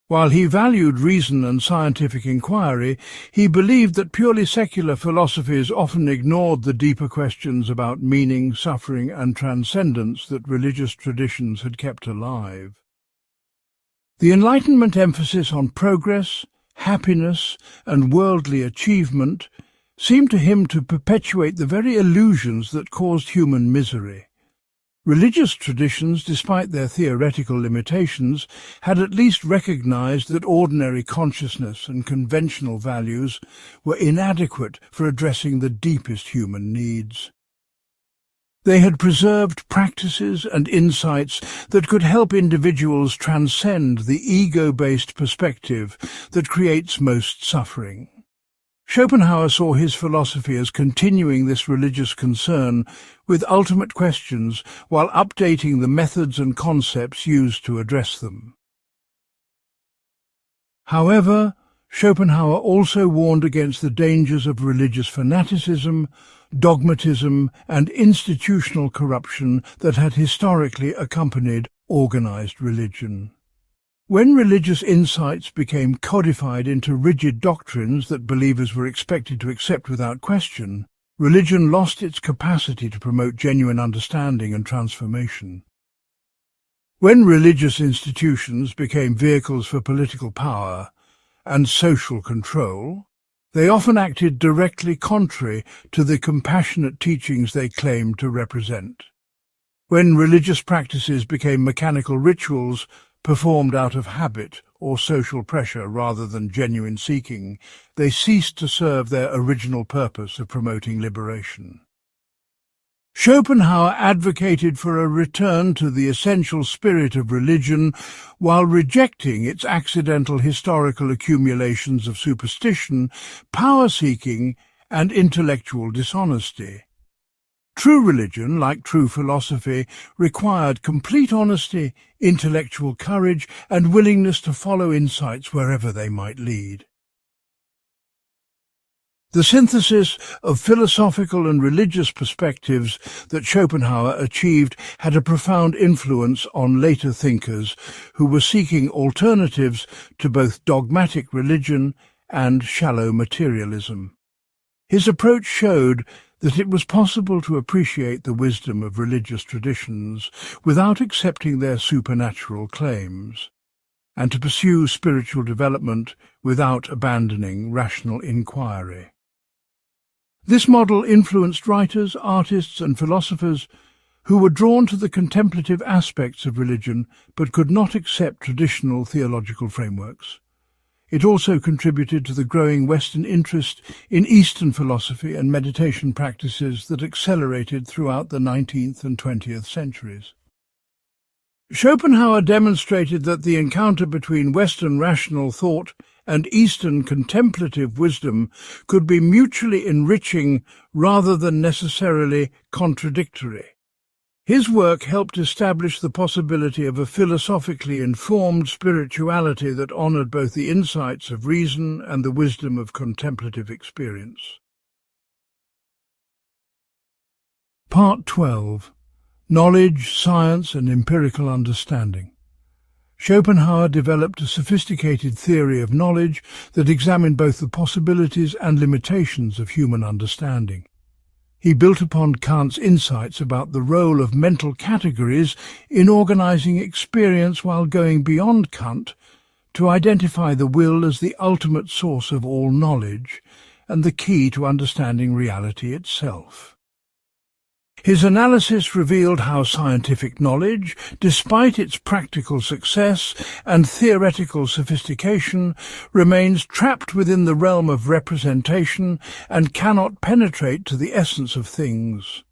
While he valued reason and scientific inquiry, he believed that purely secular philosophies often ignored the deeper questions about meaning, suffering, and transcendence that religious traditions had kept alive. The Enlightenment emphasis on progress, happiness, and worldly achievement seemed to him to perpetuate the very illusions that caused human misery. Religious traditions, despite their theoretical limitations, had at least recognized that ordinary consciousness and conventional values were inadequate for addressing the deepest human needs. They had preserved practices and insights that could help individuals transcend the ego-based perspective that creates most suffering. Schopenhauer saw his philosophy as continuing this religious concern with ultimate questions while updating the methods and concepts used to address them. However, Schopenhauer also warned against the dangers of religious fanaticism, dogmatism, and institutional corruption that had historically accompanied organized religion. When religious insights became codified into rigid doctrines that believers were expected to accept without question, religion lost its capacity to promote genuine understanding and transformation. When religious institutions became vehicles for political power and social control, they often acted directly contrary to the compassionate teachings they claimed to represent. When religious practices became mechanical rituals performed out of habit or social pressure rather than genuine seeking, they ceased to serve their original purpose of promoting liberation. Schopenhauer advocated for a return to the essential spirit of religion while rejecting its accidental historical accumulations of superstition, power-seeking, and intellectual dishonesty. True religion, like true philosophy, required complete honesty, intellectual courage, and willingness to follow insights wherever they might lead. The synthesis of philosophical and religious perspectives that Schopenhauer achieved had a profound influence on later thinkers who were seeking alternatives to both dogmatic religion and shallow materialism. His approach showed that it was possible to appreciate the wisdom of religious traditions without accepting their supernatural claims, and to pursue spiritual development without abandoning rational inquiry. This model influenced writers, artists, and philosophers who were drawn to the contemplative aspects of religion but could not accept traditional theological frameworks. It also contributed to the growing Western interest in Eastern philosophy and meditation practices that accelerated throughout the 19th and 20th centuries. Schopenhauer demonstrated that the encounter between Western rational thought and Eastern contemplative wisdom could be mutually enriching rather than necessarily contradictory. His work helped establish the possibility of a philosophically informed spirituality that honored both the insights of reason and the wisdom of contemplative experience. Part 12. Knowledge, Science and Empirical Understanding. Schopenhauer developed a sophisticated theory of knowledge that examined both the possibilities and limitations of human understanding. He built upon Kant's insights about the role of mental categories in organizing experience while going beyond Kant to identify the will as the ultimate source of all knowledge and the key to understanding reality itself. His analysis revealed how scientific knowledge, despite its practical success and theoretical sophistication, remains trapped within the realm of representation and cannot penetrate to the essence of things.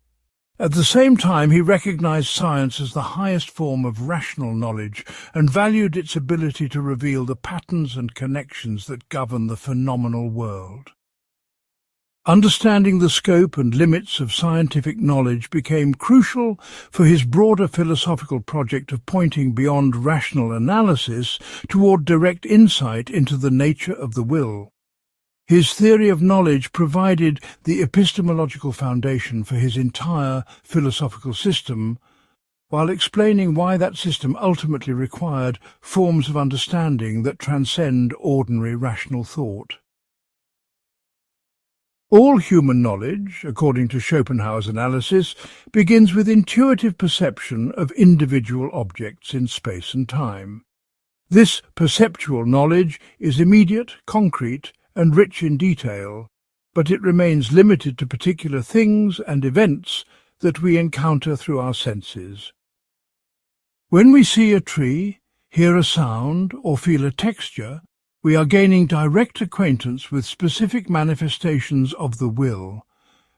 At the same time, he recognized science as the highest form of rational knowledge and valued its ability to reveal the patterns and connections that govern the phenomenal world. Understanding the scope and limits of scientific knowledge became crucial for his broader philosophical project of pointing beyond rational analysis toward direct insight into the nature of the will. His theory of knowledge provided the epistemological foundation for his entire philosophical system, while explaining why that system ultimately required forms of understanding that transcend ordinary rational thought. All human knowledge, according to Schopenhauer's analysis, begins with intuitive perception of individual objects in space and time. This perceptual knowledge is immediate, concrete, and rich in detail, but it remains limited to particular things and events that we encounter through our senses. When we see a tree, hear a sound, or feel a texture, we are gaining direct acquaintance with specific manifestations of the will,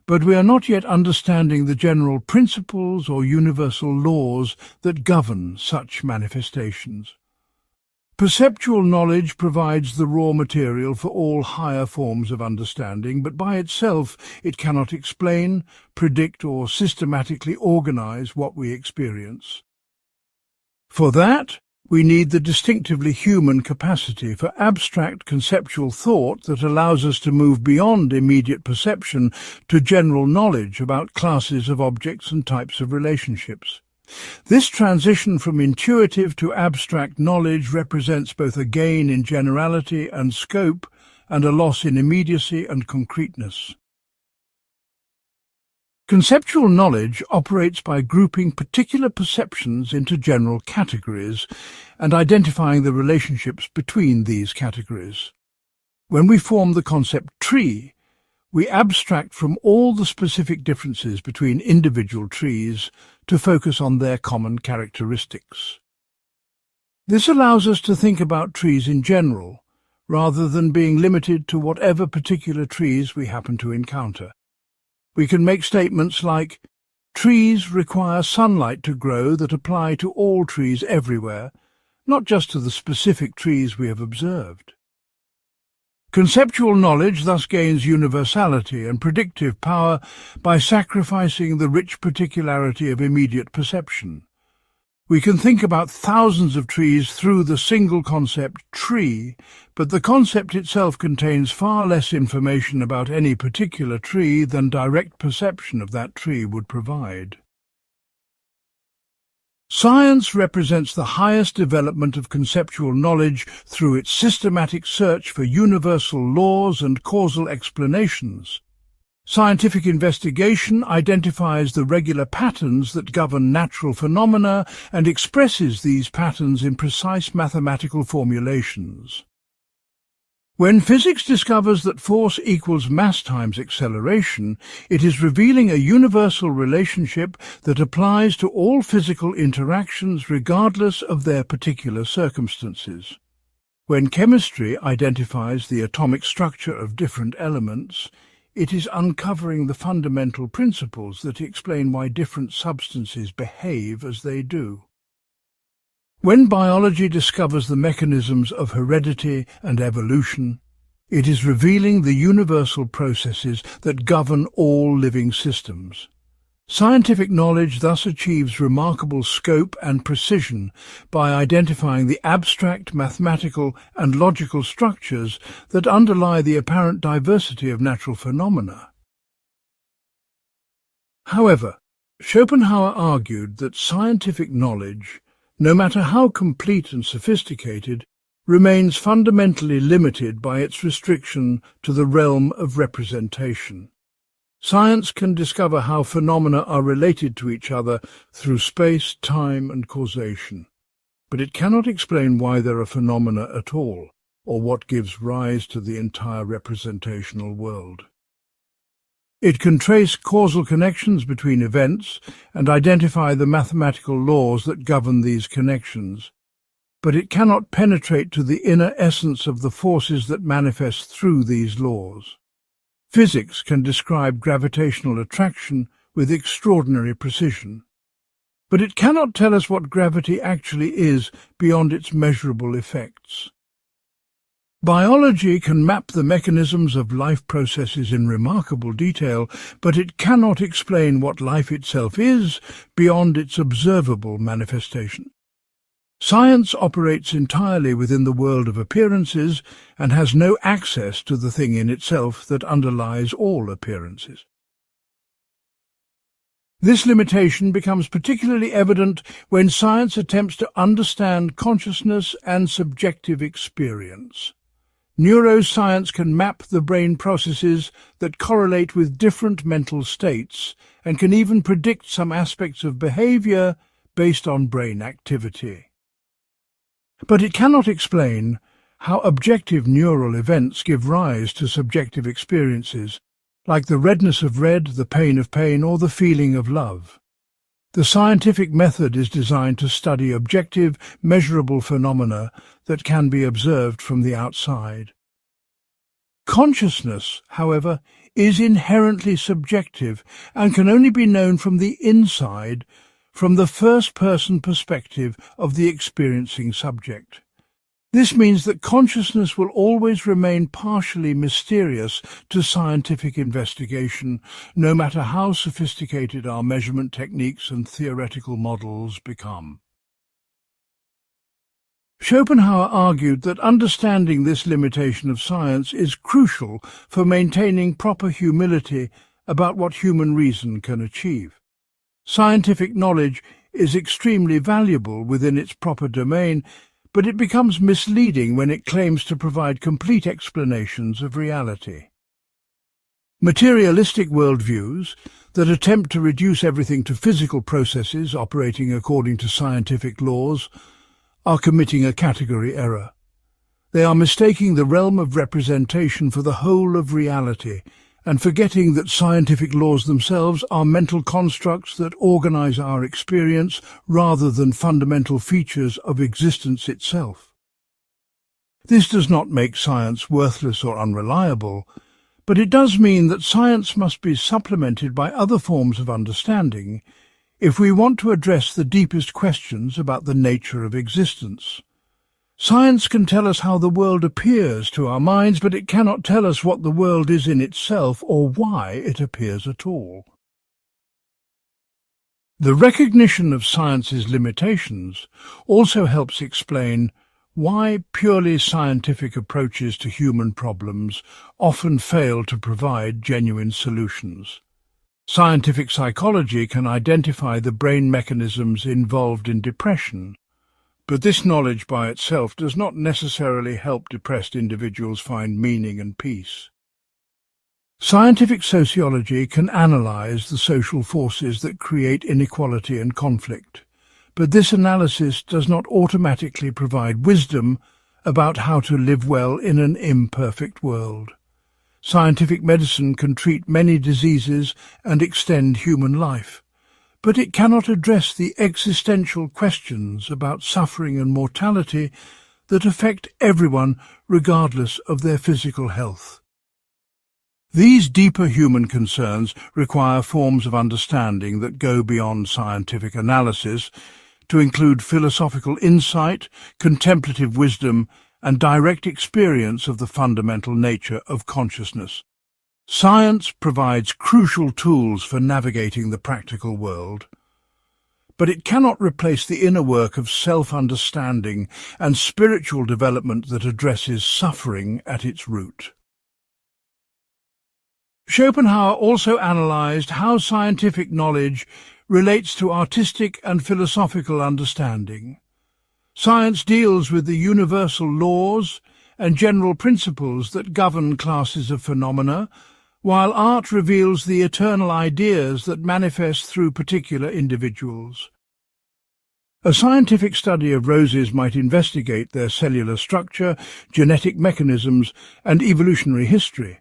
but we are not yet understanding the general principles or universal laws that govern such manifestations. Perceptual knowledge provides the raw material for all higher forms of understanding, but by itself it cannot explain, predict, or systematically organize what we experience. For that, we need the distinctively human capacity for abstract conceptual thought that allows us to move beyond immediate perception to general knowledge about classes of objects and types of relationships. This transition from intuitive to abstract knowledge represents both a gain in generality and scope and a loss in immediacy and concreteness. Conceptual knowledge operates by grouping particular perceptions into general categories and identifying the relationships between these categories. When we form the concept tree, we abstract from all the specific differences between individual trees to focus on their common characteristics. This allows us to think about trees in general, rather than being limited to whatever particular trees we happen to encounter. We can make statements like, trees require sunlight to grow that apply to all trees everywhere, not just to the specific trees we have observed. Conceptual knowledge thus gains universality and predictive power by sacrificing the rich particularity of immediate perception. We can think about thousands of trees through the single concept tree, but the concept itself contains far less information about any particular tree than direct perception of that tree would provide. Science represents the highest development of conceptual knowledge through its systematic search for universal laws and causal explanations. Scientific investigation identifies the regular patterns that govern natural phenomena and expresses these patterns in precise mathematical formulations. When physics discovers that force equals mass times acceleration, it is revealing a universal relationship that applies to all physical interactions regardless of their particular circumstances. When chemistry identifies the atomic structure of different elements, it is uncovering the fundamental principles that explain why different substances behave as they do. When biology discovers the mechanisms of heredity and evolution, it is revealing the universal processes that govern all living systems. Scientific knowledge thus achieves remarkable scope and precision by identifying the abstract mathematical and logical structures that underlie the apparent diversity of natural phenomena. However, Schopenhauer argued that scientific knowledge, no matter how complete and sophisticated, remains fundamentally limited by its restriction to the realm of representation. Science can discover how phenomena are related to each other through space, time, and causation, but it cannot explain why there are phenomena at all, or what gives rise to the entire representational world. It can trace causal connections between events and identify the mathematical laws that govern these connections, but it cannot penetrate to the inner essence of the forces that manifest through these laws. Physics can describe gravitational attraction with extraordinary precision, but it cannot tell us what gravity actually is beyond its measurable effects. Biology can map the mechanisms of life processes in remarkable detail, but it cannot explain what life itself is beyond its observable manifestation. Science operates entirely within the world of appearances and has no access to the thing in itself that underlies all appearances. This limitation becomes particularly evident when science attempts to understand consciousness and subjective experience. Neuroscience can map the brain processes that correlate with different mental states and can even predict some aspects of behavior based on brain activity. But it cannot explain how objective neural events give rise to subjective experiences, like the redness of red, the pain of pain, or the feeling of love. The scientific method is designed to study objective, measurable phenomena that can be observed from the outside. Consciousness, however, is inherently subjective and can only be known from the inside, from the first-person perspective of the experiencing subject. This means that consciousness will always remain partially mysterious to scientific investigation, no matter how sophisticated our measurement techniques and theoretical models become. Schopenhauer argued that understanding this limitation of science is crucial for maintaining proper humility about what human reason can achieve. Scientific knowledge is extremely valuable within its proper domain, but it becomes misleading when it claims to provide complete explanations of reality. Materialistic worldviews that attempt to reduce everything to physical processes operating according to scientific laws are committing a category error. They are mistaking the realm of representation for the whole of reality and forgetting that scientific laws themselves are mental constructs that organize our experience rather than fundamental features of existence itself. This does not make science worthless or unreliable, but it does mean that science must be supplemented by other forms of understanding if we want to address the deepest questions about the nature of existence. Science can tell us how the world appears to our minds, but it cannot tell us what the world is in itself or why it appears at all. The recognition of science's limitations also helps explain why purely scientific approaches to human problems often fail to provide genuine solutions. Scientific psychology can identify the brain mechanisms involved in depression, but this knowledge by itself does not necessarily help depressed individuals find meaning and peace. Scientific sociology can analyze the social forces that create inequality and conflict, but this analysis does not automatically provide wisdom about how to live well in an imperfect world. Scientific medicine can treat many diseases and extend human life, but it cannot address the existential questions about suffering and mortality that affect everyone regardless of their physical health. These deeper human concerns require forms of understanding that go beyond scientific analysis to include philosophical insight, contemplative wisdom, and direct experience of the fundamental nature of consciousness. Science provides crucial tools for navigating the practical world, but it cannot replace the inner work of self-understanding and spiritual development that addresses suffering at its root. Schopenhauer also analyzed how scientific knowledge relates to artistic and philosophical understanding. Science deals with the universal laws and general principles that govern classes of phenomena, while art reveals the eternal ideas that manifest through particular individuals. A scientific study of roses might investigate their cellular structure, genetic mechanisms, and evolutionary history,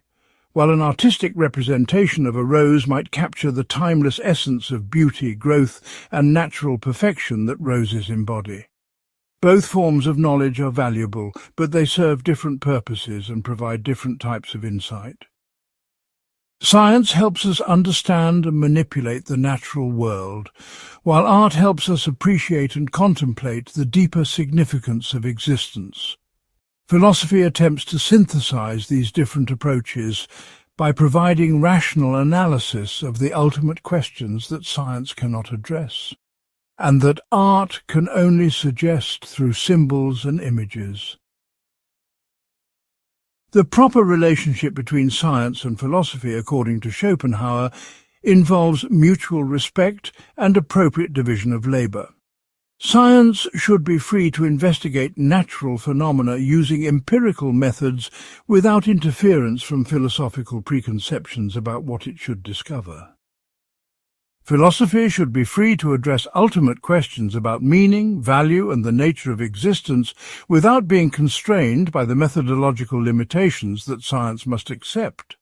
while an artistic representation of a rose might capture the timeless essence of beauty, growth, and natural perfection that roses embody. Both forms of knowledge are valuable, but they serve different purposes and provide different types of insight. Science helps us understand and manipulate the natural world, while art helps us appreciate and contemplate the deeper significance of existence. Philosophy attempts to synthesize these different approaches by providing rational analysis of the ultimate questions that science cannot address, and that art can only suggest through symbols and images. The proper relationship between science and philosophy, according to Schopenhauer, involves mutual respect and appropriate division of labor. Science should be free to investigate natural phenomena using empirical methods without interference from philosophical preconceptions about what it should discover. Philosophy should be free to address ultimate questions about meaning, value, and the nature of existence without being constrained by the methodological limitations that science must accept.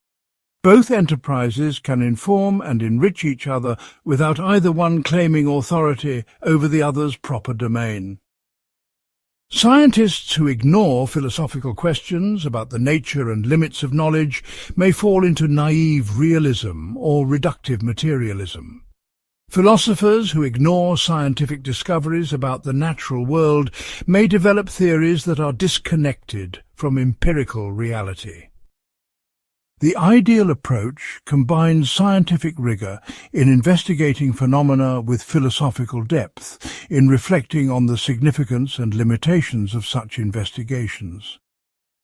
Both enterprises can inform and enrich each other without either one claiming authority over the other's proper domain. Scientists who ignore philosophical questions about the nature and limits of knowledge may fall into naive realism or reductive materialism. Philosophers who ignore scientific discoveries about the natural world may develop theories that are disconnected from empirical reality. The ideal approach combines scientific rigor in investigating phenomena with philosophical depth, in reflecting on the significance and limitations of such investigations.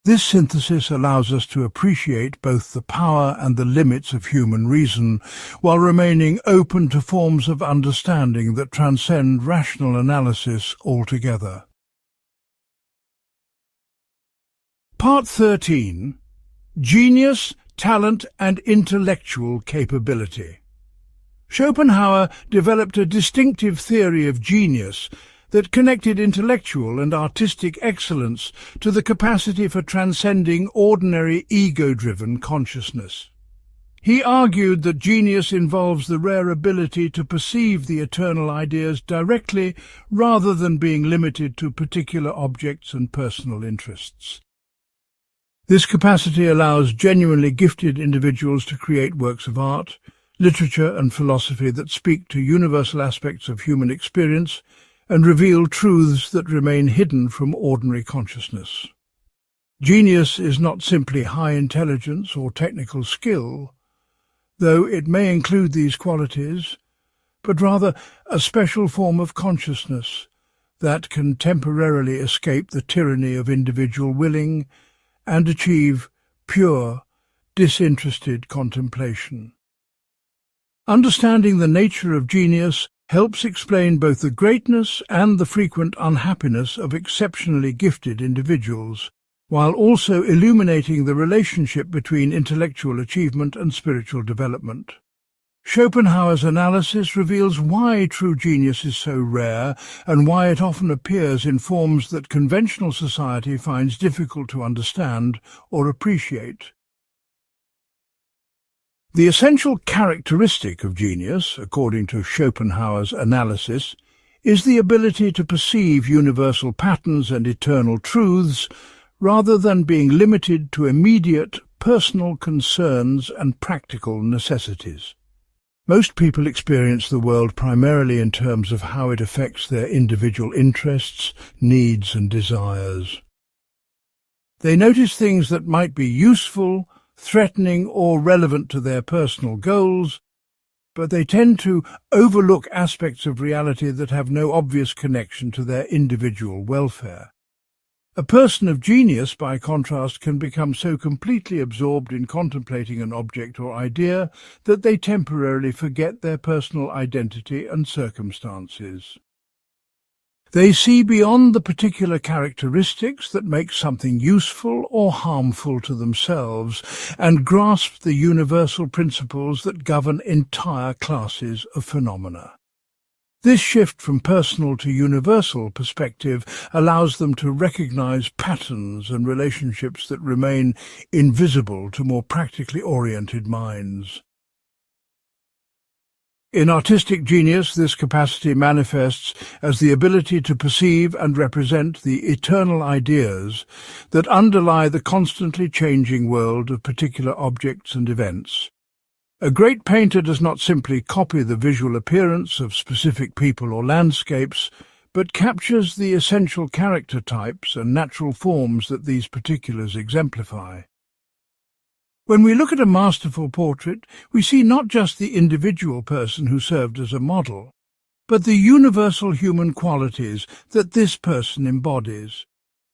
This synthesis allows us to appreciate both the power and the limits of human reason, while remaining open to forms of understanding that transcend rational analysis altogether. Part 13. Genius, Talent and Intellectual Capability. Schopenhauer developed a distinctive theory of genius that connected intellectual and artistic excellence to the capacity for transcending ordinary ego-driven consciousness. He argued that genius involves the rare ability to perceive the eternal ideas directly rather than being limited to particular objects and personal interests. This capacity allows genuinely gifted individuals to create works of art, literature and philosophy that speak to universal aspects of human experience and reveal truths that remain hidden from ordinary consciousness. Genius is not simply high intelligence or technical skill, though it may include these qualities, but rather a special form of consciousness that can temporarily escape the tyranny of individual willing and achieve pure, disinterested contemplation. Understanding the nature of genius helps explain both the greatness and the frequent unhappiness of exceptionally gifted individuals, while also illuminating the relationship between intellectual achievement and spiritual development. Schopenhauer's analysis reveals why true genius is so rare and why it often appears in forms that conventional society finds difficult to understand or appreciate. The essential characteristic of genius, according to Schopenhauer's analysis, is the ability to perceive universal patterns and eternal truths rather than being limited to immediate personal concerns and practical necessities. Most people experience the world primarily in terms of how it affects their individual interests, needs and desires. They notice things that might be useful, threatening or relevant to their personal goals, but they tend to overlook aspects of reality that have no obvious connection to their individual welfare. A person of genius, by contrast, can become so completely absorbed in contemplating an object or idea that they temporarily forget their personal identity and circumstances. They see beyond the particular characteristics that make something useful or harmful to themselves and grasp the universal principles that govern entire classes of phenomena. This shift from personal to universal perspective allows them to recognize patterns and relationships that remain invisible to more practically oriented minds. In artistic genius, this capacity manifests as the ability to perceive and represent the eternal ideas that underlie the constantly changing world of particular objects and events. A great painter does not simply copy the visual appearance of specific people or landscapes, but captures the essential character types and natural forms that these particulars exemplify. When we look at a masterful portrait, we see not just the individual person who served as a model, but the universal human qualities that this person embodies: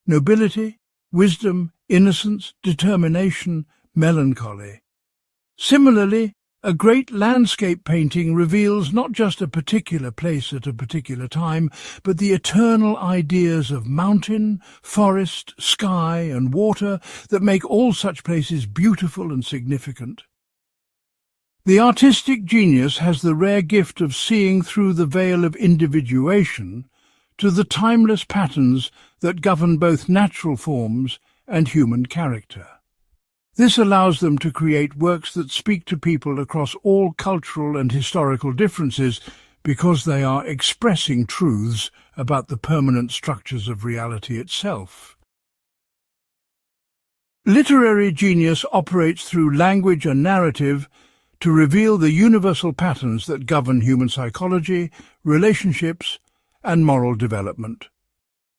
nobility, wisdom, innocence, determination, melancholy. Similarly, a great landscape painting reveals not just a particular place at a particular time, but the eternal ideas of mountain, forest, sky and water that make all such places beautiful and significant. The artistic genius has the rare gift of seeing through the veil of individuation to the timeless patterns that govern both natural forms and human character. This allows them to create works that speak to people across all cultural and historical differences because they are expressing truths about the permanent structures of reality itself. Literary genius operates through language and narrative to reveal the universal patterns that govern human psychology, relationships, and moral development.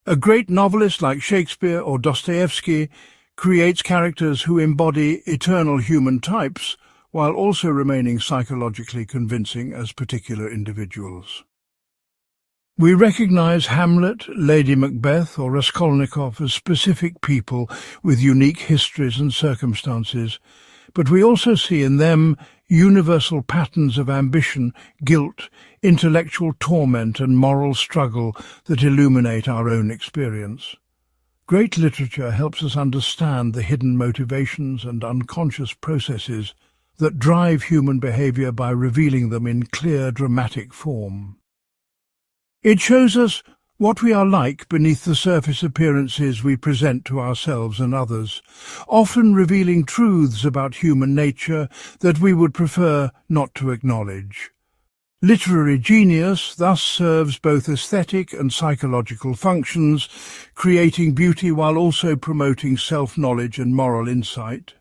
A great novelist like Shakespeare or Dostoevsky creates characters who embody eternal human types while also remaining psychologically convincing as particular individuals. We recognize Hamlet, Lady Macbeth or Raskolnikov as specific people with unique histories and circumstances, but we also see in them universal patterns of ambition, guilt, intellectual torment and moral struggle that illuminate our own experience. Great literature helps us understand the hidden motivations and unconscious processes that drive human behavior by revealing them in clear, dramatic form. It shows us what we are like beneath the surface appearances we present to ourselves and others, often revealing truths about human nature that we would prefer not to acknowledge. Literary genius thus serves both aesthetic and psychological functions, creating beauty while also promoting self-knowledge and moral insight.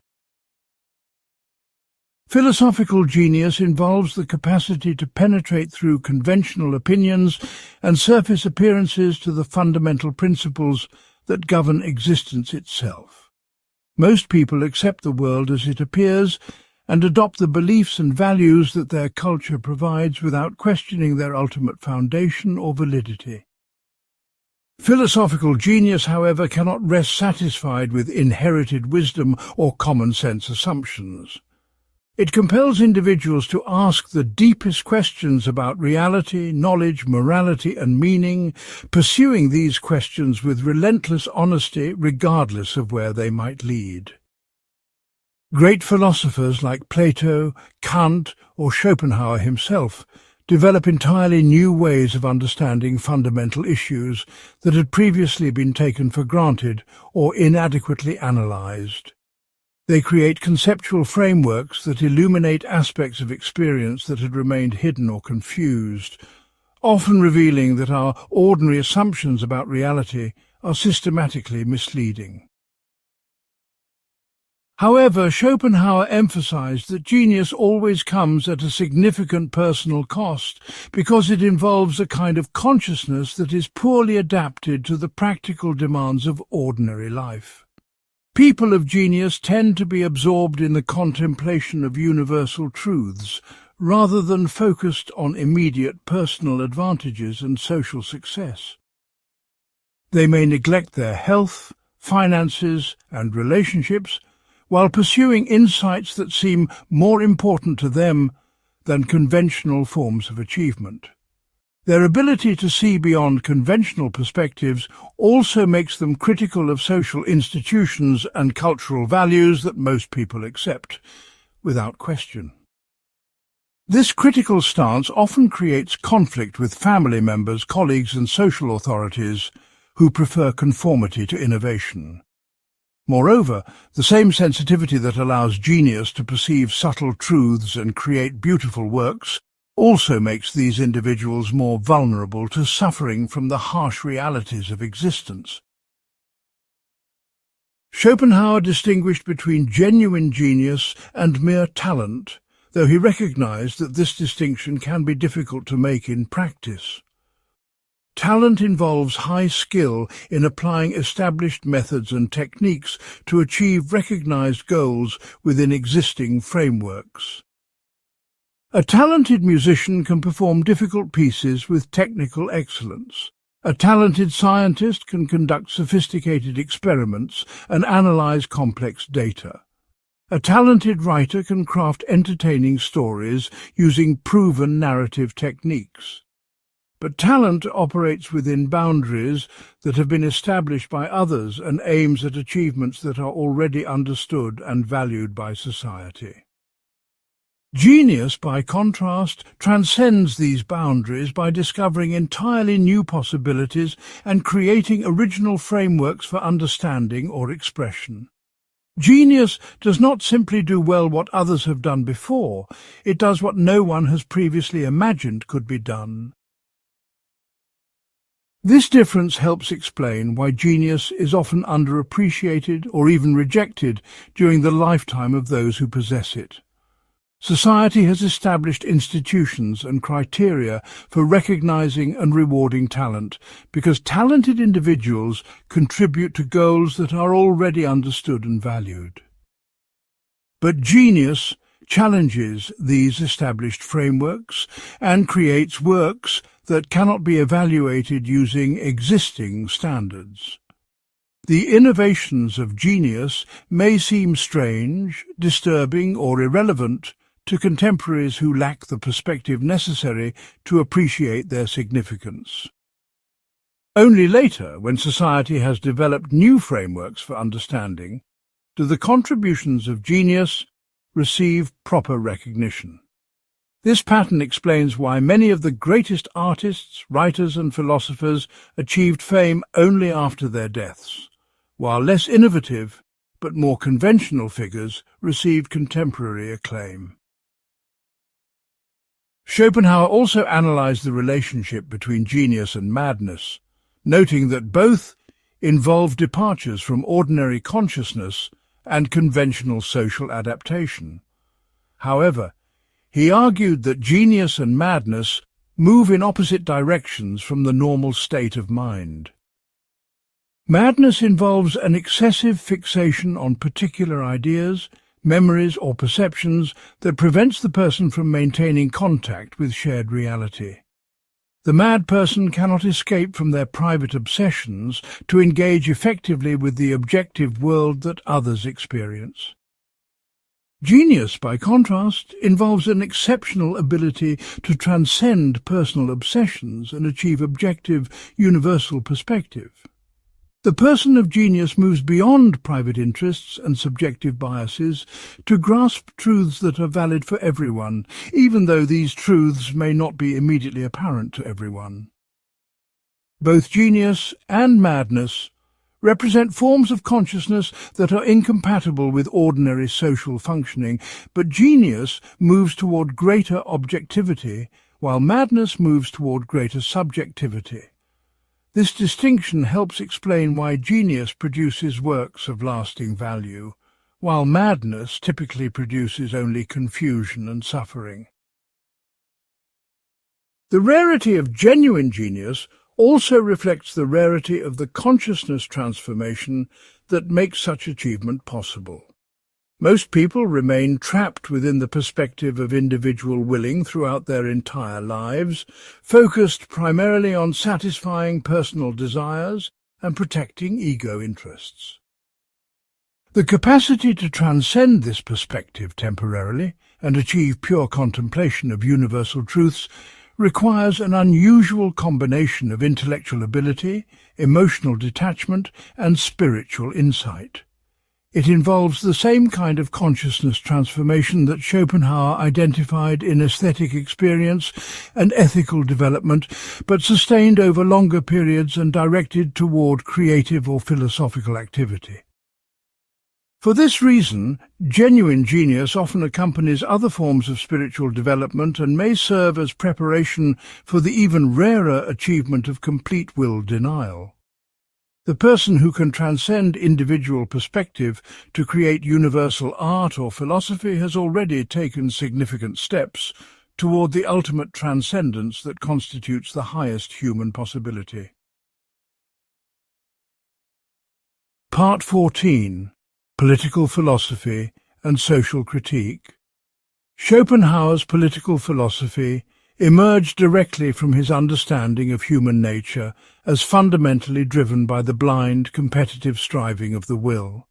Philosophical genius involves the capacity to penetrate through conventional opinions and surface appearances to the fundamental principles that govern existence itself. Most people accept the world as it appears and adopt the beliefs and values that their culture provides without questioning their ultimate foundation or validity. Philosophical genius, however, cannot rest satisfied with inherited wisdom or common-sense assumptions. It compels individuals to ask the deepest questions about reality, knowledge, morality and meaning, pursuing these questions with relentless honesty regardless of where they might lead. Great philosophers like Plato, Kant, or Schopenhauer himself develop entirely new ways of understanding fundamental issues that had previously been taken for granted or inadequately analyzed. They create conceptual frameworks that illuminate aspects of experience that had remained hidden or confused, often revealing that our ordinary assumptions about reality are systematically misleading. However, Schopenhauer emphasized that genius always comes at a significant personal cost because it involves a kind of consciousness that is poorly adapted to the practical demands of ordinary life. People of genius tend to be absorbed in the contemplation of universal truths rather than focused on immediate personal advantages and social success. They may neglect their health, finances, and relationships while pursuing insights that seem more important to them than conventional forms of achievement. Their ability to see beyond conventional perspectives also makes them critical of social institutions and cultural values that most people accept, without question. This critical stance often creates conflict with family members, colleagues, and social authorities who prefer conformity to innovation. Moreover, the same sensitivity that allows genius to perceive subtle truths and create beautiful works also makes these individuals more vulnerable to suffering from the harsh realities of existence. Schopenhauer distinguished between genuine genius and mere talent, though he recognized that this distinction can be difficult to make in practice. Talent involves high skill in applying established methods and techniques to achieve recognized goals within existing frameworks. A talented musician can perform difficult pieces with technical excellence. A talented scientist can conduct sophisticated experiments and analyze complex data. A talented writer can craft entertaining stories using proven narrative techniques. But talent operates within boundaries that have been established by others and aims at achievements that are already understood and valued by society. Genius, by contrast, transcends these boundaries by discovering entirely new possibilities and creating original frameworks for understanding or expression. Genius does not simply do well what others have done before, it does what no one has previously imagined could be done. This difference helps explain why genius is often underappreciated or even rejected during the lifetime of those who possess it. Society has established institutions and criteria for recognizing and rewarding talent because talented individuals contribute to goals that are already understood and valued. But genius challenges these established frameworks and creates works that cannot be evaluated using existing standards. The innovations of genius may seem strange, disturbing, or irrelevant to contemporaries who lack the perspective necessary to appreciate their significance. Only later, when society has developed new frameworks for understanding, do the contributions of genius receive proper recognition. This pattern explains why many of the greatest artists, writers, and philosophers achieved fame only after their deaths, while less innovative but more conventional figures received contemporary acclaim. Schopenhauer also analyzed the relationship between genius and madness, noting that both involve departures from ordinary consciousness and conventional social adaptation. However, he argued that genius and madness move in opposite directions from the normal state of mind. Madness involves an excessive fixation on particular ideas, memories, or perceptions that prevents the person from maintaining contact with shared reality. The mad person cannot escape from their private obsessions to engage effectively with the objective world that others experience. Genius, by contrast, involves an exceptional ability to transcend personal obsessions and achieve objective, universal perspective. The person of genius moves beyond private interests and subjective biases to grasp truths that are valid for everyone, even though these truths may not be immediately apparent to everyone. Both genius and madness represent forms of consciousness that are incompatible with ordinary social functioning, but genius moves toward greater objectivity, while madness moves toward greater subjectivity. This distinction helps explain why genius produces works of lasting value, while madness typically produces only confusion and suffering. The rarity of genuine genius also reflects the rarity of the consciousness transformation that makes such achievement possible. Most people remain trapped within the perspective of individual willing throughout their entire lives, focused primarily on satisfying personal desires and protecting ego interests. The capacity to transcend this perspective temporarily and achieve pure contemplation of universal truths requires an unusual combination of intellectual ability, emotional detachment, and spiritual insight. It involves the same kind of consciousness transformation that Schopenhauer identified in aesthetic experience and ethical development, but sustained over longer periods and directed toward creative or philosophical activity. For this reason, genuine genius often accompanies other forms of spiritual development and may serve as preparation for the even rarer achievement of complete will denial. The person who can transcend individual perspective to create universal art or philosophy has already taken significant steps toward the ultimate transcendence that constitutes the highest human possibility. Part 14. Political Philosophy and Social Critique. Schopenhauer's political philosophy emerged directly from his understanding of human nature as fundamentally driven by the blind, competitive striving of the will.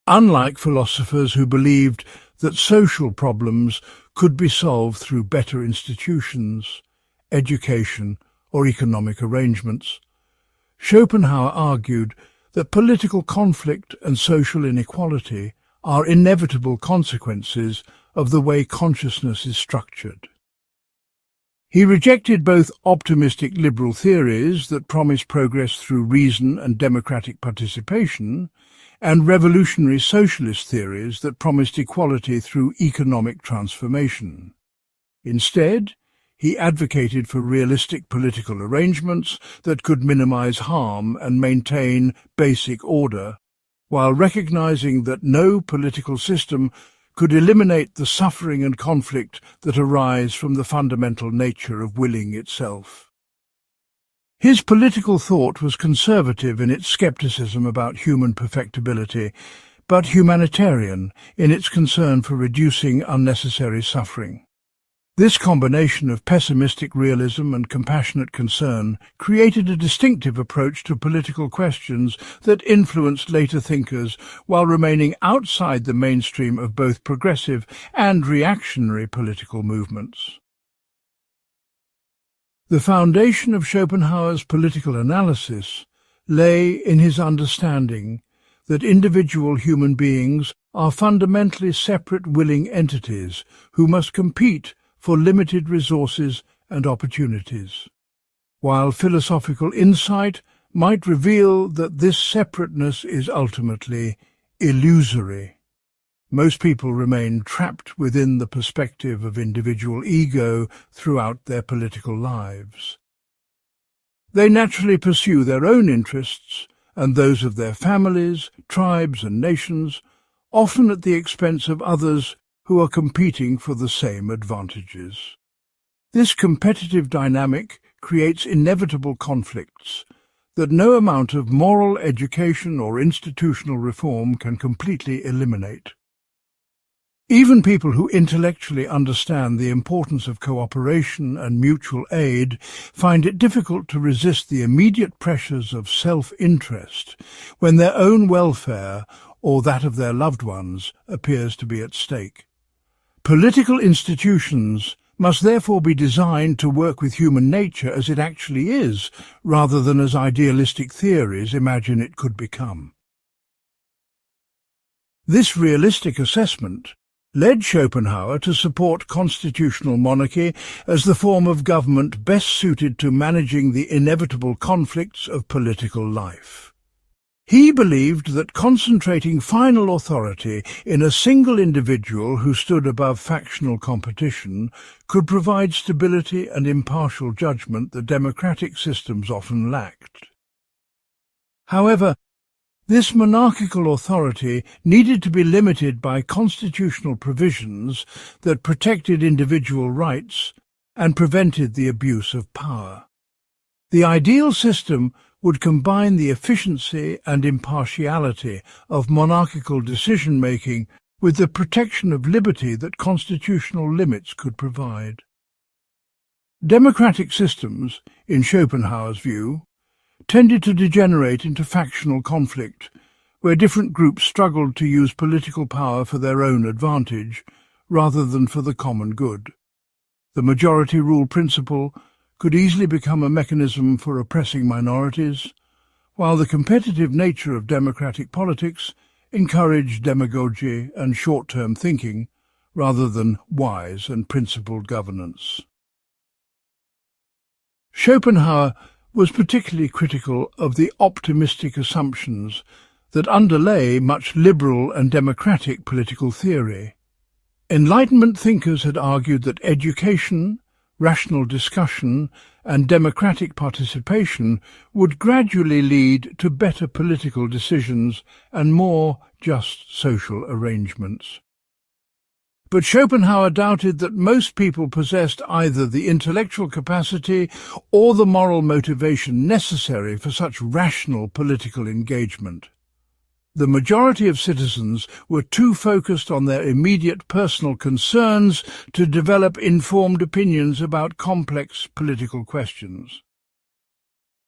Unlike philosophers who believed that social problems could be solved through better institutions, education, or economic arrangements, Schopenhauer argued that political conflict and social inequality are inevitable consequences of the way consciousness is structured. He rejected both optimistic liberal theories that promise progress through reason and democratic participation, and revolutionary socialist theories that promised equality through economic transformation. Instead, he advocated for realistic political arrangements that could minimize harm and maintain basic order, while recognizing that no political system could eliminate the suffering and conflict that arise from the fundamental nature of willing itself. His political thought was conservative in its skepticism about human perfectibility, but humanitarian in its concern for reducing unnecessary suffering. This combination of pessimistic realism and compassionate concern created a distinctive approach to political questions that influenced later thinkers while remaining outside the mainstream of both progressive and reactionary political movements. The foundation of Schopenhauer's political analysis lay in his understanding that individual human beings are fundamentally separate willing entities who must compete for limited resources and opportunities. While philosophical insight might reveal that this separateness is ultimately illusory, most people remain trapped within the perspective of individual ego throughout their political lives. They naturally pursue their own interests and those of their families, tribes and nations, often at the expense of others who are competing for the same advantages. This competitive dynamic creates inevitable conflicts that no amount of moral education or institutional reform can completely eliminate. Even people who intellectually understand the importance of cooperation and mutual aid find it difficult to resist the immediate pressures of self-interest when their own welfare or that of their loved ones appears to be at stake. Political institutions must therefore be designed to work with human nature as it actually is, rather than as idealistic theories imagine it could become. This realistic assessment led Schopenhauer to support constitutional monarchy as the form of government best suited to managing the inevitable conflicts of political life. He believed that concentrating final authority in a single individual who stood above factional competition could provide stability and impartial judgment that democratic systems often lacked. However, this monarchical authority needed to be limited by constitutional provisions that protected individual rights and prevented the abuse of power. The ideal system would combine the efficiency and impartiality of monarchical decision-making with the protection of liberty that constitutional limits could provide. Democratic systems, in Schopenhauer's view, tended to degenerate into factional conflict, where different groups struggled to use political power for their own advantage rather than for the common good. The majority rule principle could easily become a mechanism for oppressing minorities, while the competitive nature of democratic politics encouraged demagogy and short-term thinking rather than wise and principled governance. Schopenhauer was particularly critical of the optimistic assumptions that underlay much liberal and democratic political theory. Enlightenment thinkers had argued that education, rational discussion and democratic participation would gradually lead to better political decisions and more just social arrangements. But Schopenhauer doubted that most people possessed either the intellectual capacity or the moral motivation necessary for such rational political engagement. The majority of citizens were too focused on their immediate personal concerns to develop informed opinions about complex political questions.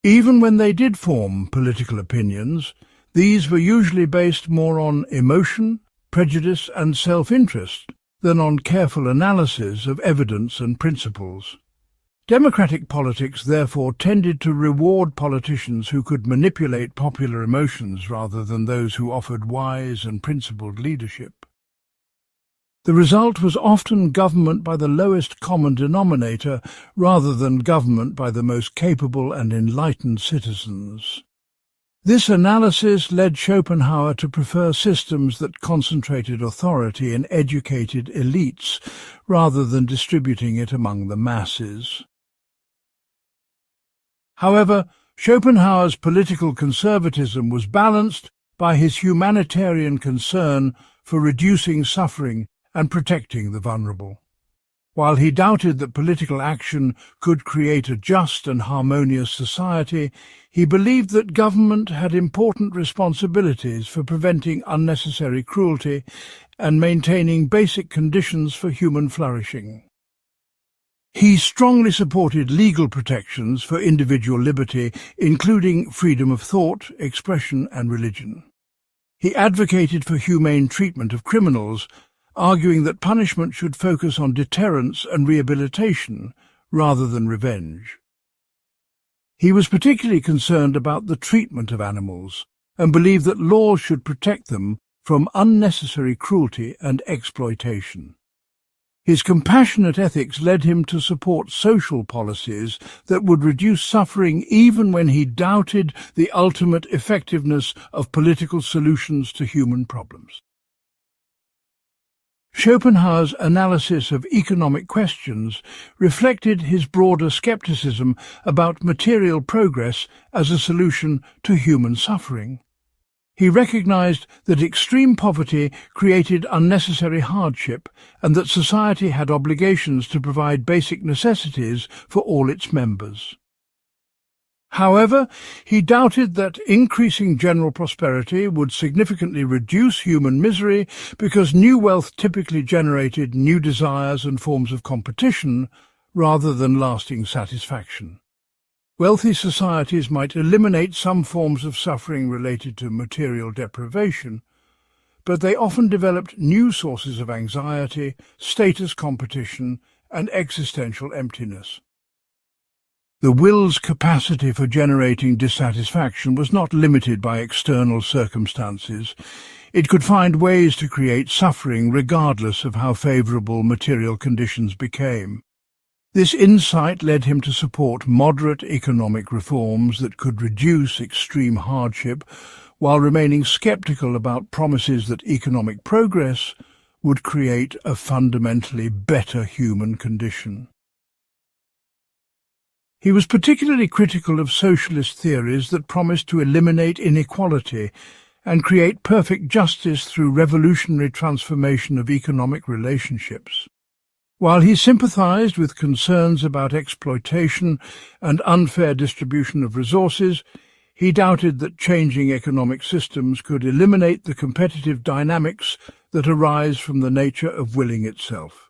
Even when they did form political opinions, these were usually based more on emotion, prejudice and self-interest than on careful analysis of evidence and principles. Democratic politics therefore tended to reward politicians who could manipulate popular emotions rather than those who offered wise and principled leadership. The result was often government by the lowest common denominator rather than government by the most capable and enlightened citizens. This analysis led Schopenhauer to prefer systems that concentrated authority in educated elites rather than distributing it among the masses. However, Schopenhauer's political conservatism was balanced by his humanitarian concern for reducing suffering and protecting the vulnerable. While he doubted that political action could create a just and harmonious society, he believed that government had important responsibilities for preventing unnecessary cruelty and maintaining basic conditions for human flourishing. He strongly supported legal protections for individual liberty, including freedom of thought, expression and religion. He advocated for humane treatment of criminals, arguing that punishment should focus on deterrence and rehabilitation rather than revenge. He was particularly concerned about the treatment of animals and believed that laws should protect them from unnecessary cruelty and exploitation. His compassionate ethics led him to support social policies that would reduce suffering even when he doubted the ultimate effectiveness of political solutions to human problems. Schopenhauer's analysis of economic questions reflected his broader skepticism about material progress as a solution to human suffering. He recognized that extreme poverty created unnecessary hardship and that society had obligations to provide basic necessities for all its members. However, he doubted that increasing general prosperity would significantly reduce human misery because new wealth typically generated new desires and forms of competition rather than lasting satisfaction. Wealthy societies might eliminate some forms of suffering related to material deprivation, but they often developed new sources of anxiety, status competition, and existential emptiness. The will's capacity for generating dissatisfaction was not limited by external circumstances. It could find ways to create suffering regardless of how favourable material conditions became. This insight led him to support moderate economic reforms that could reduce extreme hardship, while remaining sceptical about promises that economic progress would create a fundamentally better human condition. He was particularly critical of socialist theories that promised to eliminate inequality and create perfect justice through revolutionary transformation of economic relationships. While he sympathized with concerns about exploitation and unfair distribution of resources, he doubted that changing economic systems could eliminate the competitive dynamics that arise from the nature of willing itself.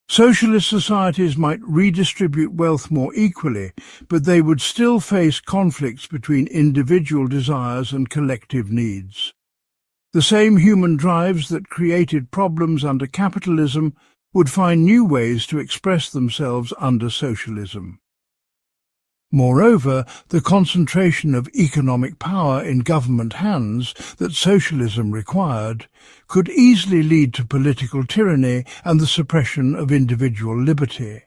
Socialist societies might redistribute wealth more equally, but they would still face conflicts between individual desires and collective needs. The same human drives that created problems under capitalism would find new ways to express themselves under socialism. Moreover, the concentration of economic power in government hands that socialism required could easily lead to political tyranny and the suppression of individual liberty.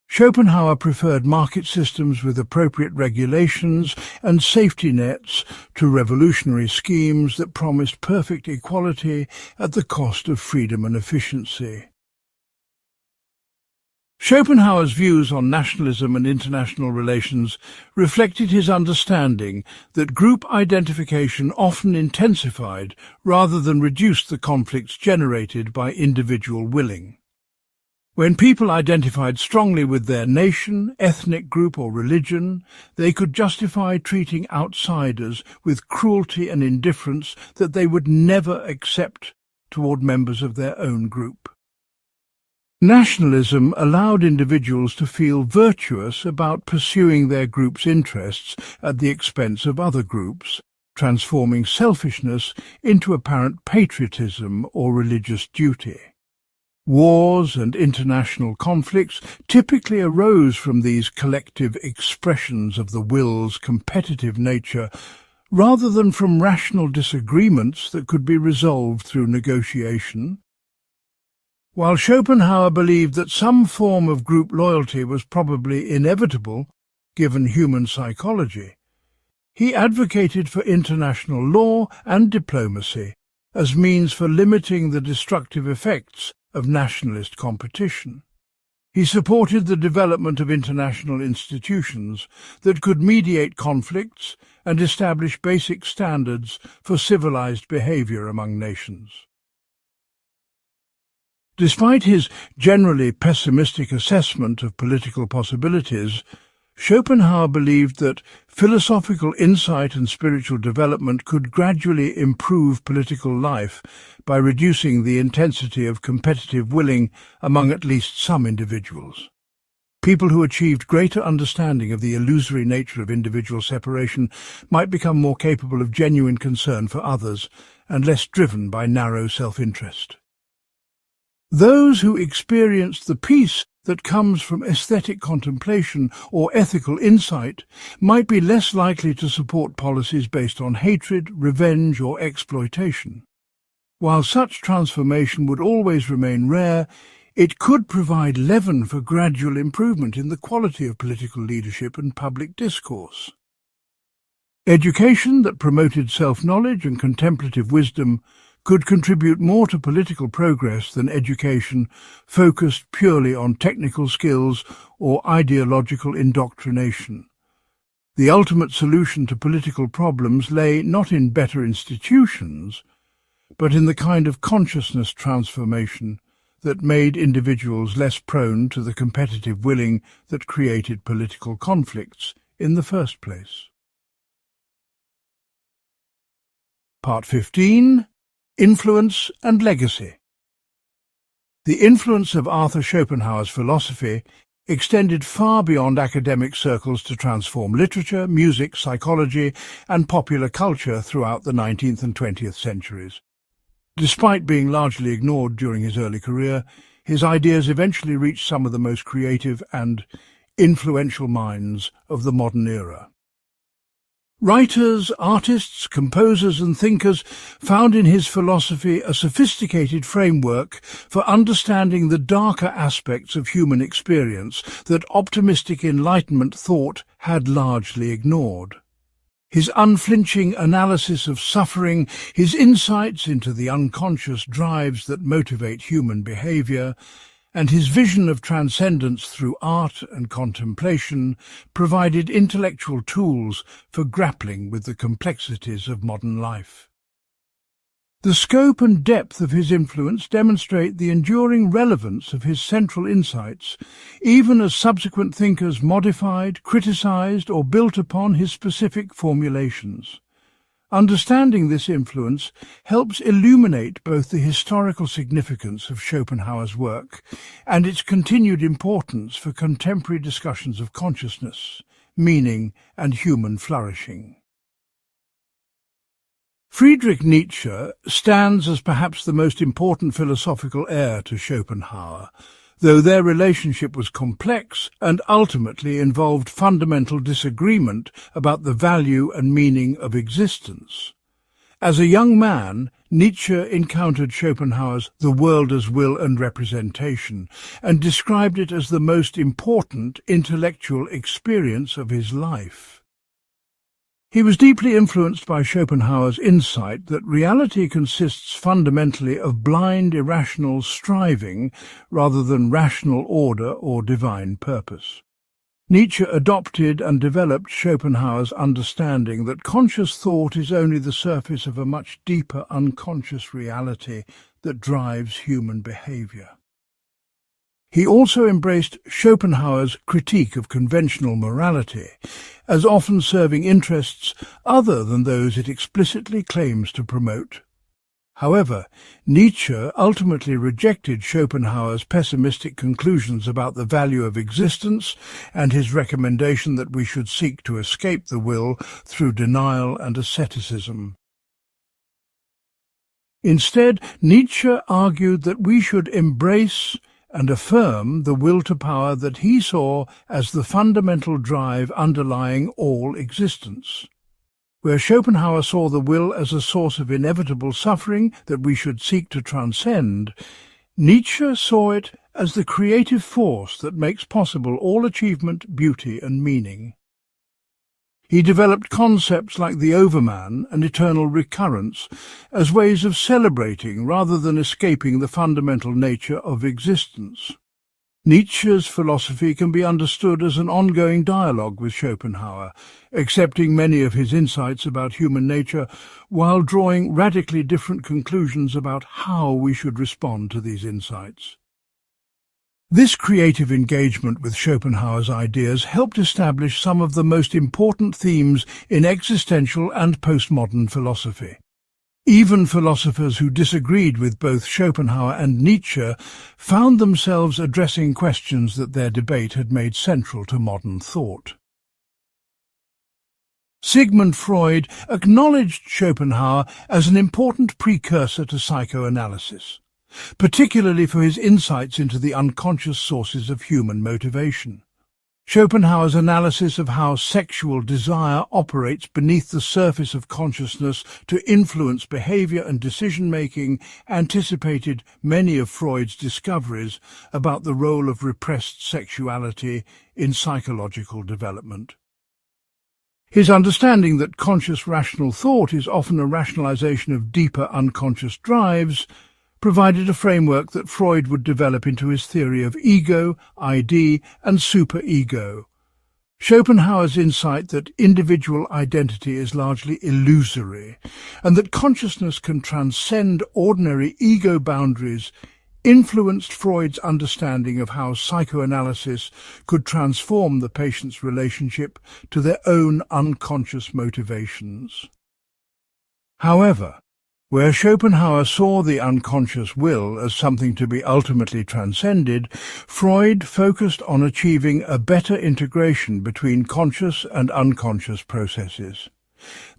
Schopenhauer preferred market systems with appropriate regulations and safety nets to revolutionary schemes that promised perfect equality at the cost of freedom and efficiency. Schopenhauer's views on nationalism and international relations reflected his understanding that group identification often intensified rather than reduced the conflicts generated by individual willing. When people identified strongly with their nation, ethnic group or religion, they could justify treating outsiders with cruelty and indifference that they would never accept toward members of their own group. Nationalism allowed individuals to feel virtuous about pursuing their group's interests at the expense of other groups, transforming selfishness into apparent patriotism or religious duty. Wars and international conflicts typically arose from these collective expressions of the will's competitive nature, rather than from rational disagreements that could be resolved through negotiation. While Schopenhauer believed that some form of group loyalty was probably inevitable, given human psychology, he advocated for international law and diplomacy as means for limiting the destructive effects of nationalist competition. He supported the development of international institutions that could mediate conflicts and establish basic standards for civilized behavior among nations. Despite his generally pessimistic assessment of political possibilities, Schopenhauer believed that philosophical insight and spiritual development could gradually improve political life by reducing the intensity of competitive willing among at least some individuals. People who achieved greater understanding of the illusory nature of individual separation might become more capable of genuine concern for others and less driven by narrow self-interest. Those who experienced the peace that comes from aesthetic contemplation or ethical insight might be less likely to support policies based on hatred, revenge, or exploitation. While such transformation would always remain rare, it could provide leaven for gradual improvement in the quality of political leadership and public discourse. Education that promoted self-knowledge and contemplative wisdom could contribute more to political progress than education focused purely on technical skills or ideological indoctrination. The ultimate solution to political problems lay not in better institutions, but in the kind of consciousness transformation that made individuals less prone to the competitive willing that created political conflicts in the first place. Part 15. Influence and Legacy. The influence of Arthur Schopenhauer's philosophy extended far beyond academic circles to transform literature, music, psychology, and popular culture throughout the 19th and 20th centuries. Despite being largely ignored during his early career, his ideas eventually reached some of the most creative and influential minds of the modern era. Writers, artists, composers and thinkers found in his philosophy a sophisticated framework for understanding the darker aspects of human experience that optimistic Enlightenment thought had largely ignored. His unflinching analysis of suffering, his insights into the unconscious drives that motivate human behavior, and his vision of transcendence through art and contemplation provided intellectual tools for grappling with the complexities of modern life. The scope and depth of his influence demonstrate the enduring relevance of his central insights, even as subsequent thinkers modified, criticized, or built upon his specific formulations. Understanding this influence helps illuminate both the historical significance of Schopenhauer's work and its continued importance for contemporary discussions of consciousness, meaning, and human flourishing. Friedrich Nietzsche stands as perhaps the most important philosophical heir to Schopenhauer, though their relationship was complex and ultimately involved fundamental disagreement about the value and meaning of existence. As a young man, Nietzsche encountered Schopenhauer's The World as Will and Representation and described it as the most important intellectual experience of his life. He was deeply influenced by Schopenhauer's insight that reality consists fundamentally of blind, irrational striving rather than rational order or divine purpose. Nietzsche adopted and developed Schopenhauer's understanding that conscious thought is only the surface of a much deeper unconscious reality that drives human behavior. He also embraced Schopenhauer's critique of conventional morality, as often serving interests other than those it explicitly claims to promote. However, Nietzsche ultimately rejected Schopenhauer's pessimistic conclusions about the value of existence and his recommendation that we should seek to escape the will through denial and asceticism. Instead, Nietzsche argued that we should embrace and affirm the will to power that he saw as the fundamental drive underlying all existence. Where Schopenhauer saw the will as a source of inevitable suffering that we should seek to transcend, Nietzsche saw it as the creative force that makes possible all achievement, beauty and meaning. He developed concepts like the overman and eternal recurrence as ways of celebrating rather than escaping the fundamental nature of existence. Nietzsche's philosophy can be understood as an ongoing dialogue with Schopenhauer, accepting many of his insights about human nature while drawing radically different conclusions about how we should respond to these insights. This creative engagement with Schopenhauer's ideas helped establish some of the most important themes in existential and postmodern philosophy. Even philosophers who disagreed with both Schopenhauer and Nietzsche found themselves addressing questions that their debate had made central to modern thought. Sigmund Freud acknowledged Schopenhauer as an important precursor to psychoanalysis, particularly for his insights into the unconscious sources of human motivation. Schopenhauer's analysis of how sexual desire operates beneath the surface of consciousness to influence behavior and decision-making anticipated many of Freud's discoveries about the role of repressed sexuality in psychological development. His understanding that conscious rational thought is often a rationalization of deeper unconscious drives provided a framework that Freud would develop into his theory of ego, ID, and superego. Schopenhauer's insight that individual identity is largely illusory and that consciousness can transcend ordinary ego boundaries influenced Freud's understanding of how psychoanalysis could transform the patient's relationship to their own unconscious motivations. However, where Schopenhauer saw the unconscious will as something to be ultimately transcended, Freud focused on achieving a better integration between conscious and unconscious processes.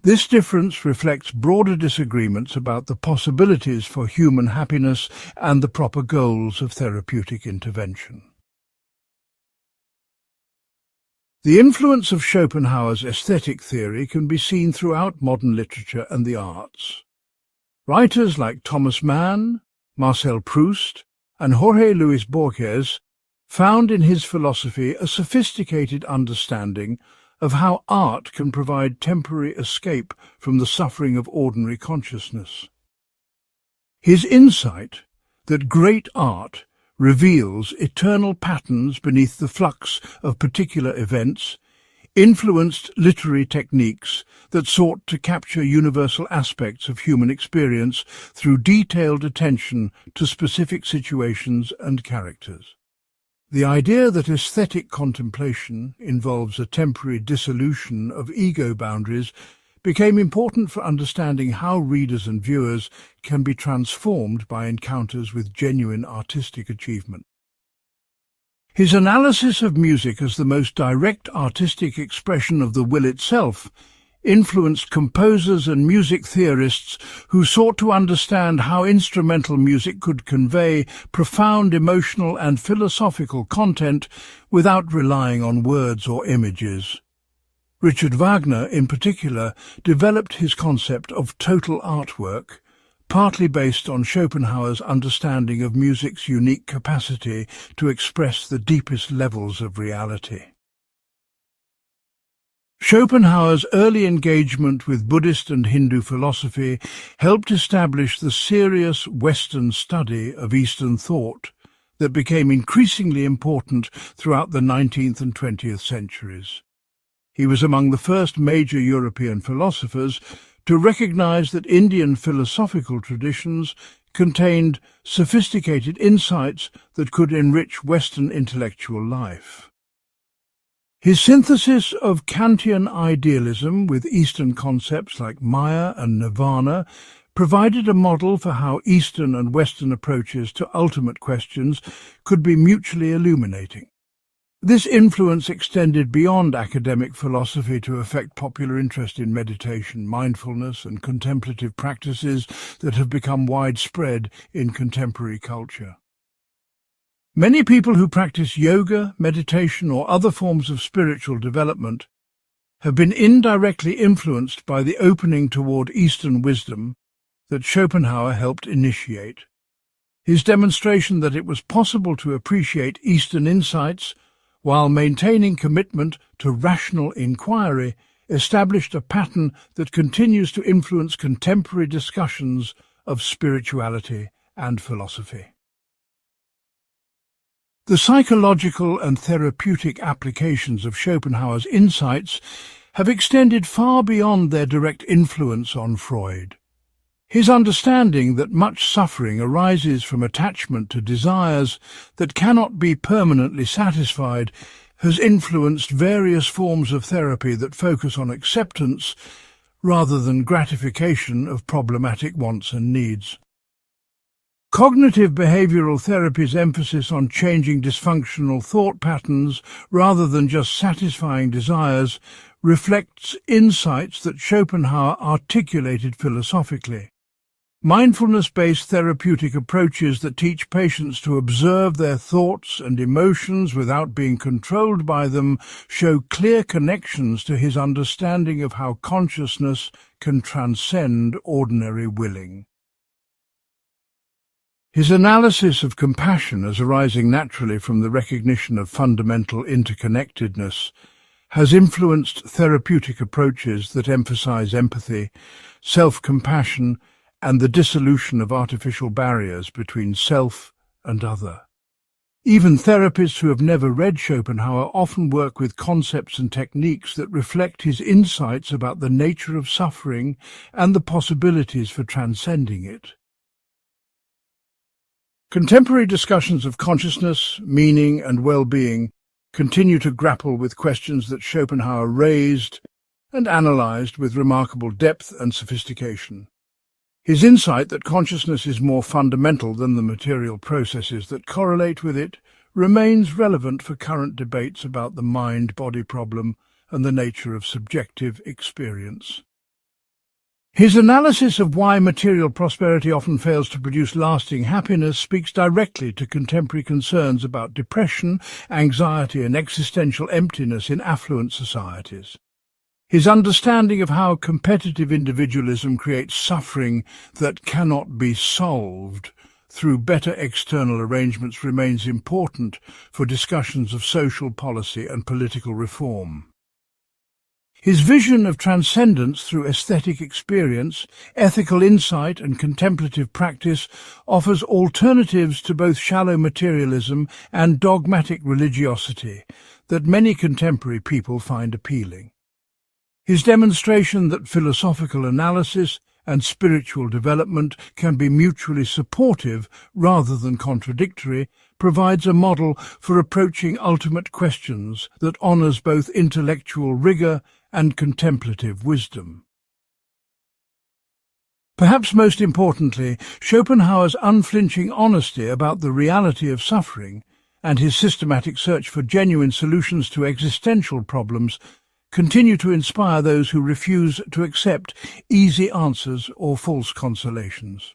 this difference reflects broader disagreements about the possibilities for human happiness and the proper goals of therapeutic intervention. The influence of Schopenhauer's aesthetic theory can be seen throughout modern literature and the arts. Writers like Thomas Mann, Marcel Proust, and Jorge Luis Borges found in his philosophy a sophisticated understanding of how art can provide temporary escape from the suffering of ordinary consciousness. His insight that great art reveals eternal patterns beneath the flux of particular events influenced literary techniques that sought to capture universal aspects of human experience through detailed attention to specific situations and characters. The idea that aesthetic contemplation involves a temporary dissolution of ego boundaries became important for understanding how readers and viewers can be transformed by encounters with genuine artistic achievement. His analysis of music as the most direct artistic expression of the will itself influenced composers and music theorists who sought to understand how instrumental music could convey profound emotional and philosophical content without relying on words or images. Richard Wagner, in particular, developed his concept of total artwork, partly based on Schopenhauer's understanding of music's unique capacity to express the deepest levels of reality. Schopenhauer's early engagement with Buddhist and Hindu philosophy helped establish the serious Western study of Eastern thought that became increasingly important throughout the 19th and 20th centuries. He was among the first major European philosophers to recognize that Indian philosophical traditions contained sophisticated insights that could enrich Western intellectual life. His synthesis of Kantian idealism with Eastern concepts like Maya and Nirvana provided a model for how Eastern and Western approaches to ultimate questions could be mutually illuminating. This influence extended beyond academic philosophy to affect popular interest in meditation, mindfulness, and contemplative practices that have become widespread in contemporary culture. Many people who practice yoga, meditation, or other forms of spiritual development have been indirectly influenced by the opening toward Eastern wisdom that Schopenhauer helped initiate. His demonstration that it was possible to appreciate Eastern insights while maintaining commitment to rational inquiry established a pattern that continues to influence contemporary discussions of spirituality and philosophy. The psychological and therapeutic applications of Schopenhauer's insights have extended far beyond their direct influence on Freud. His understanding that much suffering arises from attachment to desires that cannot be permanently satisfied has influenced various forms of therapy that focus on acceptance rather than gratification of problematic wants and needs. Cognitive behavioral therapy's emphasis on changing dysfunctional thought patterns rather than just satisfying desires reflects insights that Schopenhauer articulated philosophically. Mindfulness-based therapeutic approaches that teach patients to observe their thoughts and emotions without being controlled by them show clear connections to his understanding of how consciousness can transcend ordinary willing. His analysis of compassion as arising naturally from the recognition of fundamental interconnectedness has influenced therapeutic approaches that emphasize empathy, self-compassion, and the dissolution of artificial barriers between self and other. Even therapists who have never read Schopenhauer often work with concepts and techniques that reflect his insights about the nature of suffering and the possibilities for transcending it. Contemporary discussions of consciousness, meaning, and well-being continue to grapple with questions that Schopenhauer raised and analyzed with remarkable depth and sophistication. His insight that consciousness is more fundamental than the material processes that correlate with it remains relevant for current debates about the mind-body problem and the nature of subjective experience. His analysis of why material prosperity often fails to produce lasting happiness speaks directly to contemporary concerns about depression, anxiety, and existential emptiness in affluent societies. His understanding of how competitive individualism creates suffering that cannot be solved through better external arrangements remains important for discussions of social policy and political reform. His vision of transcendence through aesthetic experience, ethical insight and contemplative practice offers alternatives to both shallow materialism and dogmatic religiosity that many contemporary people find appealing. His demonstration that philosophical analysis and spiritual development can be mutually supportive rather than contradictory provides a model for approaching ultimate questions that honours both intellectual rigour and contemplative wisdom. Perhaps most importantly, Schopenhauer's unflinching honesty about the reality of suffering and his systematic search for genuine solutions to existential problems continue to inspire those who refuse to accept easy answers or false consolations.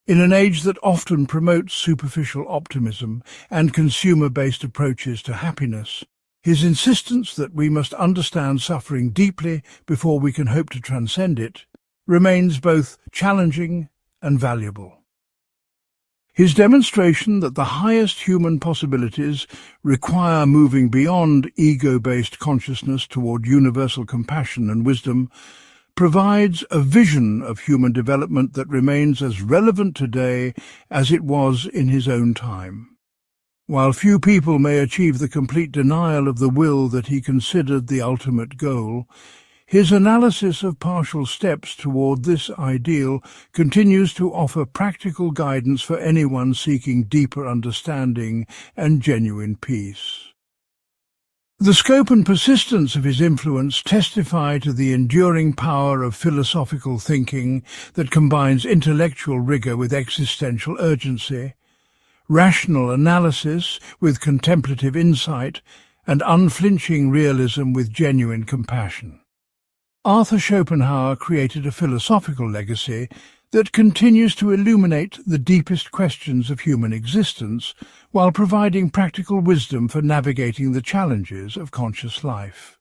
In an age that often promotes superficial optimism and consumer-based approaches to happiness, his insistence that we must understand suffering deeply before we can hope to transcend it remains both challenging and valuable. His demonstration that the highest human possibilities require moving beyond ego-based consciousness toward universal compassion and wisdom provides a vision of human development that remains as relevant today as it was in his own time. While few people may achieve the complete denial of the will that he considered the ultimate goal, his analysis of partial steps toward this ideal continues to offer practical guidance for anyone seeking deeper understanding and genuine peace. The scope and persistence of his influence testify to the enduring power of philosophical thinking that combines intellectual rigor with existential urgency, rational analysis with contemplative insight, and unflinching realism with genuine compassion. Arthur Schopenhauer created a philosophical legacy that continues to illuminate the deepest questions of human existence while providing practical wisdom for navigating the challenges of conscious life.